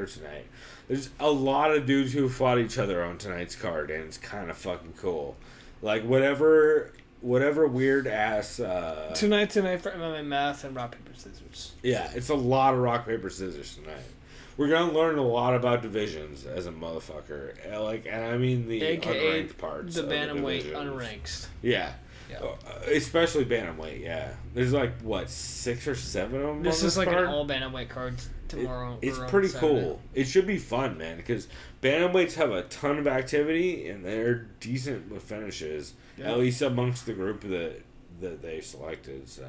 tonight. There's a lot of dudes who fought each other on tonight's card, and it's kind of fucking cool. Like, whatever weird ass... Tonight for MMA Math and Rock, Paper, Scissors. Yeah, it's a lot of rock, paper, scissors tonight. We're going to learn a lot about divisions as a motherfucker. And I mean the AKA unranked parts. The bantamweight unranked. Yeah. Especially bantamweight, yeah. There's 6 or 7 of them. This is card. An all bantamweight card tomorrow. It's pretty cool. It should be fun, man, because bantamweights have a ton of activity and they're decent with finishes, at least amongst the group that they selected. So,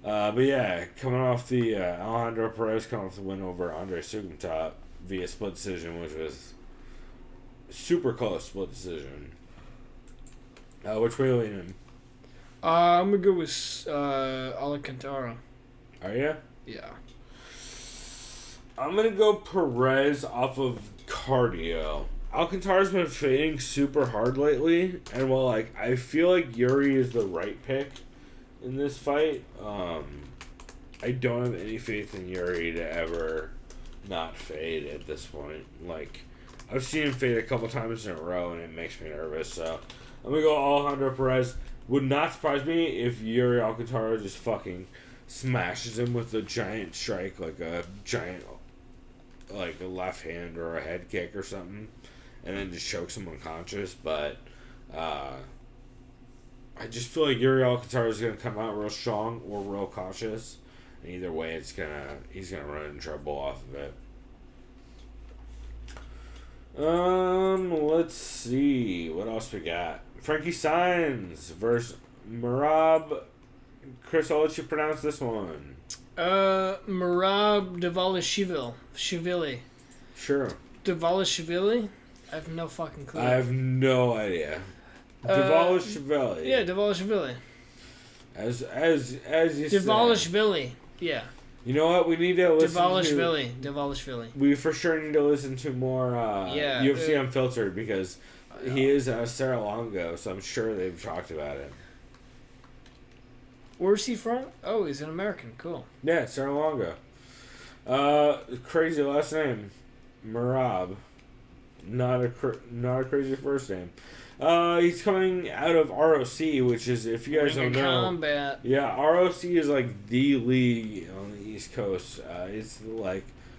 but yeah, coming off the Alejandro Perez coming off the win over Andres Tucumtat via split decision, which was super close split decision. Which way are you leaning? I'm gonna go with Alcantara. Are you? Yeah. I'm gonna go Perez off of cardio. Alcantara's been fading super hard lately, and while I feel like Yuri is the right pick in this fight, I don't have any faith in Yuri to ever not fade at this point. I've seen him fade a couple times in a row, and it makes me nervous. So I'm gonna go Alejandro Perez. Would not surprise me if Yuri Alcantara just fucking smashes him with a giant strike, like a giant, a left hand or a head kick or something, and then just chokes him unconscious. But I just feel like Yuri Alcantara is gonna come out real strong or real cautious, and either way, he's gonna run into trouble off of it. Let's see what else we got. Frankie Saenz versus Merab. Chris, I'll let you pronounce this one. Merab Dvalishvili. Sure. Dvalishvili? I have no fucking clue. I have no idea. Dvalishvili. Yeah, Dvalishvili. As you said. Dvalishvili. Yeah. You know what? We need to listen Dvalishvili. We for sure need to listen to more UFC Unfiltered, because he is Saralongo, so I'm sure they've talked about it. Where's he from? Oh, he's an American. Cool. Yeah, Saralongo. Crazy last name. Merab. Not a crazy first name. He's coming out of ROC, which is, if you guys don't know, Combat. Yeah, ROC is the league on the East Coast. It's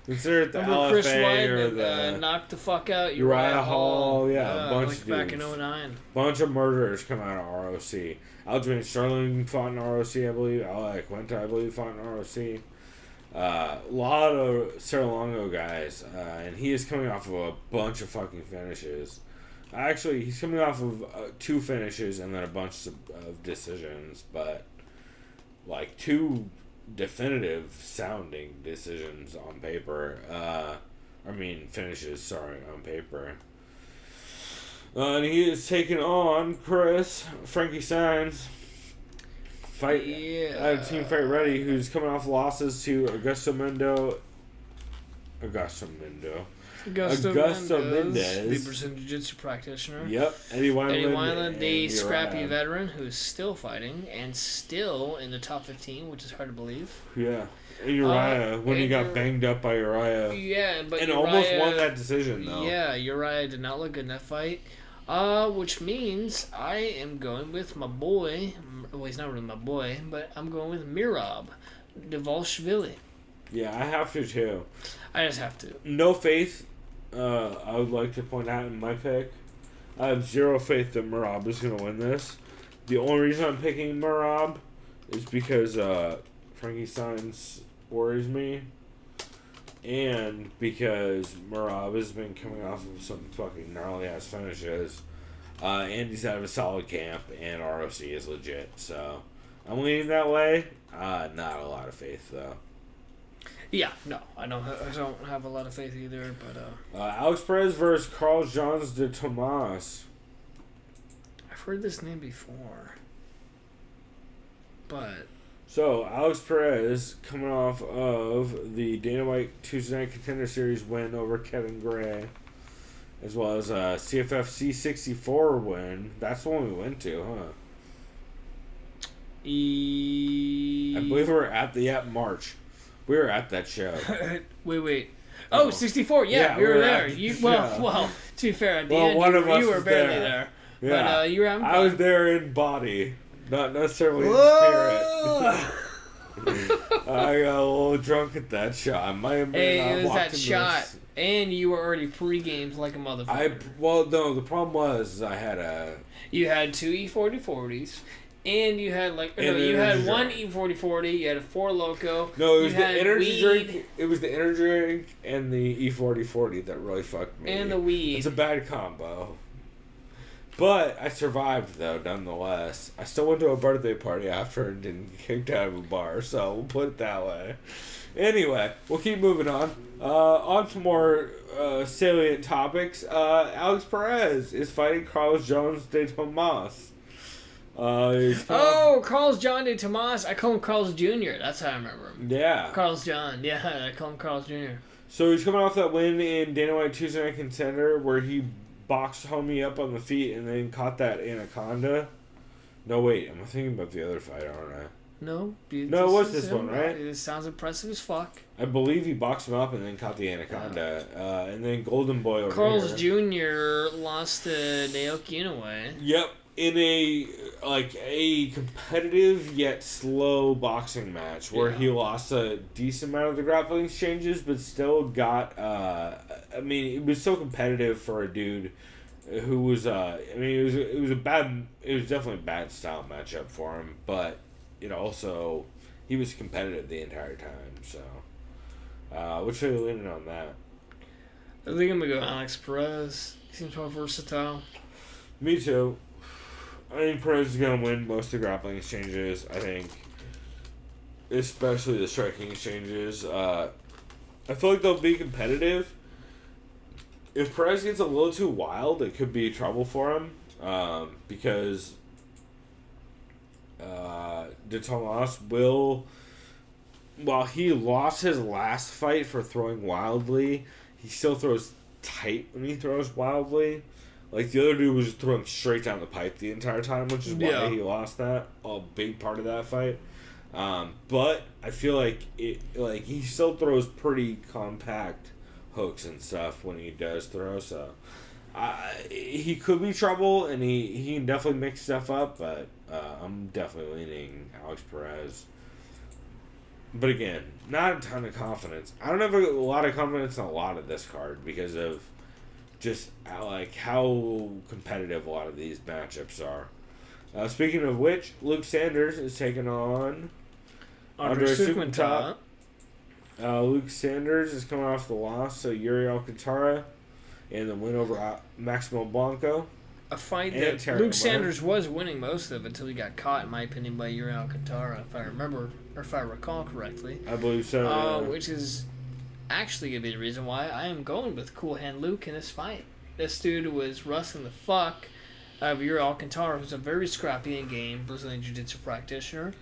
Consider it the Remember Chris LFA White or that the knocked the fuck out Uriah Hall. Yeah, a bunch like of back dudes. in 09. Bunch of murderers come out of ROC. Aljamain Sterling fought in ROC, I believe. Quinta, I believe, fought in ROC. A lot of Serra-Longo guys, and he is coming off of a bunch of fucking finishes. Actually, he's coming off of 2 finishes and then a bunch of decisions, but like 2 definitive sounding decisions on paper. Finishes, on paper. And he is taking on Frankie Saenz. Team Fight Ready, who's coming off losses to Augusto Mendez. The Brazilian Jiu-Jitsu practitioner. Yep. Eddie Wineland, the scrappy veteran who's still fighting and still in the top 15, which is hard to believe. Yeah. And Uriah, when he got banged up by Uriah. Yeah, but and Uriah, almost won that decision, though. Yeah, Uriah did not look good in that fight. Which means I am going with my boy. Well, he's not really my boy, but I'm going with Mirab Dvalishvili. Yeah, I have to, too. I just have to. No faith, I would like to point out in my pick. I have 0 faith that Mirab is going to win this. The only reason I'm picking Mirab is because Frankie Saenz worries me. And because Mirab has been coming off of some fucking gnarly-ass finishes. And he's out of a solid camp, and ROC is legit. So, I'm leaning that way. Not a lot of faith, though. Yeah, no, I don't have a lot of faith either, but... Alex Perez versus Carl Jones de Tomas. I've heard this name before. But... So, Alex Perez, coming off of the Dana White Tuesday Night Contender Series win over Kevin Gray, as well as a CFF C64 win. That's the one we went to, huh? I believe we were at March. We were at that show. Wait. Oh, 64. Yeah, we were there. Well, to be fair, at the end, you were barely there. Yeah. But you were having fun. I was there in body, not necessarily in spirit. I got a little drunk at that shot. It was that shot. And you were already pre-gamed like a motherfucker. The problem was I had You had 2 E4040s. And you had you had 1 E4040, you had a 4 Loco. No, it was the energy drink. It was the energy drink and the E4040 that really fucked me. And the weed. It's a bad combo. But I survived though, nonetheless. I still went to a birthday party after and didn't get kicked out of a bar, so we'll put it that way. Anyway, we'll keep moving on. On to more salient topics. Alex Perez is fighting Carlos Jones de Tomas. Carlos John de Tomas. I call him Carlos Jr. That's how I remember him. Yeah. Carlos John. Yeah, I call him Carlos Jr. So he's coming off that win in Dana White Tuesday Night Contender where he boxed homie up on the feet and then caught that anaconda. No, wait. I'm thinking about the other fight, aren't I? No. It was this one, right? It sounds impressive as fuck. I believe he boxed him up and then caught the anaconda. And then Golden Boy over Carlos Jr. lost to Naoki Inoue. Yep. In a competitive yet slow boxing match where he lost a decent amount of the grappling exchanges, but still got. It was so competitive for a dude who was. It was definitely a bad style matchup for him, but also he was competitive the entire time. So, which are you leaning on that? I think I'm gonna go Alex Perez. He seems more versatile. Me too. I think Perez is going to win most of the grappling exchanges, I think. Especially the striking exchanges. I feel like they'll be competitive. If Perez gets a little too wild, it could be trouble for him. Because De Tomas will... While he lost his last fight for throwing wildly, he still throws tight when he throws wildly. Like, the other dude was just throwing straight down the pipe the entire time, which is why he lost that. A big part of that fight. But I feel like he still throws pretty compact hooks and stuff when he does throw. So he could be trouble, and he can definitely mix stuff up. But I'm definitely leaning Alex Perez. But again, not a ton of confidence. I don't have a lot of confidence in a lot of this card because of just how competitive a lot of these matchups are. Speaking of which, Luke Sanders is taking on Andre Sukmatov. Luke Sanders is coming off the loss to Yuri Alcantara and the win over Maximo Blanco. A fight that Luke Sanders was winning most of until he got caught, in my opinion, by Yuri Alcantara, if I remember, or if I recall correctly. I believe so. Which is actually going to be the reason why I am going with Cool Hand Luke in this fight. This dude was wrestling the fuck out of Yuri Alcantara, who's a very scrappy and game Brazilian Jiu-Jitsu practitioner.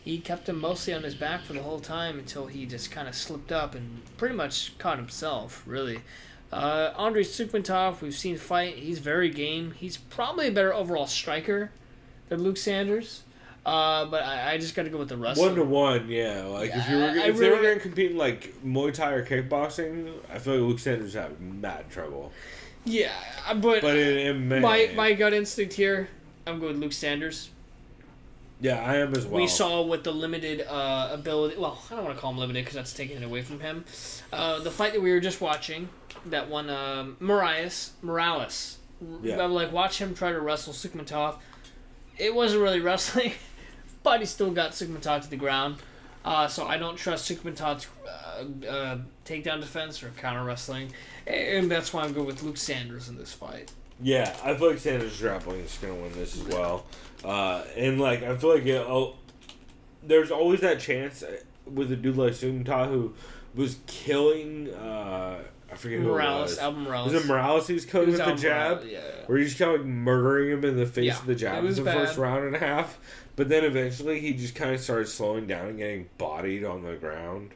He kept him mostly on his back for the whole time until he just kind of slipped up and pretty much caught himself, really. Andre Sukmatov, we've seen fight. He's very game. He's probably a better overall striker than Luke Sanders. But I just got to go with the wrestling. 1-to-1, yeah. Like if they were going to compete in like Muay Thai or kickboxing, I feel like Luke Sanders would have mad trouble. Yeah, but in my gut instinct here, I'm going with Luke Sanders. Yeah, I am as well. We saw with the limited ability. Well, I don't want to call him limited because that's taking it away from him. The fight that we were just watching, that one, Morales. Yeah. I would watch him try to wrestle Sukmatov. It wasn't really wrestling, but he still got Sukmatov to the ground. So I don't trust Sukmatov's takedown defense or counter wrestling, and that's why I'm going with Luke Sanders in this fight. Yeah, I feel like Sanders grappling is going to win this as well. And I feel like there's always that chance with a dude like Sukmatov who was killing. I forget who Morales, it was. Aldo Morales. Was it Morales who's killing with the jab? Yeah. Where he's just kind of murdering him in the face of the jab in the first round and a half. But then eventually he just kind of started slowing down and getting bodied on the ground.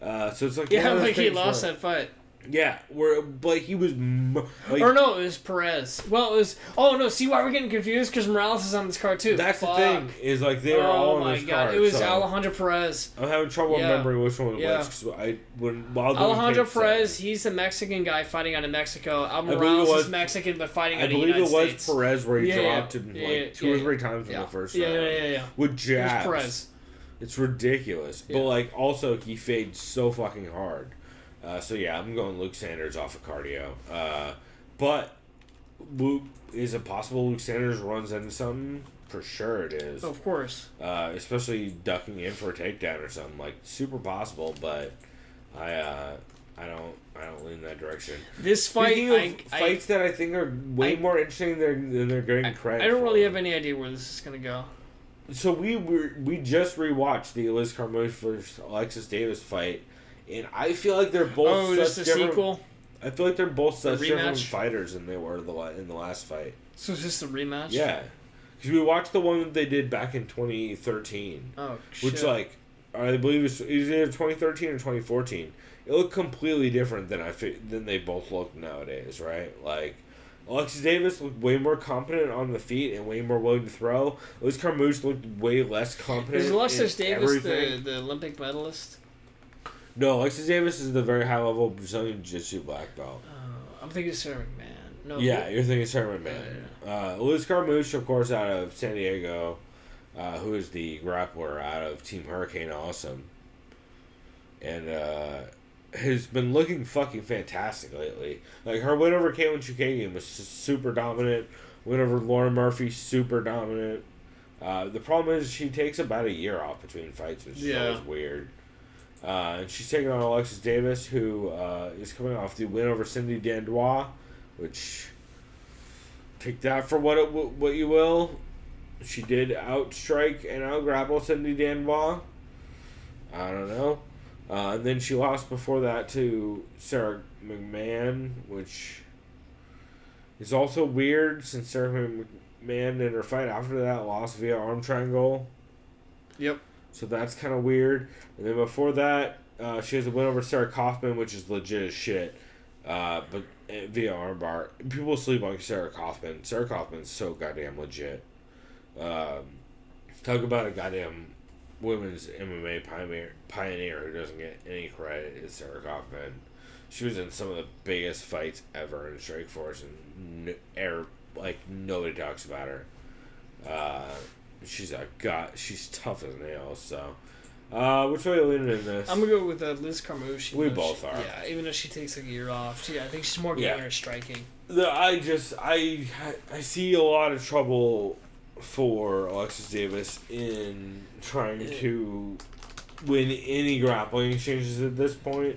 So it's like he lost that fight. Yeah, he was or no, it was Perez. Well, it was. Oh no, see why we're getting confused? Because Morales is on this card too. That's the thing is they were all on this card. Oh my god, it was Alejandro Perez. I'm having trouble remembering which one it was. Alejandro Perez, he's the Mexican guy fighting out of Mexico. Morales is Mexican but fighting out of the United States. I believe it was Perez where he dropped him 2 or 3 times in the first round. Yeah. With jabs. It was Perez. It's ridiculous, but also he fades so fucking hard. So I'm going Luke Sanders off of cardio. But is it possible Luke Sanders runs into something? For sure it is. Of course. Especially ducking in for a takedown or something, super possible. But I don't lean that direction. This fight, fights that I think are way more interesting than they're getting credit. I don't really have any idea where this is gonna go. So we just rewatched the Liz Carmouche versus Alexis Davis fight. And I feel like they're both such different. Sequel? I feel like they're both such different fighters than they were in the last fight. So is this a rematch? Yeah. Because we watched the one that they did back in 2013. Oh, shit. Which, I believe it was either 2013 or 2014. It looked completely different than they both look nowadays, right? Alexis Davis looked way more competent on the feet and way more willing to throw. Liz Carmouche looked way less competent. Is Alexis Davis everything. the Olympic medalist? No, Alexis Davis is the very high-level Brazilian Jiu-Jitsu black belt. I'm thinking Sarah McMahon. No, yeah, you're thinking Sarah McMahon. Liz Carmouche, of course, out of San Diego, who is the grappler out of Team Hurricane Awesome. And has been looking fucking fantastic lately. Her win over Caitlin Chukagian was super dominant. Win over Lauren Murphy, super dominant. The problem is she takes about a year off between fights, which is always weird. And she's taking on Alexis Davis, who is coming off the win over Cindy Dandois, which, take that for what you will. She did outstrike and outgrapple Cindy Dandois. I don't know. And then she lost before that to Sarah McMahon, which is also weird since Sarah McMahon in her fight after that lost via arm triangle. Yep. So that's kind of weird. And then before that, she has a win over Sarah Kaufman, which is legit as shit. But via armbar. People sleep on Sarah Kaufman. Sarah Kaufman's so goddamn legit. Talk about a goddamn women's MMA pioneer who doesn't get any credit is Sarah Kaufman. She was in some of the biggest fights ever in Strikeforce, and nobody talks about her. She's tough as nails. So Which way are you leaning in this? I'm gonna go with Liz Carmouche. We both are. Yeah, even though she takes a year off. I think she's more getting her striking. I see a lot of trouble for Alexis Davis in trying to win any grappling exchanges at this point.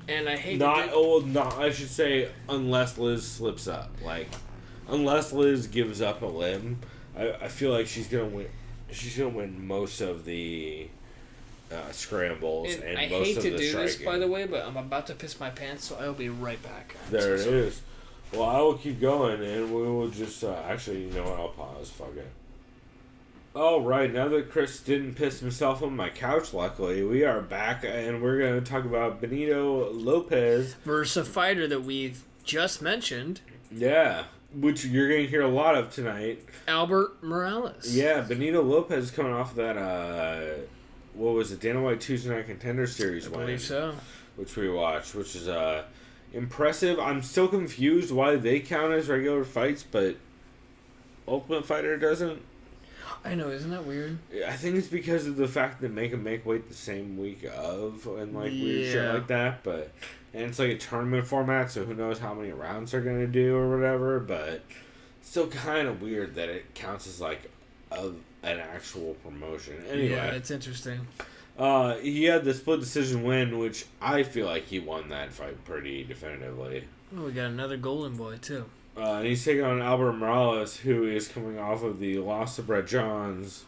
And I hate I should say, unless Liz slips up. Like, unless Liz gives up a limb, I feel like she's gonna win. She's gonna win most of the scrambles and most of the striking. I hate to do this, by the way, but I'm about to piss my pants, so I'll be right back. There it is. Well, I will keep going, and we will just actually, you know what? I'll pause. Fuck it. All right, now that Chris didn't piss himself on my couch, luckily, we are back, and we're going to talk about Benito Lopez versus a fighter that we've just mentioned. Yeah, which you're going to hear a lot of tonight. Albert Morales. Yeah, Benito Lopez is coming off of that, what was it, Dana White Tuesday Night Contender Series I win. believe so. Which we watched, which is impressive. I'm still confused why they count as regular fights, but Ultimate Fighter doesn't. I know, isn't that weird? I think it's because of the fact that make weight the same week of and like weird shit like that. But and it's like a tournament format, so who knows how many rounds they're gonna do or whatever. But it's still kind of weird that it counts as like an actual promotion. Anyway, yeah, it's interesting. He had the split decision win, which I feel like he won that fight pretty definitively. Oh, we got another golden boy too. And he's taking on Albert Morales, who is coming off of the loss to Brett Johns.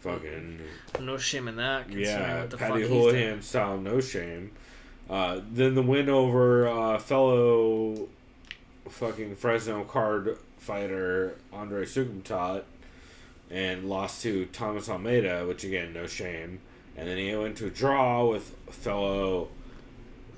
Fucking... No shame in that. Yeah, what the Patty fuck Houlihan style, no shame. Then the win over fellow fucking Fresno card fighter Andre Sukumtat and lost to Thomas Almeida, which again, no shame. And then he went to a draw with fellow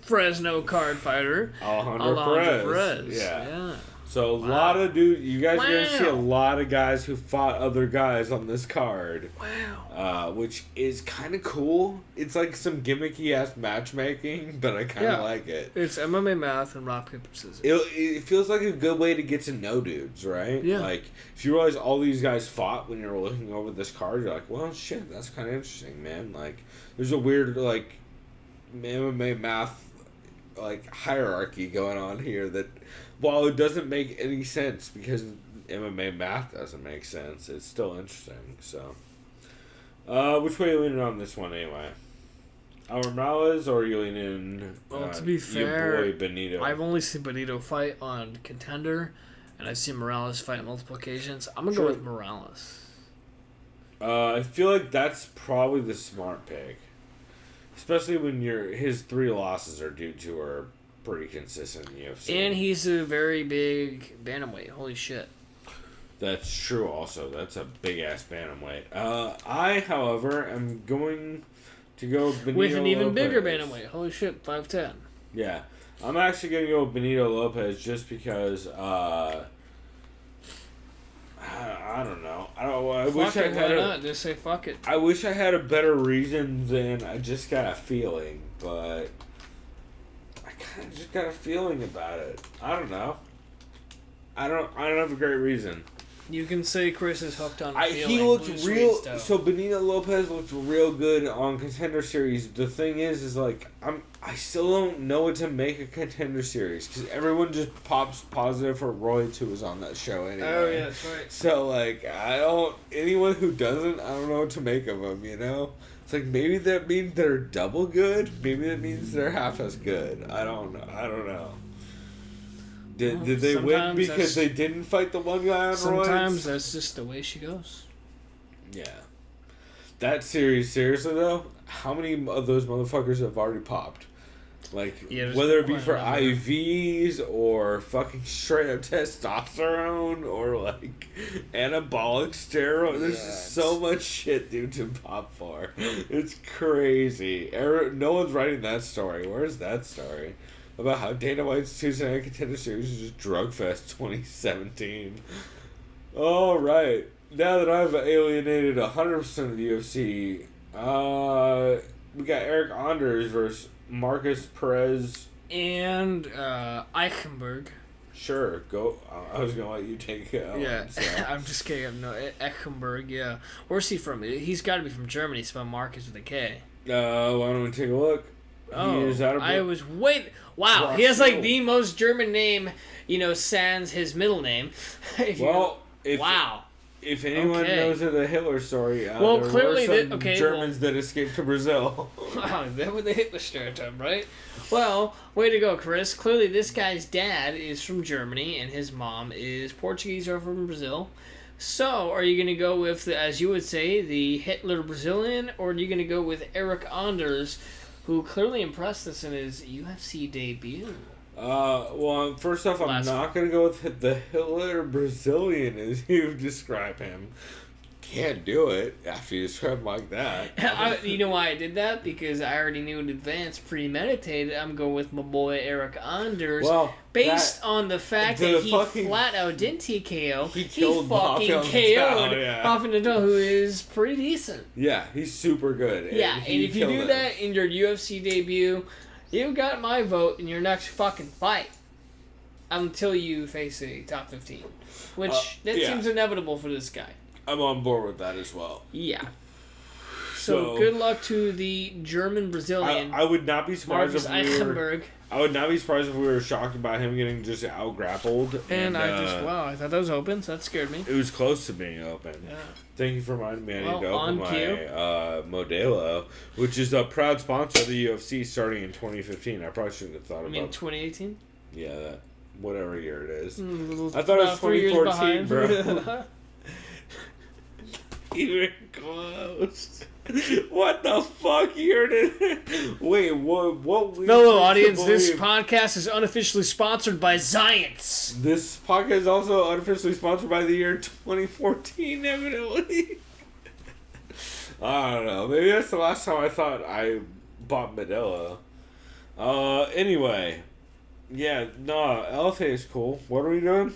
Fresno card fighter Alejandro Perez. Yeah. So a lot of you guys are going to see a lot of guys who fought other guys on this card. Wow. Which is kind of cool. It's like some gimmicky ass matchmaking, but I kind of like it. It's MMA math and rock, paper, scissors. It feels like a good way to get to know dudes, right? Yeah. Like, if you realize all these guys fought when you're looking over this card, you're like, well, shit, that's kind of interesting, man. Like, there's a weird, like, MMA math, like, hierarchy going on here that, while it doesn't make any sense because MMA math doesn't make sense, it's still interesting. So, which way are you leaning on this one anyway? Albert Morales, or are you leaning Well, to be fair, your boy Benito? I've only seen Benito fight on Contender, and I've seen Morales fight on multiple occasions. I'm going to go with Morales. I feel like that's probably the smart pick. Especially when his 3 losses are due to her pretty consistent in UFC. And he's a very big bantamweight. Holy shit. That's true also. That's a big-ass bantamweight. I, however, am going to go Benito with an even Lopez. bigger bantamweight. Holy shit, 5'10". Yeah. I'm actually going to go Benito Lopez just because, I don't know. I wish I had why not? Just say fuck it. I wish I had a better reason than I just got a feeling, but I kind of just got a feeling about it. I don't know. I don't have a great reason. You can say Chris is hooked on a feeling. He looked real. So Benito Lopez looked real good on Contender Series. The thing is like I still don't know what to make of Contender Series because everyone just pops positive for Roy who was on that show anyway. Oh yeah, that's right. So like anyone who doesn't, I don't know what to make of them. You know, it's like maybe that means they're double good. Maybe that means they're half as good. I don't know. Did they win because they didn't fight the one guy on Roy? Sometimes that's just the way she goes. Yeah. That series, seriously though, how many of those motherfuckers have already popped? Like, whether it be for IVs or fucking straight up testosterone or like anabolic steroids. There's just so much shit dude to pop for. It's crazy. No one's writing that story. Where's that story? About how Dana White's Tuesday Night Contender Series is just Drug Fest 2017. All right. Now that I've alienated 100% of the UFC, we got Eric Anders versus Marcus Perez. And Eichenberg. Sure, go. I was gonna let you take it. Yeah, So. I'm just kidding. No, Ecklenburg, yeah. Where's he from? He's got to be from Germany. Spelled Marcus with a K. Why don't we take a look? Oh, He is out of I was Wow, Rock he has like Hill. the most German name, sans his middle name. Wow. If anyone Okay. knows of the Hitler story, Well, there clearly were some that- Germans that escaped to Brazil. Wow, that would the Hitler stereotype, right? Well, way to go, Chris. Clearly, this guy's dad is from Germany and his mom is Portuguese or from Brazil. So, are you going to go with, as you would say, the Hitler Brazilian, or are you going to go with Eric Anders, who clearly impressed us in his UFC debut? Well, first off, I'm not going to go with the Hitler Brazilian as you describe him. Can't do it after you describe him like that. You know why I did that? Because I already knew in advance, premeditated, I'm going with my boy Eric Anders. Well, based on the fact that he flat out didn't TKO, he fucking killed KO'd Rafa Nadal, who is pretty decent. Yeah, he's super good. Yeah, and if you do that in your UFC debut, you got my vote in your next fucking fight. Until you face a top 15. Which, seems inevitable for this guy. I'm on board with that as well. Yeah. So good luck to the German Brazilian. I would not be surprised Marcus Eichenberg. I would not be surprised if we were shocked about him getting just out grappled. And I thought that was open, so that scared me. It was close to being open. Yeah. Thank you for reminding me. I need to open on my cue. Modelo, which is a proud sponsor of the UFC starting in 2015. I probably shouldn't have thought about 2018? Yeah, whatever year it is. I thought it was 2014, bro. Even close. What the fuck year did it? Wait, what? Fellow audience, this podcast is unofficially sponsored by Zions. This podcast is also unofficially sponsored by the year 2014, evidently. I don't know. Maybe that's the last time I thought I bought Modelo. Anyway. Yeah, no, LFA is cool. What are we doing?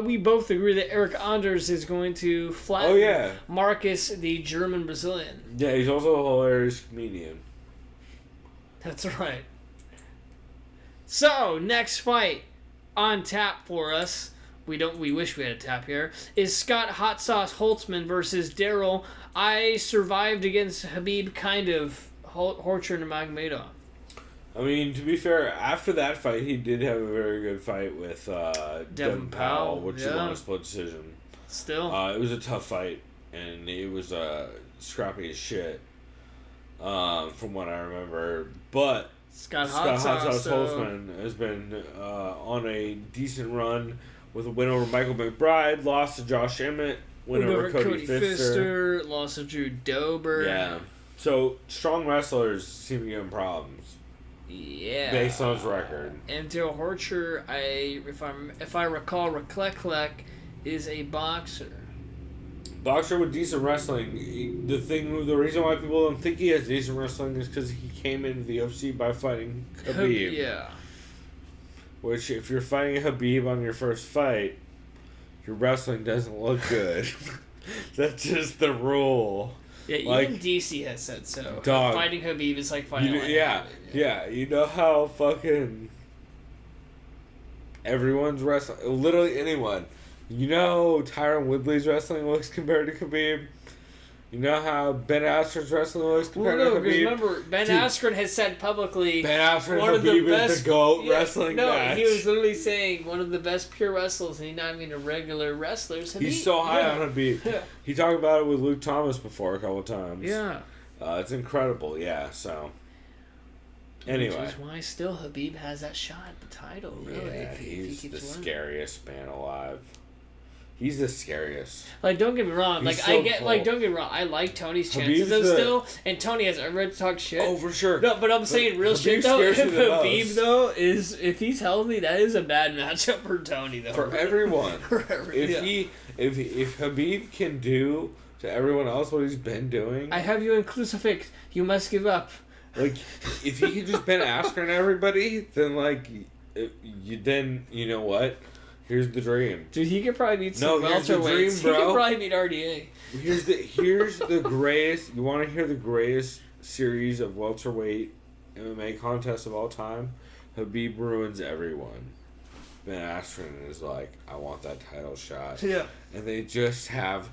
We both agree that Eric Anders is going to flatten Marcus, the German Brazilian. Yeah, he's also a hilarious comedian. That's right. So, next fight on tap for us. We wish we had a tap here. Is Scott Hot Sauce Holtzman versus Daryl. I survived against Habib, kind of. Horcher and Magomedov. I mean, to be fair, after that fight, he did have a very good fight with Devin Powell, which won a split decision. Still. It was a tough fight, and it was scrappy as shit, from what I remember. But Scott Hot Sauce Holtzman has been on a decent run with a win over Michael McBride, lost to Josh Emmett, win over Cody Pfister, loss of Drew Dober. Yeah. So, strong wrestlers seem to be having problems. Yeah. Based on his record. And Daryl Horcher, if I recall, Reclec is a boxer. Boxer with decent wrestling. The reason why people don't think he has decent wrestling is because he came into the UFC by fighting Habib. Yeah. Which, if you're fighting Habib on your first fight, your wrestling doesn't look good. That's just the rule. Yeah, even DC has said so. Dog, fighting Habib is like fighting yeah. You know how fucking everyone's wrestling, literally anyone. You know how Tyron Woodley's wrestling looks compared to Khabib? You know how Ben Askren's wrestling looks compared to Khabib? Remember, Ben Askren has said publicly Ben Askren one of the best is the GOAT wrestling match. He was literally saying one of the best pure wrestlers, and he's not even a regular wrestler. He's so high on Habib. Yeah. He talked about it with Luke Thomas before a couple times. Yeah. It's incredible, so... Anyway. Which is why still Habib has that shot at the title, really. Yeah, he's the scariest man alive. He's the scariest. Like, don't get me wrong. He's don't get me wrong. I like Tony's chances still, and Tony has every right to talk shit. Oh, for sure. No, but I'm saying real shit though. If Habib though if he's healthy, that is a bad matchup for Tony though. For everyone. If Habib can do to everyone else what he's been doing, I have you in crucifix. You must give up. Like, if he could just Ben Askren everybody, then you know what? Here's the dream. Dude, he could probably beat some welterweights. He could probably beat RDA. Here's the greatest. You want to hear the greatest series of welterweight MMA contests of all time? Habib ruins everyone. Ben Askren is like, I want that title shot. Yeah. And they just have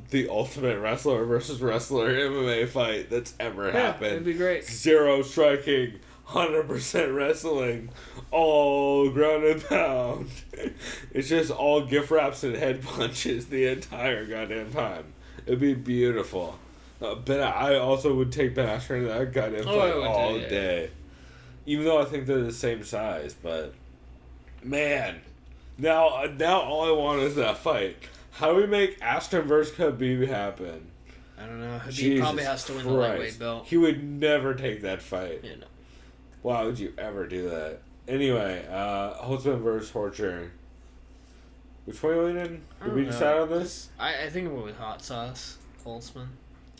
the ultimate wrestler versus wrestler MMA fight that's ever happened. It'd be great. 0 striking, 100% wrestling, all ground and pound. It's just all gift wraps and head punches the entire goddamn time. It'd be beautiful. I also would take Ben Askren in that goddamn fight all day. Even though I think they're the same size, but man, now all I want is that fight. How do we make Askren versus Khabib happen? I don't know. He probably has to win the lightweight belt. He would never take that fight. Yeah, no. Why would you ever do that? Anyway, Holtzman versus Horcher. Which way are we in? Did we decide on this? I think we're with hot sauce. Holtzman.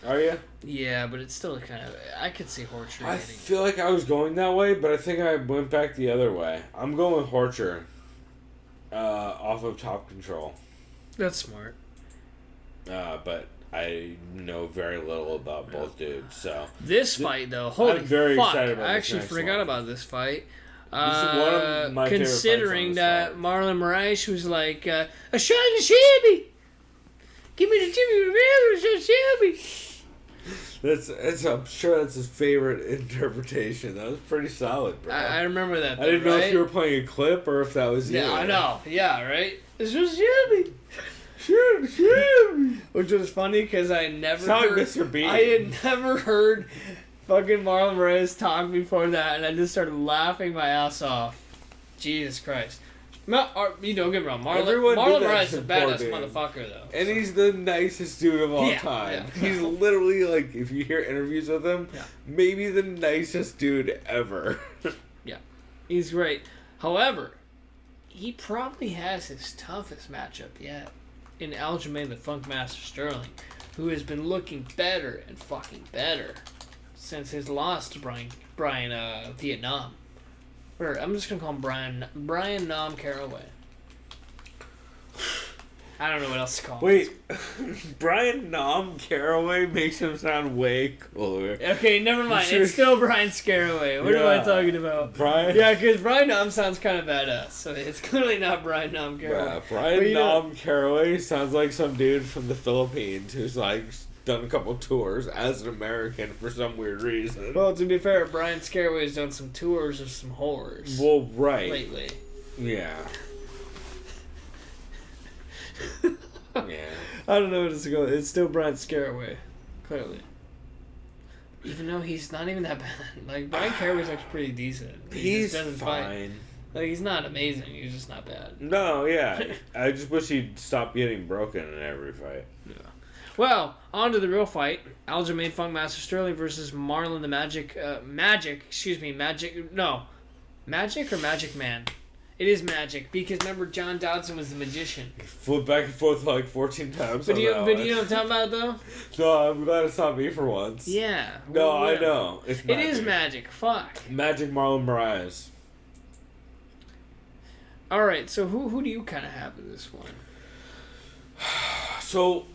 Are you? Yeah, but it's still kind of... I could see Horcher I getting... feel like I was going that way, but I think I went back the other way. I'm going with Horcher. Off of Top Control. That's smart. But I know very little about both dudes, so... This fight, though, holy I'm very fuck. excited about I this actually next forgot one. about this fight. This is one of my favorite considering fights on this that card. Marlon Moraes was like, a shot in the shabby! Give me the shabby! I'm sure that's his favorite interpretation. That was pretty solid, bro. I remember that, though, I didn't know right? if you were playing a clip or if that was you. Yeah, I know. Yeah, right? It's just shabby! Shabby! Which was funny because I never Sound heard... Mr. Bean. I had never heard fucking Marlon Moraes talk before that, and I just started laughing my ass off. Jesus Christ. You don't get me wrong. Everyone Marlon did that Moraes is a to badass poor dude. motherfucker, though. And he's the nicest dude of all Yeah, time. yeah. He's literally, like, if you hear interviews with him, maybe the nicest dude ever. Yeah. He's great. However, he probably has his toughest matchup yet in Aljamain the Funkmaster Sterling, who has been looking better and fucking better since his loss to Brian Vietnam. Or I'm just gonna call him Brian Nam Caraway. I don't know what else to call him. Wait, Brian Nom Caraway makes him sound way cooler. Okay, never mind. Sure. It's still Brian Scaraway. What am I talking about? Brian? Yeah, because Brian Nom sounds kind of badass, so it's clearly not Brian Nom Caraway. Yeah, Brian Nom Caraway sounds like some dude from the Philippines who's like done a couple tours as an American for some weird reason. Well, to be fair, Brian Scaraway has done some tours of some horrors. Well, right. Lately. Yeah. Yeah. I don't know what it's going. It's still Brian Scaraway, clearly. Even though he's not even that bad. Like, Brian Caraway's actually pretty decent. He He's just doesn't fine. fight. Like, he's not amazing. He's just not bad. No, yeah. I just wish he'd stop getting broken in every fight. Yeah. Well, on to the real fight. Aljamain Funkmaster Sterling versus Marlon the Magic or Magic Man? It is Magic, because remember John Dodson was the magician. Flip back and forth like 14 times. But on you that know one. what I'm talking about, though? No, I'm glad it's not me for once. Yeah. No, well, I know. It's It Magic. is Magic. Fuck. Magic Marlon Moraes. All right, so who do you kind of have in this one? So,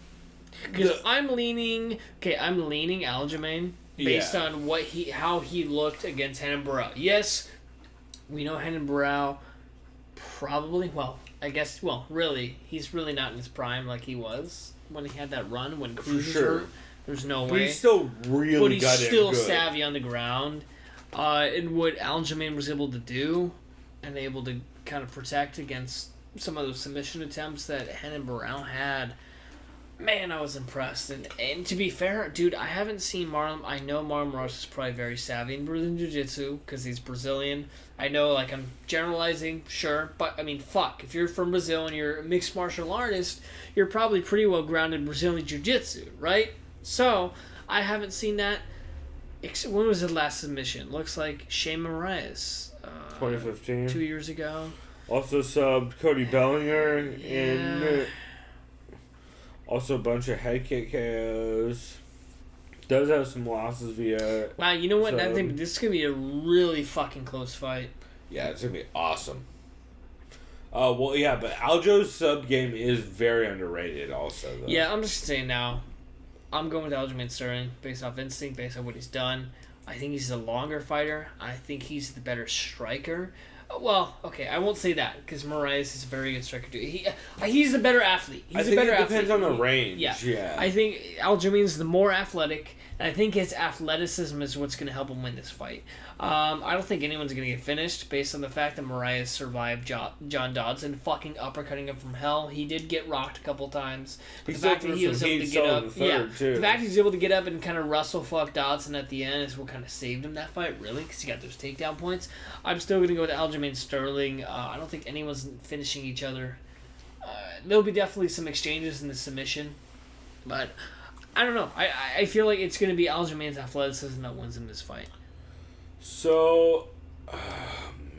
Because I'm leaning Aljamain based on how he looked against Renan Barão. Yes, we know Renan Barão probably, really, he's really not in his prime like he was when he had that run when Cruz was hurt. There's no but way. he's still really But he's goddamn still good. savvy on the ground. And what Aljamain was able to do and able to kind of protect against some of those submission attempts that Renan Barão had, man, I was impressed. And to be fair, dude, I haven't seen Marlon. I know Marlon Moraes is probably very savvy in Brazilian Jiu-Jitsu because he's Brazilian. I know, like, I'm generalizing, sure, but I mean, fuck. If you're from Brazil and you're a mixed martial artist, you're probably pretty well grounded in Brazilian Jiu-Jitsu, right? So, I haven't seen that. When was his last submission? Looks like Shane Moraes. 2015. 2 years ago. Also subbed Cody Bellinger in. Yeah. Also a bunch of head kick KOs. Does have some losses via. Wow, you know what? I sub. think this is going to be a really fucking close fight. Yeah, it's gonna be awesome. Well, yeah, but Aljo's sub game is very underrated. Also, though. Yeah, I'm just saying now. I'm going with Aljamain Sterling based off instinct, based on what he's done. I think he's a longer fighter. I think he's the better striker. Well, okay, I won't say that because Moraes is a very good striker too. He's the better athlete. He's a better athlete. It depends on the range. Yeah. I think Aljamain's the more athletic, and I think his athleticism is what's going to help him win this fight. I don't think anyone's going to get finished based on the fact that Moraes survived John Dodson fucking uppercutting him from hell. He did get rocked a couple times. But the fact that he was able to get up, the fact he was able to get up and kind of wrestle fuck Dodson at the end is what kind of saved him that fight, really, because he got those takedown points. I'm still going to go with Aljamain Sterling. I don't think anyone's finishing each other. There'll be definitely some exchanges in the submission, but I don't know. I feel like it's going to be Aljamain's athleticism that wins him this fight. So,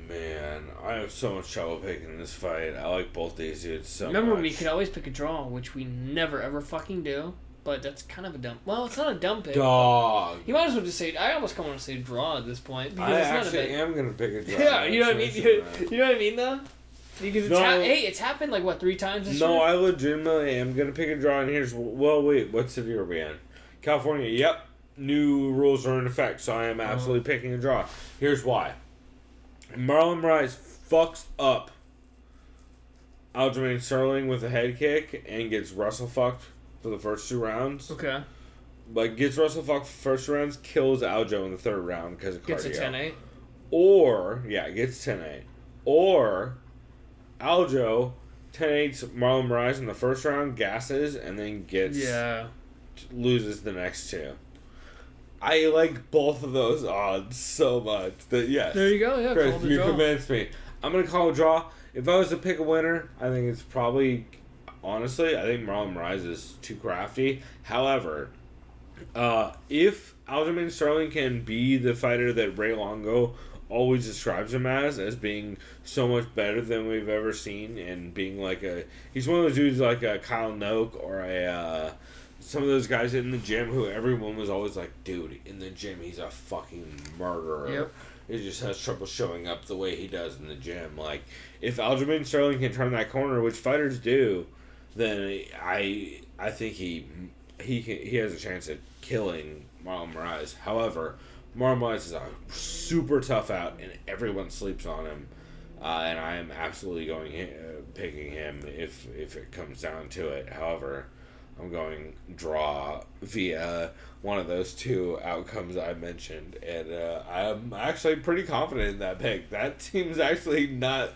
man, I have so much trouble picking this fight. I like both these dudes so Remember, much. we could always pick a draw, which we never ever fucking do. But that's kind of a dumb. Well, it's not a dumb pick. Dog. You might as well just say. I almost kind of want to say draw at this point. Because I it's actually not a am gonna pick a draw. Yeah, you know what I mean. You know what I mean, though. Because it's happened like what 3 times this year? No, I legitimately am gonna pick a draw. And here's wait, what city are we in? California. Yep. New rules are in effect, so I am absolutely picking a draw. Here's why. Marlon Moraes fucks up Aljamain Sterling with a head kick and gets wrestle fucked for the first 2 rounds. Okay. But gets wrestle fucked for the first 2 rounds, kills Aljo in the 3rd round because of cardio. Gets a 10-8. Or, gets 10-8. Or, Aljo 10-8's Marlon Moraes in the first round, gasses, and then loses the next 2. I like both of those odds so much that yes. There you go. Yeah, Chris, you convinced me. I'm gonna call a draw. If I was to pick a winner, I think it's probably, honestly, I think Marlon Moraes is too crafty. However, if Aljamain Sterling can be the fighter that Ray Longo always describes him as being so much better than we've ever seen, and being like he's one of those dudes like a Kyle Noak or some of those guys in the gym who everyone was always like, dude, in the gym he's a fucking murderer. Yep. He just has trouble showing up the way he does in the gym. Like, if Aljamain Sterling can turn that corner, which fighters do, then I think he has a chance at killing Marlon Moraes. However, Marlon Moraes is a super tough out, and everyone sleeps on him. And I am absolutely picking him if it comes down to it. However, I'm going draw via one of those 2 outcomes I mentioned, and I'm actually pretty confident in that pick. That seems actually not.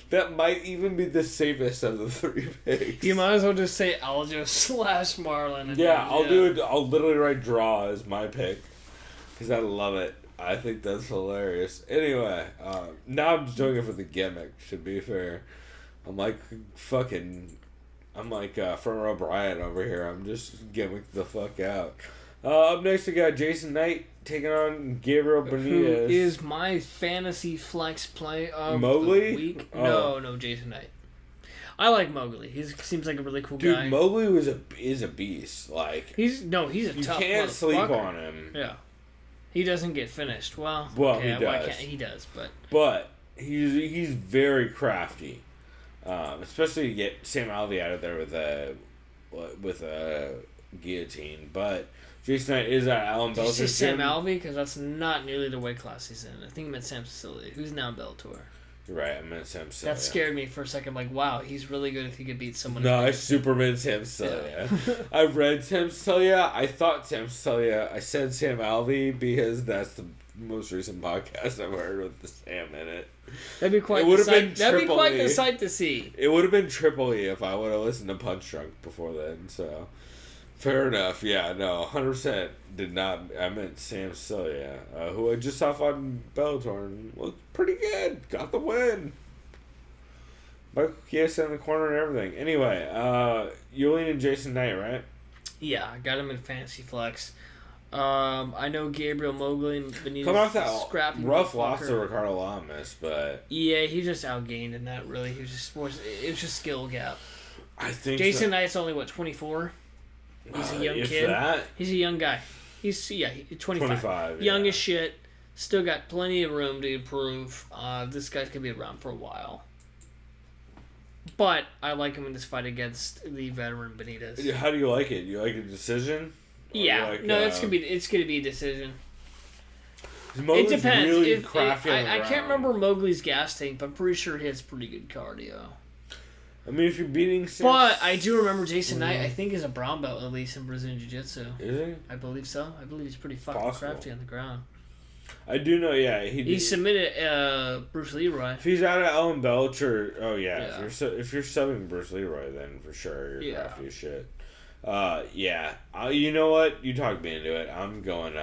That might even be the safest of the 3 picks. You might as well just say Aljo / Marlon. I'll do it. I'll literally write draw as my pick because I love it. I think that's hilarious. Anyway, now I'm just doing it for the gimmick. To be fair, I'm like Front Row Brian over here. I'm just gimmick the fuck out. Up next, we got Jason Knight taking on Gabriel Benitez. Who is my fantasy flex play of Mowgli? the week? Oh. No, Jason Knight. I like Mowgli. He seems like a really cool guy. Dude, Mowgli is a beast. Like he's a tough You can't sleep on him. Yeah. He doesn't get finished. Well, okay, he does. He does, but he's very crafty. Especially to get Sam Alvey out of there with a guillotine. But Jason Knight is at Alan Bellator. Did you say Sam Alvey? Because that's not nearly the weight class he's in. I think he meant Sam Sicily, who's now Bellator. You're right, I meant Sam Sicily. That scared me for a second. I'm like, wow, he's really good if he could beat someone. No, I super meant Sam Sicily. Yeah. I read Sam Sicily. I thought Sam Sicily. I said Sam Alvey because that's the most recent podcast I've heard with the Sam in it. That'd be quite the sight to see. It would have been Triple E if I would have listened to Punch Drunk before then, so fair enough. Yeah, no, 100% did not. I meant Sam Celia, who I just saw on Bellator and looked pretty good. Got the win. Michael Chiesa in the corner and everything. Anyway, you're leaning Jason Knight, right? Yeah, I got him in Fantasy Flex. I know Gabriel Mowgli and Benitez come off that scrappy rough loss to Ricardo Lamas, but yeah, he just outgained in that. Really, it was just skill gap. I think Jason Knight's only 24. He's a young kid. He's a young guy. He's 25. Young as shit. Still got plenty of room to improve. This guy's gonna be around for a while. But I like him in this fight against the veteran Benitez. How do you like it? You like a decision? Yeah, no, it's gonna be a decision. It depends. Really crafty on the I can't ground. remember Mowgli's gas tank, but I'm pretty sure he has pretty good cardio. I mean, if you're beating But I do remember Jason Knight, I think, is a brown belt at least in Brazilian Jiu-Jitsu. Is he? I believe so. I believe he's pretty fucking Possible. crafty on the ground. I do know, yeah. He submitted Bruce Leroy. If he's out of Ellen Belch or... Oh, yeah. Yeah. If you're subbing Bruce Leroy, then for sure you're Yeah. crafty as shit. Yeah. You know what? You talked me into it. I'm going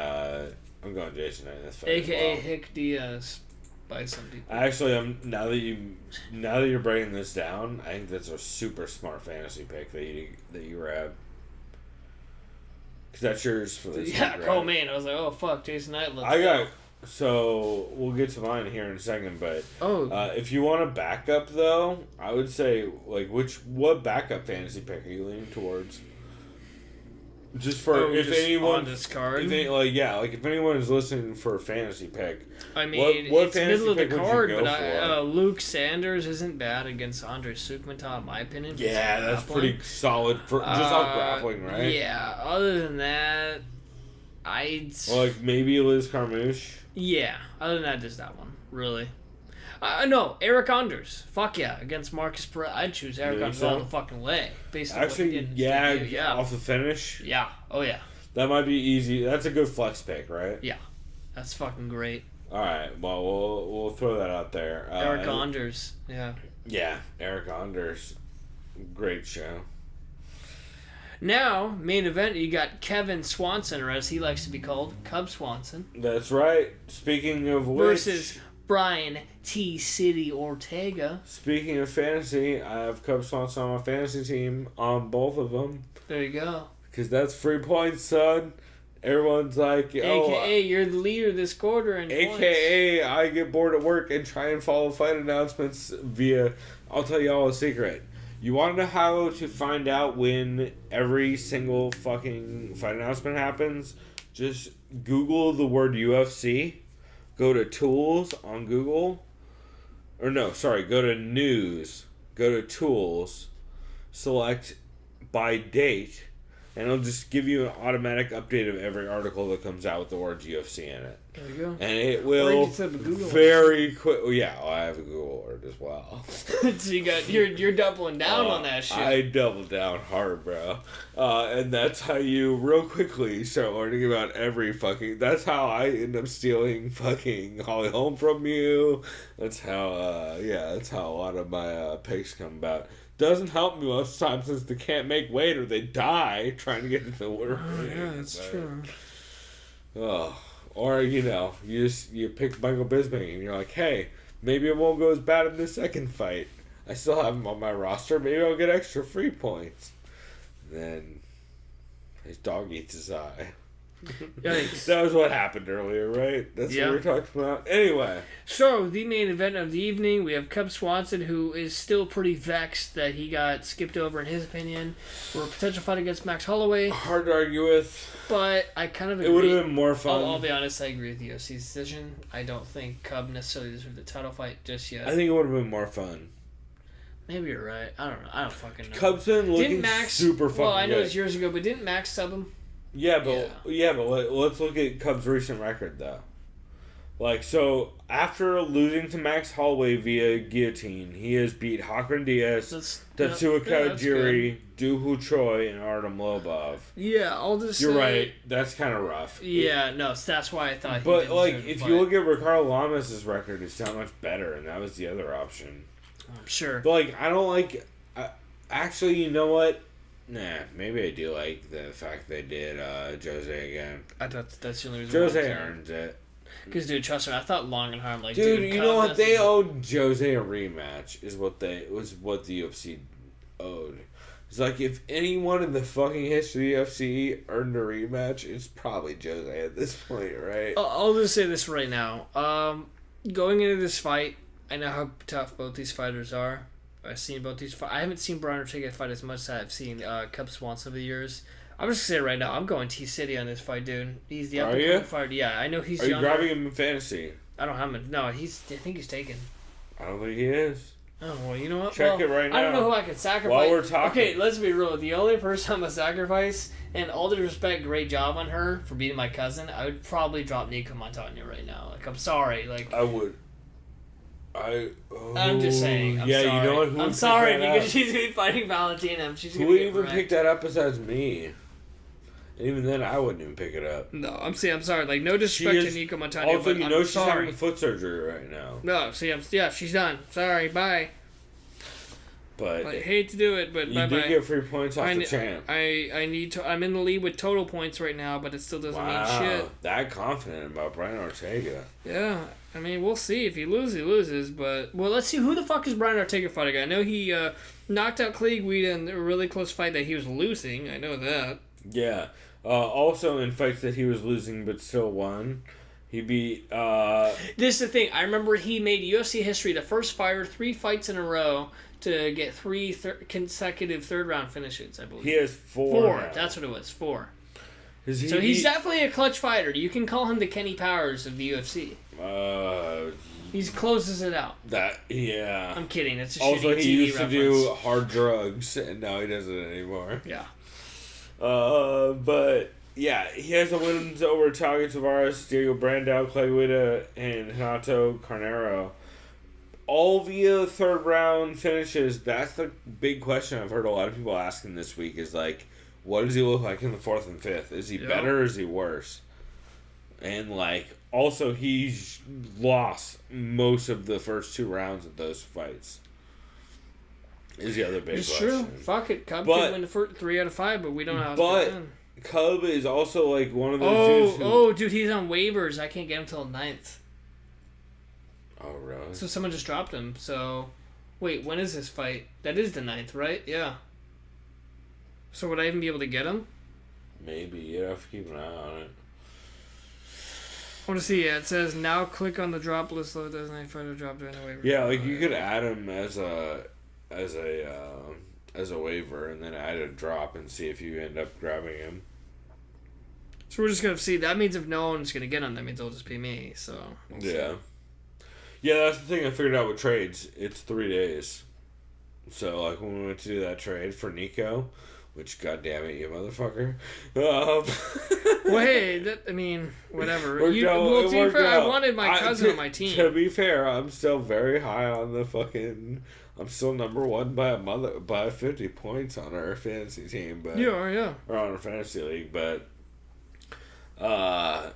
Jason Knight in this fight. A.K.A. as well. Hick Diaz by some people. Actually, now that you're breaking this down, I think that's a super smart fantasy pick that you grab. Because that's yours for this Yeah, week, Cole right? Man. I was like, oh, fuck, Jason Knight. So we'll get to mine here in a second, but Oh. if you want a backup though, I would say like what backup fantasy pick are you leaning towards? Just for if just anyone on this card? if anyone is listening for a fantasy pick, I mean, what it's fantasy middle of the pick would you card, go but for? Luke Sanders isn't bad against Andre Sukmatov, in my opinion. Yeah, that's Grappling. pretty solid for just off grappling, right? Yeah. Other than that, Like maybe Liz Carmouche. Yeah. Other than that, just that one. Really. No, Eric Anders. Fuck yeah, against Marcus Perez. I'd choose Eric You think Anders so? all the fucking way. Based on what he Actually, did in his yeah, debut. Yeah. off the finish. Yeah. Oh yeah. That might be easy. That's a good flex pick, right? Yeah. That's fucking great. All right. Well, we'll throw that out there. Eric Anders. Yeah. Yeah, Eric Anders. Great show. Now, main event, you got Kevin Swanson, or as he likes to be called, Cub Swanson, That's right. Speaking of which, versus Brian T. City Ortega. speaking of fantasy, I have Cub Swanson on my fantasy team on both of them There you go. because that's free points, son. Everyone's like, AKA, you're the leader this quarter in points. AKA, I get bored at work and try and follow fight announcements via. I'll tell you all a secret. You want to know how to find out when every single fucking fight announcement happens? Just Google the word UFC. Go to Tools on Google. Or no, sorry, go to News. Go to Tools. Select by date. And it'll just give you an automatic update of every article that comes out with the words UFC in it. There you go. And it Or you will can set up a Google very quick. Oh, yeah, I have a Google alert as well. So you're doubling down on that shit. I double down hard, bro. And that's how you real quickly start learning about every fucking. That's how I end up stealing fucking Holly Holm from you. That's how. That's how a lot of my picks come about. Doesn't help me most of the time since they can't make weight or they die trying to get into the work. Yeah, that's true. Oh, or you pick Michael Bisping and you're like, hey, maybe it won't go as bad in the second fight. I still have him on my roster. Maybe I'll get extra free points. Then his dog eats his eye. Yikes. That was what happened earlier, right? That's Yeah. what we were talking about. Anyway, So, the main event of the evening, we have Cub Swanson, who is still pretty vexed that he got skipped over, in his opinion, for a potential fight against Max Holloway. hard to argue with. But I kind of agree. It would have been more fun. I'll be honest, I agree with the UFC's decision. I don't think Cub necessarily deserved the title fight just yet. I think it would have been more fun. Maybe you're right. I don't know. I don't fucking know. Cub's been looking Didn't Max, super fucking well, I know good. it was years ago, but didn't Max sub him? Yeah, but let's look at Cubs' recent record though. Like, so after losing to Max Holloway via guillotine, he has beat Hakran Diaz, Tetsuya Kajiri, Dooho Choi, and Artem Lobov. Yeah, I'll just You're say, right. That's kind of rough. Yeah, no, so that's why I thought. But he like, didn't if fight. you look at Ricardo Lamas' record, it's not much better, and that was the other option. I'm sure. But like, I don't like. Actually, you know what? Nah, maybe I do like the fact they did Jose again. I thought that's the only reason. Jose earns it. Because, dude, trust me, I thought Longenheim, like, Dude, you know what? They owed. owed Jose a rematch. What the UFC owed. It's like if anyone in the fucking history of the UFC earned a rematch, it's probably Jose at this point, right? I'll just say this right now. Going into this fight, I know how tough both these fighters are. I've seen both these fights. I haven't seen Brian Ortega fight as much as I've seen Cub Swanson over the years. I'm just gonna say right now, I'm going T-City on this fight, dude. He's the up-and-coming fighter. Yeah, I know he's Are you younger. grabbing him in fantasy? I don't have him. No, I think he's taken. I don't think he is. Oh, well, you know what? Check it right now. I don't know who I could sacrifice. While we're talking. Okay, let's be real. The only person I'm going to sacrifice, and all due respect, great job on her for beating my cousin, I would probably drop Nico Montagna right now. Like, I'm sorry. Like, I would. I'm just saying. I'm sorry. You know what? I'm sorry because she's going to be fighting Valentina. She's who even picked that up besides me? And even then, I wouldn't even pick it up. No, I'm sorry. Like, no disrespect to Nico Montagna. Also, but you know I'm she's sorry. having foot surgery right now. No, she's done. Sorry, bye. But I hate to do it, but you do get free points off the champ. I need to. I'm in the lead with total points right now, but it still doesn't mean shit. That confident about Brian Ortega. Yeah, I mean, we'll see. If he loses, he loses. But let's see who the fuck is Brian Ortega fighting. I know he knocked out Clay Guida in a really close fight that he was losing. I know that. Yeah. Also in fights that he was losing but still won. He beat... This is the thing. I remember he made UFC history, the first fighter, 3 fights in a row to get 3 consecutive third-round finishes, I believe. He has 4 4. now. That's what it was. 4. So he's definitely a clutch fighter. You can call him the Kenny Powers of the UFC. He closes it out. Yeah. I'm kidding. It's a also, shitty he TV used reference. to do hard drugs, and now he doesn't anymore. Yeah. But... Yeah, he has the wins over Tague Tavares, Diego Brandao, Clay Guida, and Renato Carneiro. All via third round finishes. That's the big question I've heard a lot of people asking this week is like, what does he look like in the 4th and 5th? Is he better or is he worse? And like, also he's lost most of the first 2 rounds of those fights. Is the other big question. It's true. Fuck it. Cub could win the first 3 out of 5, but we don't know how it's going to end. Cub is also like one of those dudes who... dude, he's on waivers. I can't get him till the 9th. Oh, really? So someone just dropped him. So, wait, when is this fight? That is the 9th, right? Yeah. So would I even be able to get him? Maybe. You'd have to keep an eye on it. I want to see. Yeah, it says now click on the drop list. Though doesn't any fighter drop during the waiver? Yeah, like you could add him as a waiver and then add a drop and see if you end up grabbing him. So we're just gonna see. That means if no one's gonna get him, that means it'll just be me. So we'll see. Yeah, that's the thing I figured out with trades. It's 3 days. So like when we went to do that trade for Nico, which goddamn it, you motherfucker. Well, hey, I mean, whatever. To be fair, I wanted my cousin on my team. To be fair, I'm still very high on the fucking. I'm still number 1 by 50 points on our fantasy team, but you are, yeah. Or on our fantasy league, but I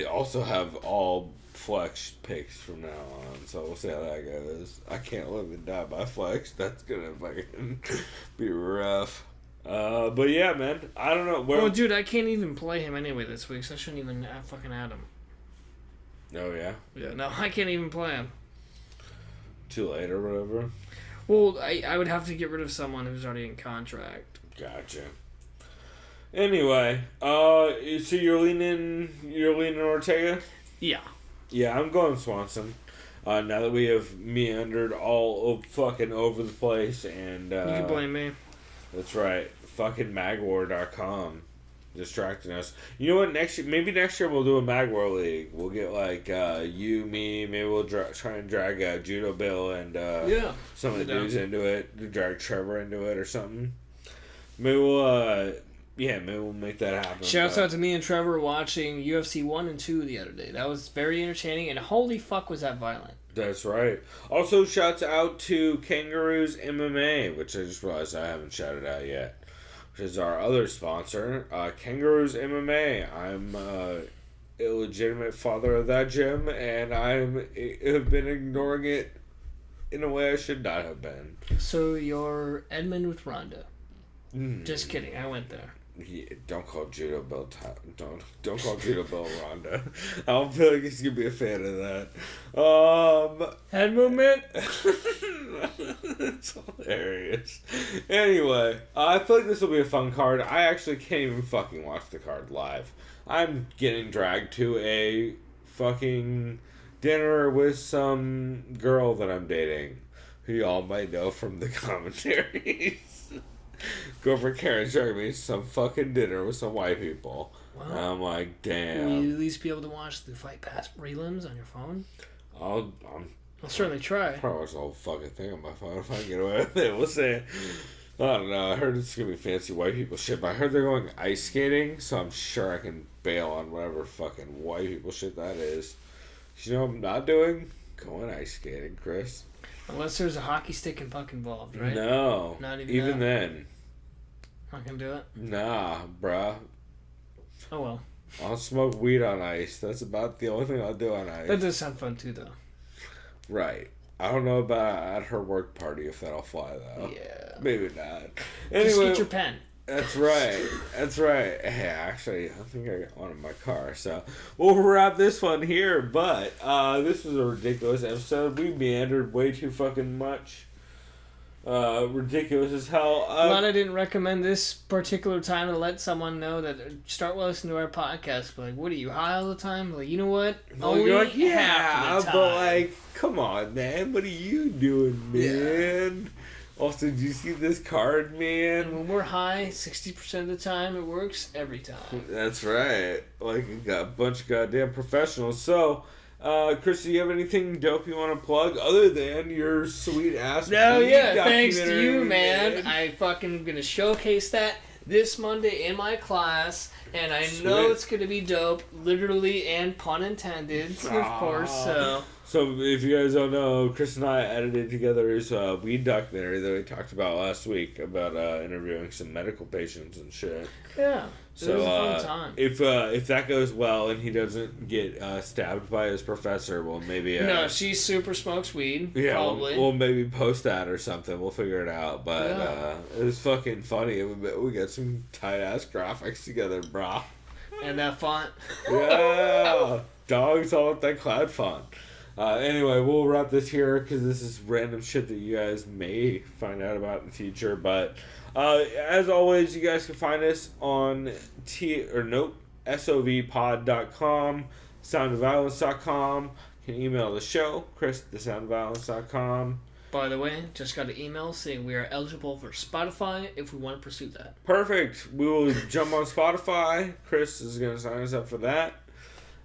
also have all flex picks from now on, so we'll see how that goes. I can't live and die by flex. That's gonna fucking be rough. But yeah, man, I don't know. Well, dude, I can't even play him anyway this week, so I shouldn't even fucking add him. Oh yeah. Yeah, no, I can't even play him. Too late or whatever. Well, I would have to get rid of someone who's already in contract. Gotcha. Anyway, so you're leaning Ortega? Yeah. Yeah, I'm going Swanson. Now that we have meandered all fucking over the place, and you can blame me. That's right. Fucking magwar.com distracting us. You know what? Maybe next year we'll do a Magwar league. We'll get like you, me. Maybe we'll try and drag Judo Bill and some of the dudes into it. Drag Trevor into it or something. Maybe we'll maybe we'll make that happen. Shouts out to me and Trevor watching UFC 1 and 2 the other day. That was very entertaining, and holy fuck was that violent. That's right. Also, shouts out to Kangaroos MMA, which I just realized I haven't shouted out yet, which is our other sponsor, Kangaroos MMA. I'm an illegitimate father of that gym, and I have been ignoring it in a way I should not have been. So you're Edmund with Ronda. Just kidding. I went there. Yeah, don't call Judo Bill. Don't call Judo Bill Ronda. I don't feel like he's gonna be a fan of that. Head movement. It's hilarious. Anyway, I feel like this will be a fun card. I actually can't even fucking watch the card live. I'm getting dragged to a fucking dinner with some girl that I'm dating, who y'all might know from the commentaries. Girlfriend Karen's dragging me to some fucking dinner with some white people. Wow. And I'm like, damn. Will you at least be able to watch the Fight Pass prelims on your phone? I'm I'll certainly try. Probably watch the whole fucking thing on my phone if I can get away with it. We'll see. I don't know. I heard it's going to be fancy white people shit, but I heard they're going ice skating, so I'm sure I can bail on whatever fucking white people shit that is. You know what I'm not doing? Going ice skating, Chris. Unless there's a hockey stick and puck involved, right? No. Not even that? then. Not gonna do it? Nah, bruh. Oh well. I'll smoke weed on ice. That's about the only thing I'll do on ice. That does sound fun too, though. Right. I don't know about at her work party if that'll fly, though. Yeah. Maybe not. Just Anyway, get your pen. That's right. That's right. Hey, actually, I think I got one in my car. So we'll wrap this one here. But this was a ridiculous episode. We meandered way too fucking much. Ridiculous as hell. Glad I didn't recommend this particular time to let someone know that start listening to our podcast. But like, what are you, high all the time? Like, you know what? Only you're like, half yeah, the time. but like, come on, man. What are you doing, man? Also, do you see this card, And man? when we're high, 60% of the time, it works every time. That's right. Like, you got a bunch of goddamn professionals. So, Chris, do you have anything dope you want to plug other than your sweet ass? No, weed yeah, thanks to documentary, you, man. I fucking gonna showcase that this Monday in my class, and I know Sweet. it's gonna be dope, literally and pun intended, of course. So, if you guys don't know, Chris and I edited together his weed documentary that we talked about last week about interviewing some medical patients and shit. Yeah, So, it was a fun time. if that goes well and he doesn't get stabbed by his professor, well, maybe... No, she super smokes weed, yeah, probably. we'll maybe post that or something. We'll figure it out. But Yeah. it was fucking funny. We got some tight-ass graphics together, brah. And that font. Yeah! Dogs all with that cloud font. Anyway, we'll wrap this here because this is random shit that you guys may find out about in the future. But as always, you guys can find us on SOVpod.com, soundofviolence.com. You can email the show, chris@thesoundofviolence.com. By the way, just got an email saying we are eligible for Spotify if we want to pursue that. Perfect. We will jump on Spotify. Chris is going to sign us up for that.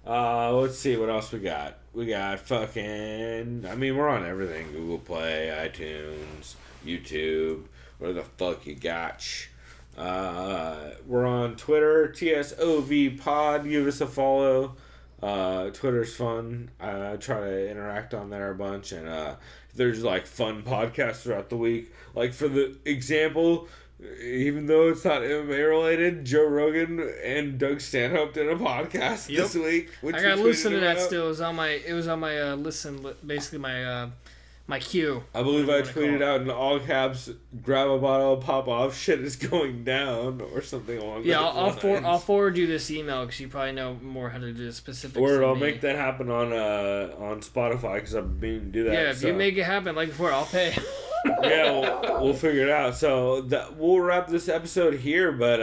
Let's see what else we got. We got fucking... I mean, we're on everything. Google Play, iTunes, YouTube, where the fuck you got. We're on Twitter, TSOV Pod. Give us a follow. Twitter's fun. I try to interact on there a bunch. And there's like fun podcasts throughout the week. Like for the example... Even though it's not MMA related, Joe Rogan and Doug Stanhope did a podcast this week. I gotta listen to that still. It was on my listen, basically my queue. I believe I tweeted out in all caps, grab a bottle, pop off, shit is going down, or something along those lines. I'll forward you this email because you probably know more how to do the specifics. Or I'll me. make that happen on Spotify because I've been to do that. Yeah, if you make it happen like before, I'll pay. Yeah, we'll figure it out. So we'll wrap this episode here. But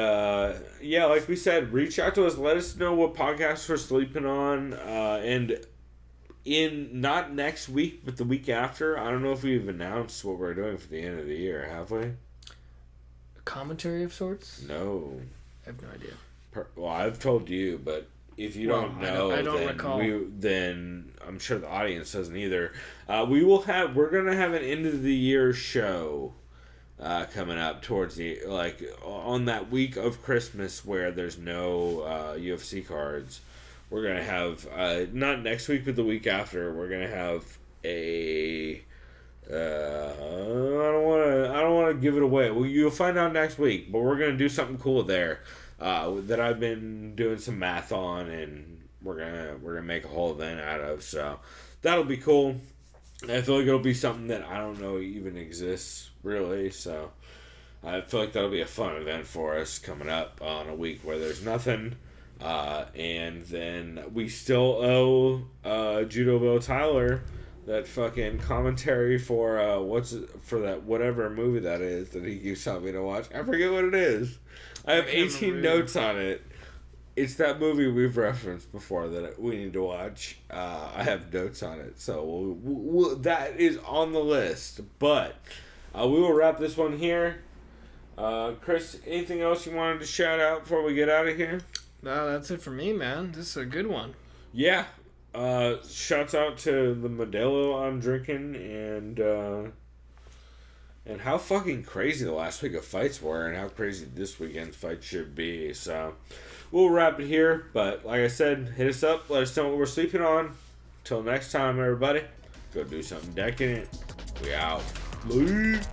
yeah, like we said, reach out to us. Let us know what podcasts we're sleeping on. And in not next week, but the week after. I don't know if we've announced what we're doing for the end of the year. Have we? A commentary of sorts? No. I have no idea. Well, I've told you, but if you don't know, I don't recall. Then I'm sure the audience doesn't either. We're gonna have an end of the year show coming up towards the on that week of Christmas where there's no UFC cards. We're gonna have not next week but the week after. We're gonna have a I don't want to give it away. Well, you'll find out next week, but we're gonna do something cool there. That I've been doing some math on, and we're gonna make a whole event out of. So that'll be cool. I feel like it'll be something that I don't know even exists really. So I feel like that'll be a fun event for us coming up on a week where there's nothing. And then we still owe Judo Bill Tyler that fucking commentary for that whatever movie that is that he keeps telling me to watch. I forget what it is. I have 18 notes on it. It's that movie we've referenced before that we need to watch. I have notes on it, so that is on the list. But we will wrap this one here. Chris, anything else you wanted to shout out before we get out of here? No, that's it for me, man. This is a good one. Yeah. Shouts out to the Modelo I'm drinking, and how fucking crazy the last week of fights were, and how crazy this weekend's fight should be. So we'll wrap it here, but like I said, hit us up, let us know what we're sleeping on. Till next time, everybody, go do something decadent. We out. Leave.